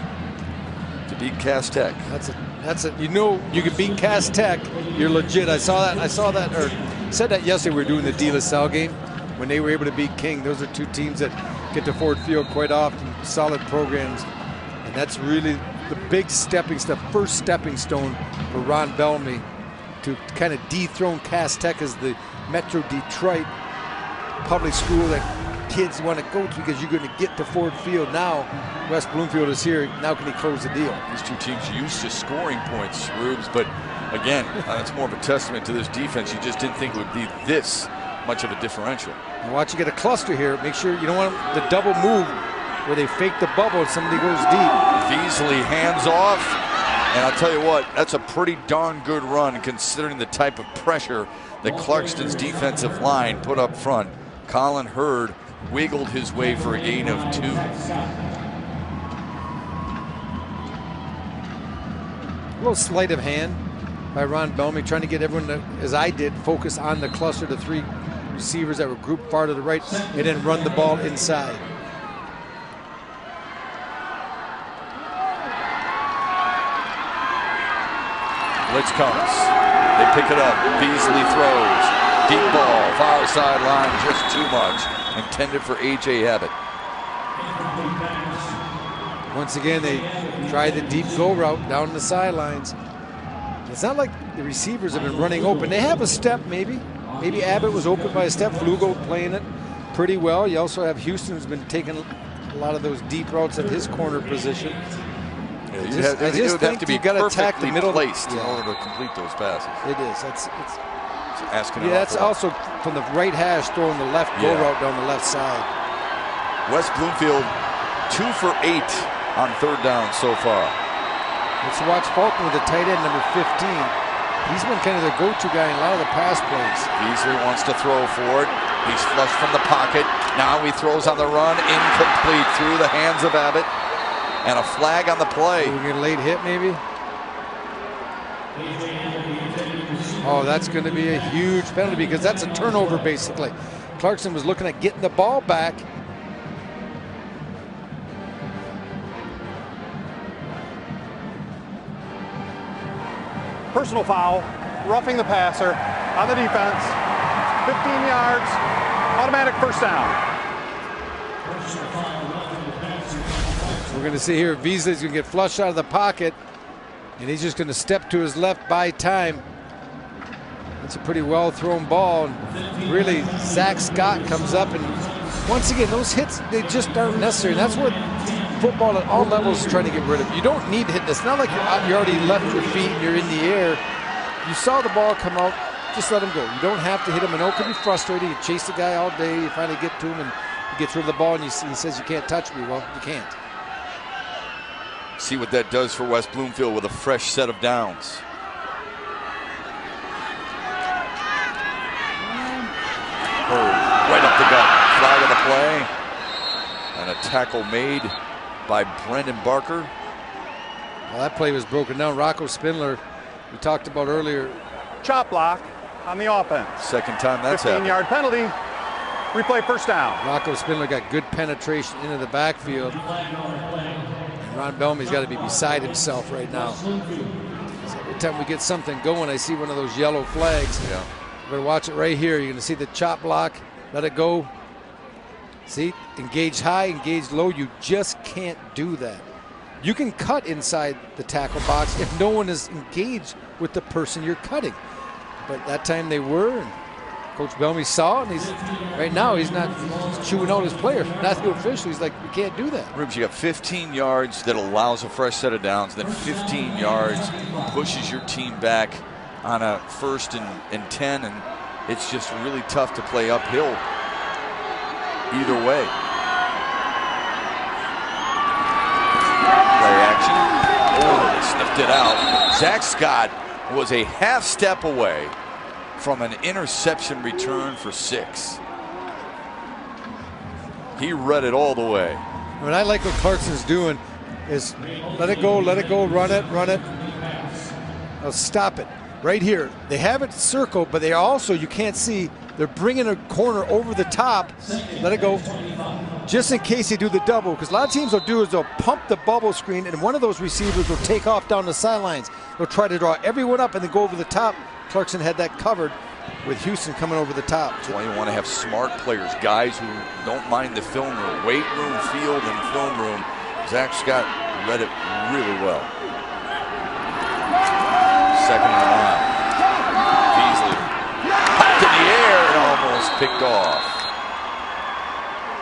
to beat Cass Tech. That's it. You know, you can beat Cass Tech. You're legit. I saw that, or said that yesterday. We were doing the De La Salle game when they were able to beat King. Those are 2 teams that get to Ford Field quite often. Solid programs, and that's really the big first stepping stone for Ron Bellamy to kind of dethrone Cass Tech as the Metro Detroit public school that kids want to go to because you're going to get to Ford Field. Now West Bloomfield is here. Now can he close the deal? These 2 teams used to scoring points, Rubes, but again, that's more of a testament to this defense. You just didn't think it would be this much of a differential. And watch you get a cluster here. Make sure you don't want the double move where they fake the bubble and somebody goes deep. Beasley hands off, and I'll tell you what, that's a pretty darn good run considering the type of pressure that Clarkston's defensive line put up front. Colin Hurd wiggled his way for a gain of 2. A little sleight of hand by Ron Bellamy, trying to get everyone to, as I did, focus on the cluster, the 3 receivers that were grouped far to the right, and then run the ball inside. Blitz comes. They pick it up. Beasley throws. Deep ball, far sideline, just too much. Intended for A.J. Abbott. Once again, they try the deep go route down the sidelines. It's not like the receivers have been running open. They have a step, maybe. Maybe Abbott was open by a step. Flugo playing it pretty well. You also have Houston, who's been taking a lot of those deep routes at his corner position. Yeah, it would have to be perfectly placed in order to complete those passes. It is. It's asking. Yeah, that's also from the right hash throwing the left go route down the left side. West Bloomfield 2 for 8 on 3rd down so far. Let's watch Faulkner with the tight end, number 15. He's been kind of their go-to guy in a lot of the pass plays. Beasley wants to throw for it. He's flushed from the pocket. Now he throws on the run, incomplete through the hands of Abbott. And a flag on the play. We get a late hit, maybe. Oh, that's going to be a huge penalty because that's a turnover, basically. Clarkston was looking at getting the ball back. Personal foul, roughing the passer on the defense. 15 yards, automatic 1st down. We're going to see here Beasley's going to get flushed out of the pocket, and he's just going to step to his left, buy time. That's a pretty well thrown ball, and really Zach Scott comes up, and once again those hits, they just aren't necessary. And that's what football at all levels is trying to get rid of. You don't need to hit. It's not like you're already left your feet and you're in the air. You saw the ball come out, just let him go. You don't have to hit him. I know it can be frustrating. You chase the guy all day, you finally get to him, and he gets rid of the ball, and he says you can't touch me. Well, you can't. See what that does for West Bloomfield with a fresh set of downs. Right up the gut. Flag of the play. And a tackle made by Brendan Barker. Well, that play was broken down. Rocco Spindler we talked about earlier. Chop block on the offense. Second time that's happened. 15-yard penalty. Replay first down. Rocco Spindler got good penetration into the backfield. And Ron Bellamy's got to be beside himself right now. Every time we get something going, I see one of those yellow flags. Yeah. Better watch it right here. You're going to see the chop block. Let it go. See, engage high, engage low. You just can't do that. You can cut inside the tackle box if no one is engaged with the person you're cutting. But that time they were, and Coach Bellamy saw it, and right now he's not chewing out his player. Not the official. He's like, we can't do that. Ribs, you got 15 yards that allows a fresh set of downs, then 15 yards pushes your team back on a 1st and 10, and it's just really tough to play uphill either way. Play action. Oh, they sniffed it out. Zach Scott was a half step away from an interception return for 6. He read it all the way. What I like what Clarkston's doing is let it go, run it. Now stop it. Right here, they have it circled, but they also, you can't see, they're bringing a corner over the top. Let it go, just in case they do the double, because a lot of teams will do is they'll pump the bubble screen, and one of those receivers will take off down the sidelines. They'll try to draw everyone up and then go over the top. Clarkston had that covered with Houston coming over the top. That's why you want to have smart players, guys who don't mind the film room, weight room, field, and film room. Zach Scott read it really well. Second and 9. Beasley popped in the air and almost picked off.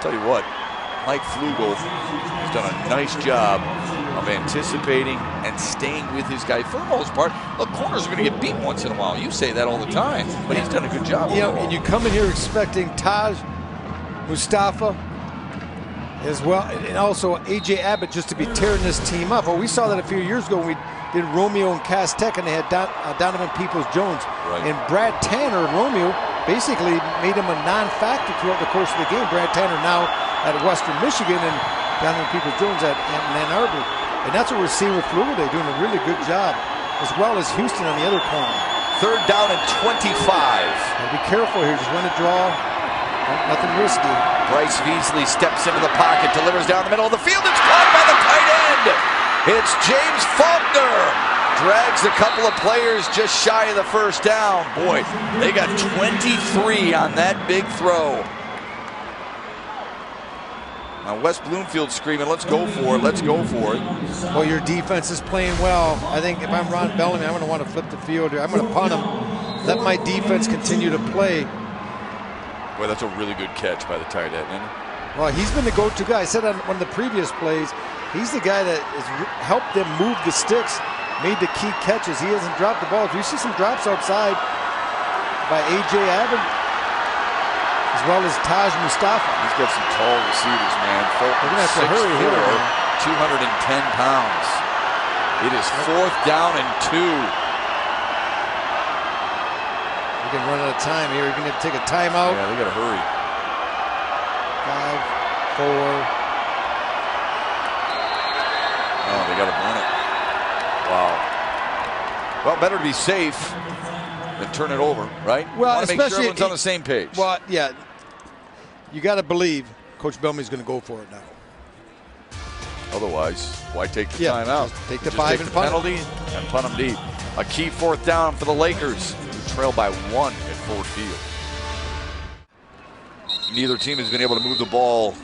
Tell you what, Mike Flugel has done a nice job of anticipating and staying with his guy for the most part. Look, corners are going to get beat once in a while. You say that all the time, but he's done a good job. You know, and you come in here expecting Taj Mustafa as well, and also A.J. Abbott just to be tearing this team up. Well, we saw that a few years ago when we did Romeo and Castech, and they had Donovan Peoples-Jones. Right. And Brad Tanner, Romeo, basically made him a non-factor throughout the course of the game. Brad Tanner now at Western Michigan, and Donovan Peoples-Jones at Ann Arbor. And that's what we're seeing with Florida. They're doing a really good job, as well as Houston on the other corner. 3rd down and 25. Now be careful here. Just run a draw. Nothing risky. Bryce Beasley steps into the pocket, delivers down the middle of the field. It's caught by the tight end. It's James Faulkner. Drags a couple of players just shy of the 1st down. Boy, they got 23 on that big throw. Now West Bloomfield screaming, let's go for it, let's go for it. Well, your defense is playing well. I think if I'm Ron Bellamy, I'm going to want to flip the field here. I'm going to punt him. Let my defense continue to play. Boy, that's a really good catch by the tight end, isn't it? Well, he's been the go-to guy. I said on one of the previous plays, he's the guy that has helped them move the sticks, made the key catches. He hasn't dropped the ball. Do you see some drops outside by A.J. Abbott, as well as Taj Mustafa? He's got some tall receivers, man. They're going to have to hurry here. 210 pounds. It is 4th down and 2. We can run out of time here. You're going to take a timeout. Yeah, they got to hurry. 5, 4. Oh, they got to burn it. Wow. Well, better to be safe than turn it over, right? Well, want to make sure everyone's on the same page. Well, yeah. You got to believe Coach Bellamy's going to go for it now. Otherwise, why take the timeout? Take the 5 and punt penalty and punt them deep. A key 4th down for the Lakers, who trail by 1 at Ford Field. Neither team has been able to move the ball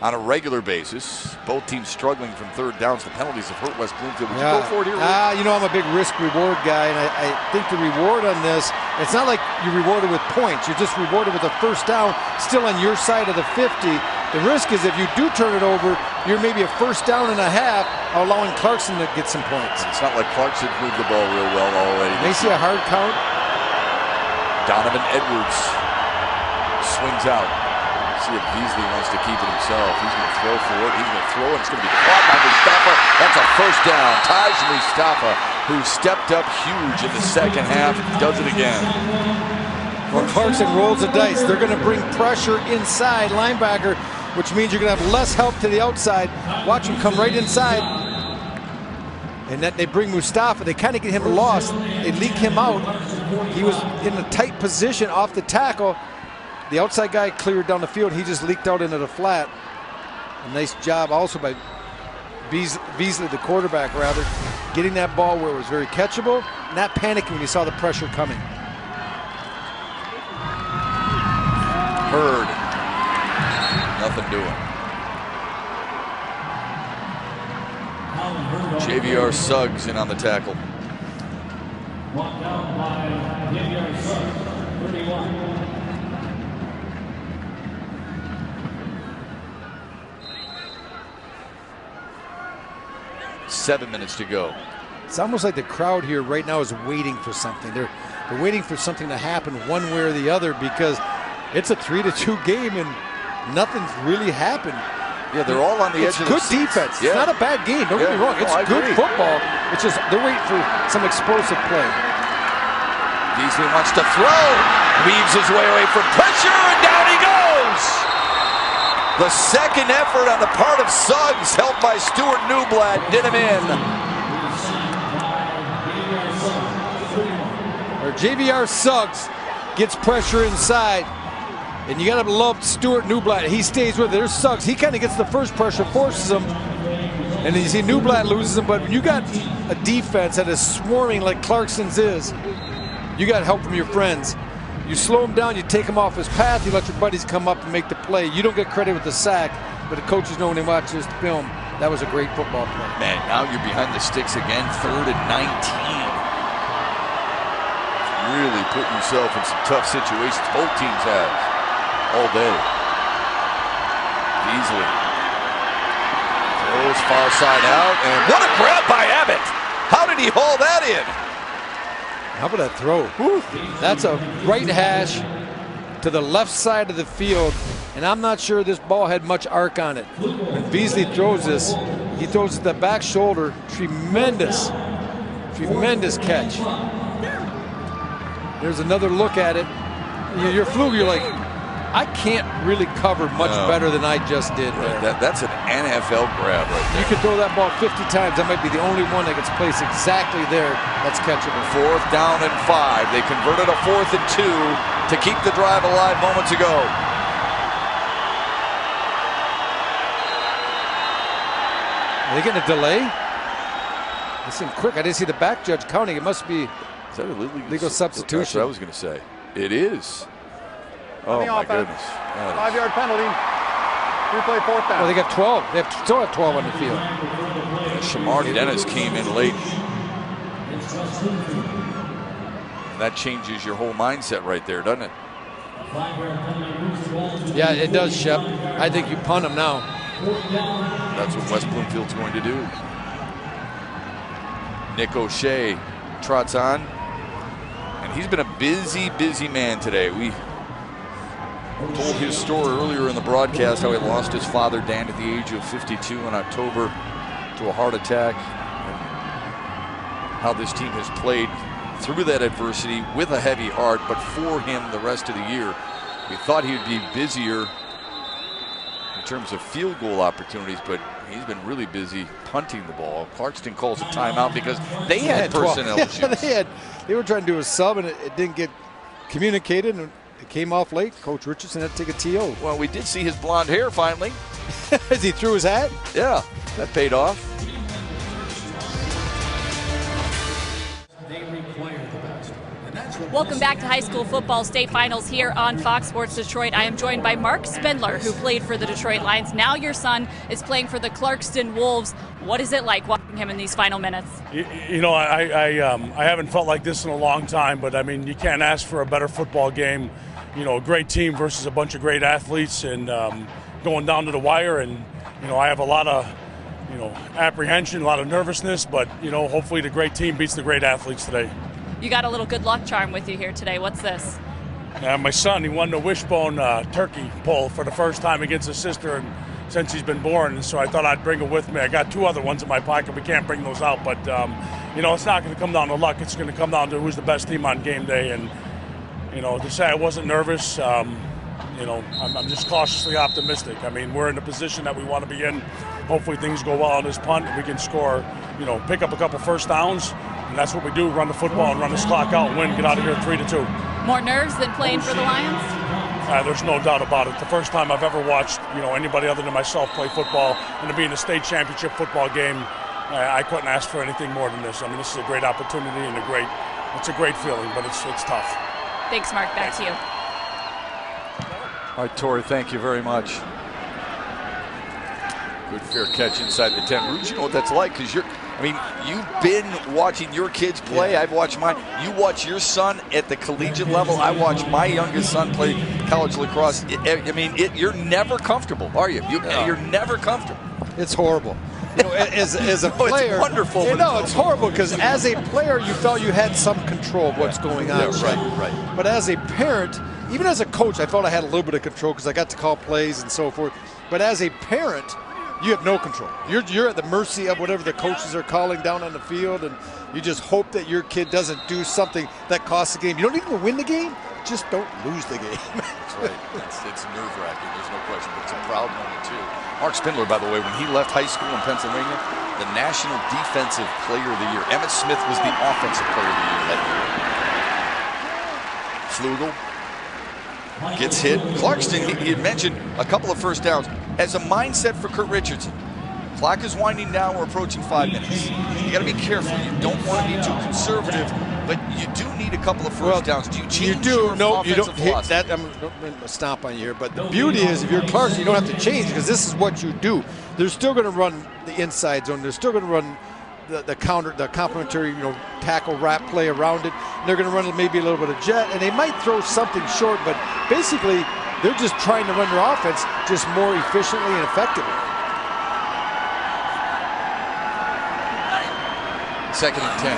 on a regular basis. Both teams struggling from 3rd downs. The penalties have hurt West Bloomfield. Would you go for it here? You know, I'm a big risk-reward guy, and I think the reward on this, it's not like you're rewarded with points. You're just rewarded with a 1st down still on your side of the 50. The risk is if you do turn it over, you're maybe a 1st down and a half, allowing Clarkston to get some points. It's not like Clarkston moved the ball real well already. May see a hard count. Donovan Edwards swings out. See if Beasley wants to keep it himself. He's going to throw for it. He's going to throw it. It's going to be caught by Mustafa. That's a 1st down. Taj Mustafa, who stepped up huge in the 2nd half, does it again. Well, Clarkston rolls the dice. They're going to bring pressure inside linebacker, which means you're going to have less help to the outside. Watch him come right inside. And that they bring Mustafa, they kind of get him lost. They leak him out. He was in a tight position off the tackle. The outside guy cleared down the field. He just leaked out into the flat. A nice job also by Beasley, the quarterback, rather, getting that ball where it was very catchable, not panicking when he saw the pressure coming. Hurd. Nothing doing. JVR Suggs in on the tackle. Brought down by JVR Suggs, 31. 7 minutes to go. It's almost like the crowd here right now is waiting for something. They're waiting for something to happen one way or the other, because it's a 3-2 game and nothing's really happened. Yeah, they're all on the edge of their seats. It's good defense. Yeah. It's not a bad game. Don't get me wrong. It's good football. It's just they're waiting for some explosive play. Beasley wants to throw. Weaves his way away from pressure, and down he goes. The second effort on the part of Suggs, helped by Stuart Newblatt, did him in. Or JVR Suggs gets pressure inside. And you got to love Stuart Newblatt. He stays with it. There's Suggs. He kind of gets the first pressure, forces him. And then you see Newblatt loses him. But when you got a defense that is swarming like Clarkston's is, you got help from your friends. You slow him down, you take him off his path, you let your buddies come up and make the play. You don't get credit with the sack, but the coaches know when they watch this film, that was a great football play. Man, now you're behind the sticks again, 3rd and 19. Really putting yourself in some tough situations. Both teams have all day. Beasley throws far side out, and what a grab by Abbott. How did he haul that in? How about that throw? Woo. That's a right hash to the left side of the field, and I'm not sure this ball had much arc on it. When Beasley throws this, he throws it the back shoulder. Tremendous, tremendous catch. There's another look at it. You're Fluger, you're like, I can't really cover much better than I just did there. That's an NFL grab right there. You could throw that ball 50 times. That might be the only one that gets placed exactly there that's catchable. 4th down and 5. They converted a 4th and 2 to keep the drive alive moments ago. Are they getting a delay? They seem quick. I didn't see the back judge counting. It must be is that a legal substitution. That's what I was going to say. It is. Oh, my goodness. 5-yard penalty. Replay 4th down. Well, they got 12. They still have 12 on the field. Shamar Dennis came in late. That changes your whole mindset right there, doesn't it? Yeah, it does, Shep. I think you punt him now. That's what West Bloomfield's going to do. Nick O'Shea trots on. And he's been a busy, busy man today. We told his story earlier in the broadcast, how he lost his father, Dan, at the age of 52 in October to a heart attack. And how this team has played through that adversity with a heavy heart, but for him the rest of the year. We thought he would be busier in terms of field goal opportunities, but he's been really busy punting the ball. Clarkston calls a timeout because they had personnel issues. They were trying to do a sub, and it didn't get communicated, and it came off late. Coach Richardson had to take a TO. Well, we did see his blonde hair finally. As he threw his hat? Yeah, that paid off. Welcome back to high school football state finals here on Fox Sports Detroit. I am joined by Mark Spindler, who played for the Detroit Lions. Now your son is playing for the Clarkston Wolves. What is it like watching him in these final minutes? You know, I haven't felt like this in a long time, but I mean, you can't ask for a better football game. You know, a great team versus a bunch of great athletes, and going down to the wire. And you know, I have a lot of apprehension, a lot of nervousness, but you know, hopefully the great team beats the great athletes today. You got a little good luck charm with you here today. What's this? My son, he won the wishbone turkey pull for the first time against his sister since he's been born, and so I thought I'd bring it with me. I got 2 other ones in my pocket. We can't bring those out, but you know, it's not going to come down to luck. It's going to come down to who's the best team on game day. And you know, to say I wasn't nervous, you know, I'm just cautiously optimistic. I mean, we're in the position that we want to be in. Hopefully things go well on this punt and we can score pick up a couple first downs, and that's what we do, run the football and run this clock out and win, get out of here 3-2. More nerves than playing for the Lions? There's no doubt about it. The first time I've ever watched, anybody other than myself play football, and to be in a state championship football game, I couldn't ask for anything more than this. I mean, this is a great opportunity and it's a great feeling, but it's tough. Thanks, Mark. Back to you. All right, Tori, thank you very much. Good fair catch inside the 10. Rouge, you know what that's like, because you've been watching your kids play. Yeah. I've watched mine. You watch your son at the collegiate level. I watch my youngest son play college lacrosse. You're never comfortable, are you? You're never comfortable. It's horrible. As a player, it's wonderful. It's horrible because as a player, you felt you had some control of what's going on. Yeah, right. But as a parent, even as a coach, I felt I had a little bit of control because I got to call plays and so forth. But as a parent, you have no control. You're at the mercy of whatever the coaches are calling down on the field, and you just hope that your kid doesn't do something that costs the game. You don't need to win the game, just don't lose the game. That's right. It's nerve-wracking, there's no question, but it's a proud moment, too. Mark Spindler, by the way, when he left high school in Pennsylvania, the National Defensive Player of the Year. Emmitt Smith was the Offensive Player of the Year that year. Flugel gets hit. Clarkston, he had mentioned a couple of first downs as a mindset for Kurt Richardson. Clock is winding down. We're approaching 5 minutes. You got to be careful. You don't want to be too conservative, but you do need a couple of first downs. Do you change your offensive philosophy? I'm going to stomp on you here, but the beauty is if you're Clarkston, you don't have to change because this is what you do. They're still going to run the inside zone. They're still going to run the counter, the complementary, tackle wrap play around it. And they're going to run maybe a little bit of jet, and they might throw something short, but basically they're just trying to run their offense just more efficiently and effectively. 2nd and 10.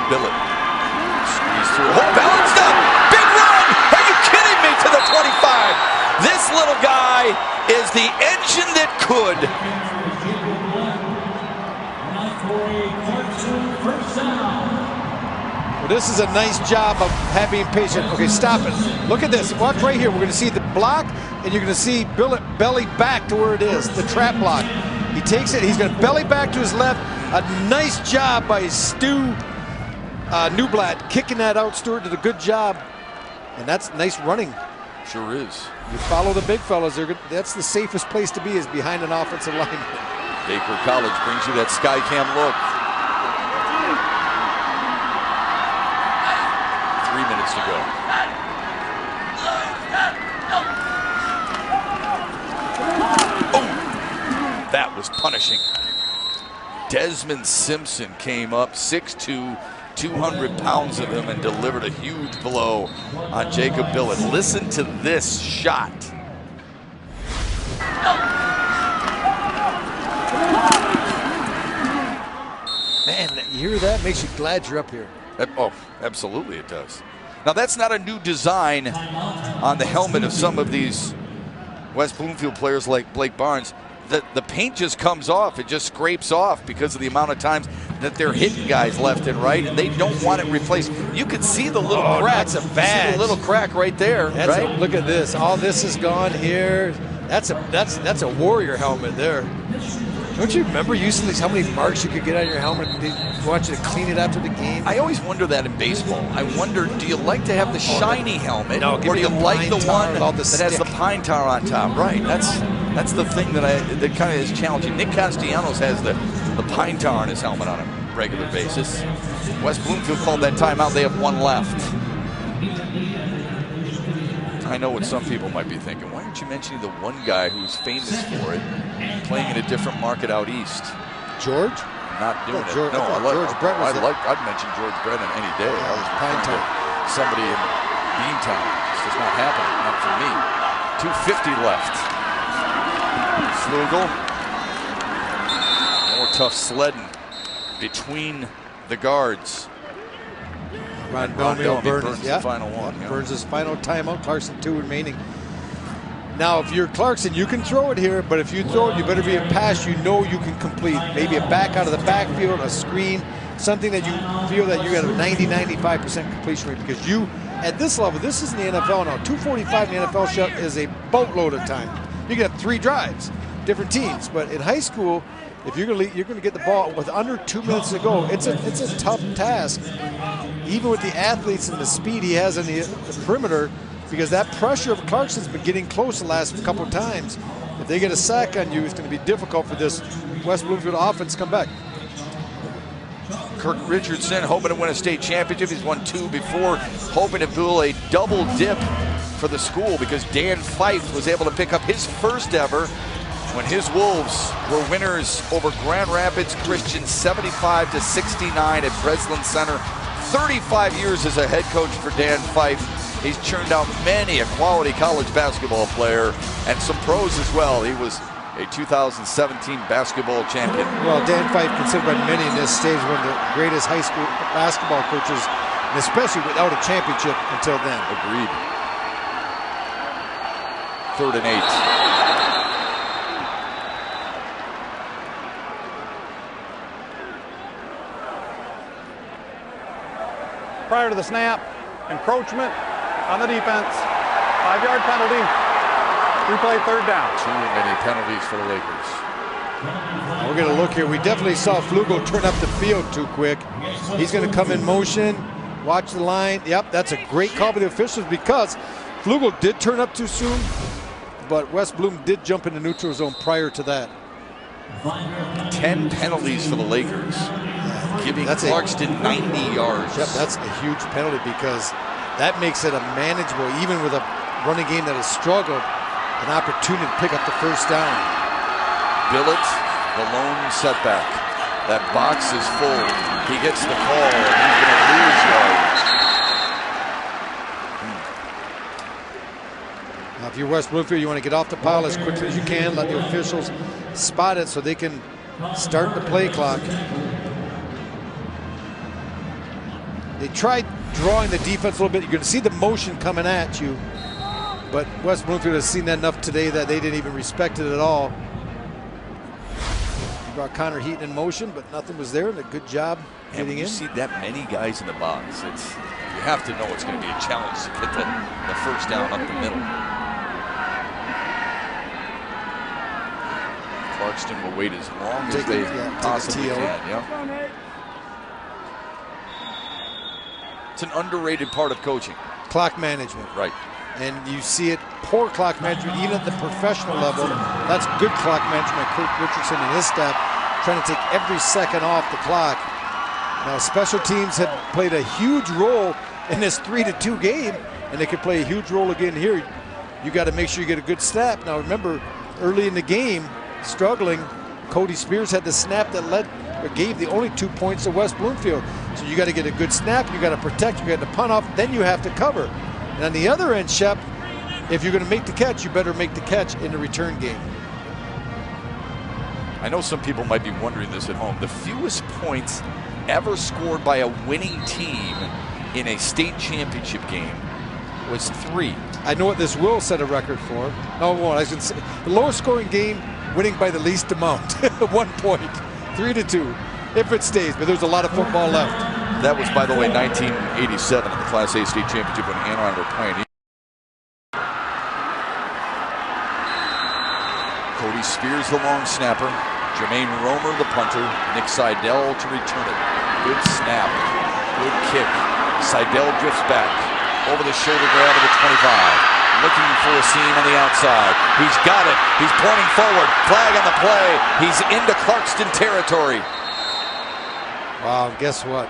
Billett. Squeeze through. Balanced up. Big run. Are you kidding me? To the 25. This little guy is the engine that could. Well, this is a nice job of having patience. Okay, stop it. Look at this. Watch right here. We're going to see the block, and you're going to see Billett belly back to where it is, the trap block. He takes it. He's going to belly back to his left. A nice job by Stu Newblatt kicking that out. Stewart did a good job, and that's nice running. Sure is. You follow the big fellas. That's the safest place to be, is behind an offensive lineman. Baker College brings you that sky cam look. 3 minutes to go. Oh, that was punishing. Desmond Simpson came up 6'2", 200 pounds of him, and delivered a huge blow on Jacob Billett. Listen to this shot. Man, you hear that? Makes you glad you're up here. Oh, absolutely it does. Now, that's not a new design on the helmet of some of these West Bloomfield players like Blake Barnes. The paint just comes off. It just scrapes off because of the amount of times that they're hitting guys left and right, and they don't want it replaced. You can see the little crack. That's a badge. See the little crack right there, right? Look at this. All this is gone here. That's a Warrior helmet there. Don't you remember using these, how many marks you could get on your helmet and they want you to clean it after the game? I always wonder that in baseball. I wonder, do you like to have the shiny helmet, or do you like the one that has the pine tar on top? Right. That's the thing that kind of is challenging. Nick Castellanos has the pine tar on his helmet on a regular basis. West Bloomfield called that timeout. They have one left. I know what some people might be thinking. Why aren't you mentioning the one guy who's famous for it, playing in a different market out east? George? Not doing it. George, No, I'd mention George Brennan any day. I was Pine Tar. Somebody in Beantown. It's just not happening. Not for me. 2:50 left. Flugel. More tough sledding between the guards. Ron Bellamy burns the final one. Burns his final timeout. Clarkston 2 remaining. Now, if you're Clarkston, you can throw it here, but if you throw it, you better be a pass you know you can complete. Maybe a back out of the backfield, a screen, something that you feel that you got a 90-95% completion rate, because you, at this level, this is in the NFL now. 2:45 in the NFL shot is a boatload of time. You get 3 drives. different teams. But in high school, if you're going to get the ball with under 2 minutes to go, it's a tough task, even with the athletes and the speed he has on the perimeter, because that pressure of Clarkston's been getting close the last couple of times. If they get a sack on you, it's going to be difficult for this West Bloomfield offense to come back. Kirk Richardson hoping to win a state championship. He's won 2 before, hoping to pull a double dip for the school because Dan Fife was able to pick up his first ever when his Wolves were winners over Grand Rapids Christian 75-69 at Breslin Center. 35 years as a head coach for Dan Fife. He's churned out many a quality college basketball player and some pros as well. He was a 2017 basketball champion. Well, Dan Fife, considered by many in this stage one of the greatest high school basketball coaches, and especially without a championship until then. Agreed. 3rd and 8. Prior to the snap, encroachment on the defense, 5-yard penalty, replay 3rd down. Too many penalties for the Lakers. We're going to look here. We definitely saw Flugel turn up the field too quick. He's going to come in motion, watch the line. Yep, that's a great call by the officials because Flugel did turn up too soon, but West Bloom did jump into neutral zone prior to that. 10 penalties for the Lakers, giving Clarkston 90 yards. Yep, that's a huge penalty because that makes it a manageable, even with a running game that has struggled, an opportunity to pick up the first down. Billett, the lone setback. That box is full. He gets the call, and he's going to lose yards. Now, if you're West Bloomfield, you want to get off the pile as quickly as you can, let the officials spot it so they can start the play clock. They tried drawing the defense a little bit. You're going to see the motion coming at you, but West Bloomfield has seen that enough today that they didn't even respect it at all. Brought Connor Heaton in motion, but nothing was there, and a good job getting in. You see that many guys in the box, you have to know it's going to be a challenge to get the first down up the middle. Clarkston will wait as long as they possibly can. Yeah. It's an underrated part of coaching. Clock management. Right. And you see it, poor clock management, even at the professional level. That's good clock management by Kirk Richardson and his staff, trying to take every second off the clock. Now, special teams had played a huge role in this 3-2 game, and they could play a huge role again here. You got to make sure you get a good snap. Now, remember, early in the game, struggling, Cody Spears had the snap that led or gave the only 2 points to West Bloomfield. So you got to get a good snap, you got to protect, you got to punt off, then you have to cover. And on the other end, Shep, if you're going to make the catch, you better make the catch in the return game. I know some people might be wondering this at home. The fewest points ever scored by a winning team in a state championship game was 3. I know what this will set a record for. No, it won't. I was going to say the lowest scoring game winning by the least amount, 1 point, 3-2, if it stays. But there's a lot of football left. That was, by the way, 1987 in the Class A state championship when Anaheim were playing. Cody Spears, the long snapper. Jermaine Romer, the punter. Nick Seidel to return it. Good snap. Good kick. Seidel drifts back. Over the shoulder grab of the 25. Looking for a seam on the outside. He's got it. He's pointing forward. Flag on the play. He's into Clarkston territory. Wow, guess what?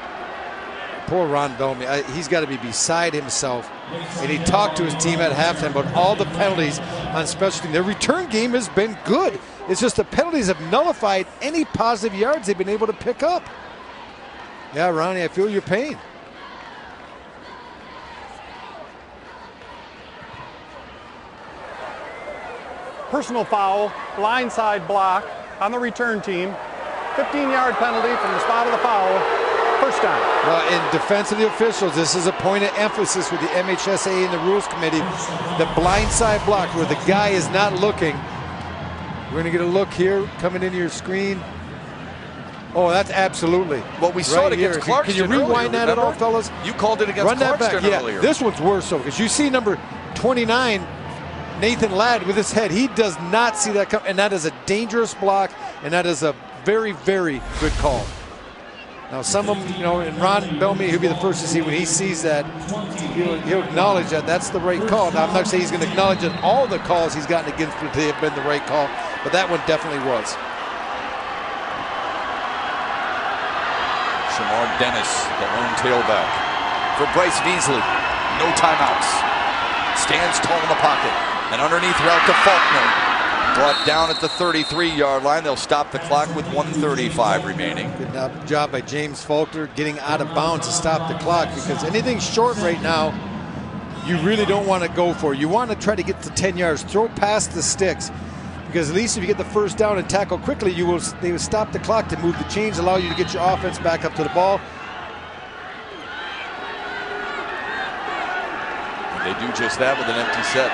Poor Ron Domi, he's got to be beside himself. And he talked to his team at halftime about all the penalties on special teams. Their return game has been good. It's just the penalties have nullified any positive yards they've been able to pick up. Yeah, Ronnie, I feel your pain. Personal foul, blindside block on the return team. 15-yard penalty from the spot of the foul. First down. Well, in defense of the officials, this is a point of emphasis with the MHSAA and the Rules Committee. The blindside block where the guy is not looking. We're going to get a look here coming into your screen. Oh, that's absolutely. Well, we saw it against Clarkston. Can you rewind that at all, fellas? You called it against Clarkston earlier. This one's worse, though, because you see number 29 Nathan Ladd with his head. He does not see that come, and that is a dangerous block, and that is a very, very good call. Now, some of them, you know, and Ron Bellamy, he'll be the first to see when he sees that, he'll acknowledge that that's the right call. Now, I'm not saying he's going to acknowledge that all the calls he's gotten against him today have been the right call, but that one definitely was. Shamar Dennis, the lone tailback. For Bryce Beasley, no timeouts. Stands tall in the pocket. And underneath route to Faulkner. Brought down at the 33-yard line. They'll stop the clock with 1:35 remaining. Good job by James Faulkner getting out of bounds to stop the clock, because anything short right now, you really don't want to go for. You want to try to get to 10 yards. Throw past the sticks, because at least if you get the first down and tackle quickly, they will stop the clock to move the chains, allow you to get your offense back up to the ball. They do just that with an empty set.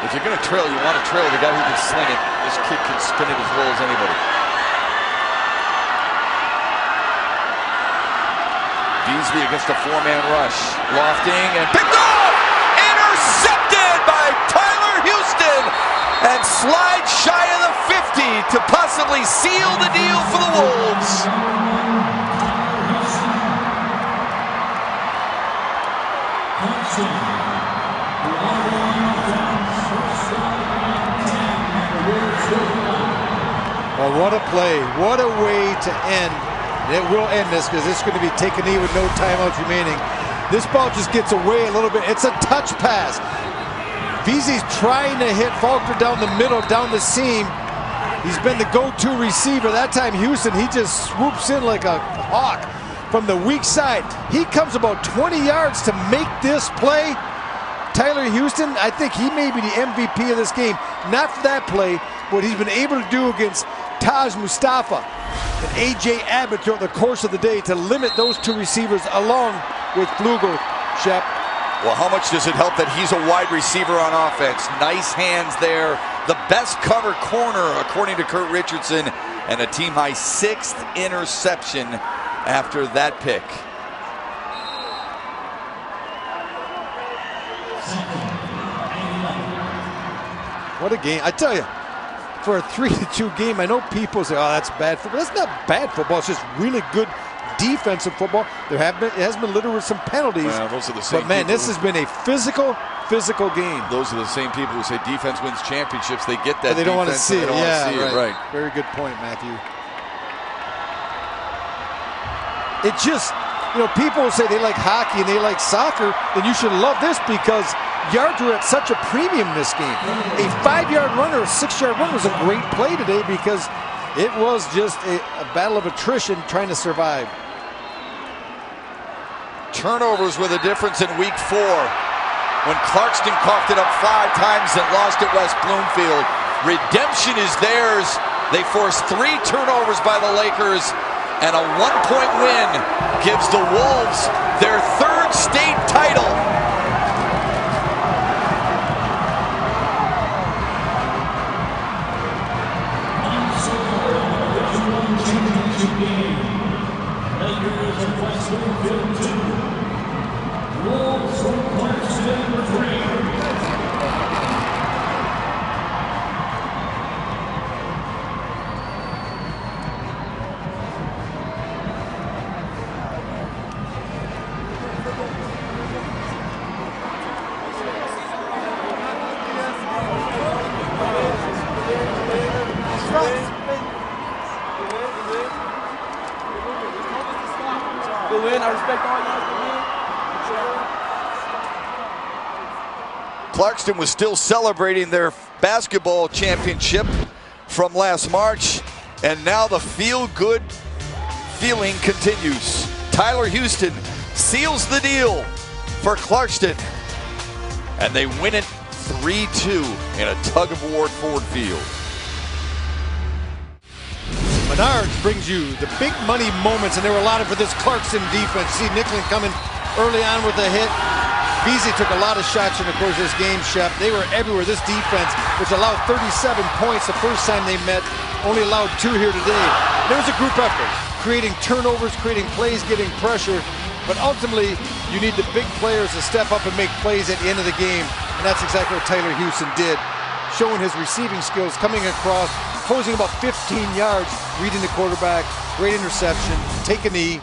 If you're going to trail, you want to trail the guy who can sling it. This kid can spin it as well as anybody. Beasley against a four-man rush. Lofting and picked off! Intercepted by Tyler Houston! And slide shy of the 50 to possibly seal the deal for the Wolves. Well, what a play. What a way to end. And it will end this, because it's going to be take a knee with no timeouts remaining. This ball just gets away a little bit. It's a touch pass. Veazey's trying to hit Faulkner down the middle, down the seam. He's been the go-to receiver. That time Houston, he just swoops in like a hawk from the weak side. He comes about 20 yards to make this play. Tyler Houston, I think he may be the MVP of this game. Not for that play, what he's been able to do against Taj Mustafa and A.J. Abbott throughout the course of the day to limit those two receivers along with Flugel, Shep. Well, how much does it help that he's a wide receiver on offense? Nice hands there. The best cover corner, according to Kurt Richardson, and a team-high 6th interception after that pick. What a game. I tell you, for a 3-2 game, I know people say, oh, that's bad football. That's not bad football. It's just really good defensive football. It has been littered with some penalties. Well, those are the same but, man, people. This has been a physical game. Those are the same people who say defense wins championships. They get that. But they don't want to see it. They don't want to see it. Right. Very good point, Matthew. It just, you know, people will say they like hockey and they like soccer, then you should love this, because yards were at such a premium in this game. A 5-yard run or a 6-yard run was a great play today, because it was just a battle of attrition trying to survive. Turnovers were the difference in week 4. When Clarkston coughed it up 5 times and lost at West Bloomfield. Redemption is theirs. They forced 3 turnovers by the Lakers, and a 1-point win gives the Wolves their 3rd state title. Clarkston was still celebrating their basketball championship from last March, and now the feel-good feeling continues. Tyler Houston seals the deal for Clarkston, and they win it 3-2 in a tug-of-war at Ford Field. Menards brings you the big money moments, and there were a lot of for this Clarkston defense. See Nicklin coming early on with a hit. Veazey took a lot of shots in the course of this game, Shep. They were everywhere. This defense, which allowed 37 points the first time they met, only allowed 2 here today. There was a group effort, creating turnovers, creating plays, getting pressure. But ultimately, you need the big players to step up and make plays at the end of the game. And that's exactly what Tyler Houston did, showing his receiving skills, coming across, closing about 15 yards, reading the quarterback, great interception, take a knee,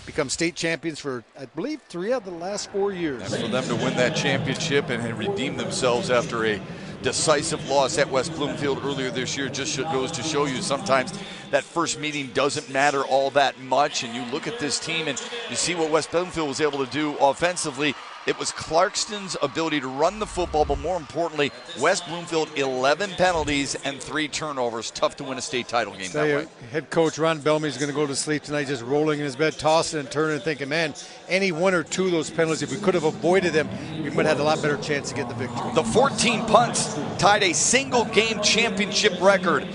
become state champions for, I believe, 3 of the last 4 years. And for them to win that championship and redeem themselves after a decisive loss at West Bloomfield earlier this year just goes to show you sometimes that first meeting doesn't matter all that much. And you look at this team and you see what West Bloomfield was able to do offensively. It was Clarkston's ability to run the football, but more importantly, West Bloomfield 11 penalties and 3 turnovers. Tough to win a state title game that way. Head coach Ron Bellamy is going to go to sleep tonight just rolling in his bed, tossing and turning and thinking, man, any 1 or 2 of those penalties, if we could have avoided them, we might have had a lot better chance to get the victory. The 14 punts tied a single game championship record.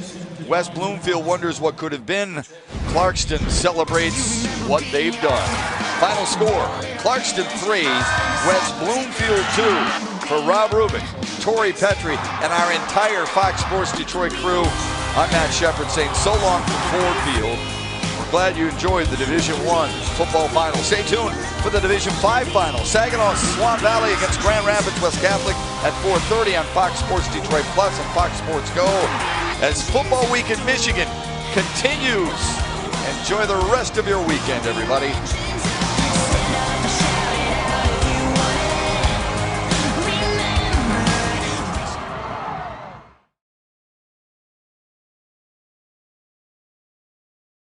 West Bloomfield wonders what could have been. Clarkston celebrates what they've done. Final score, Clarkston 3, West Bloomfield 2. For Rob Rubin, Tori Petrie, and our entire Fox Sports Detroit crew, I'm Matt Shepard saying so long from Ford Field. We're glad you enjoyed the Division I football final. Stay tuned for the Division V final. Saginaw Swan Valley against Grand Rapids West Catholic at 4:30 on Fox Sports Detroit Plus and Fox Sports Go. As football week in Michigan continues. Enjoy the rest of your weekend, everybody.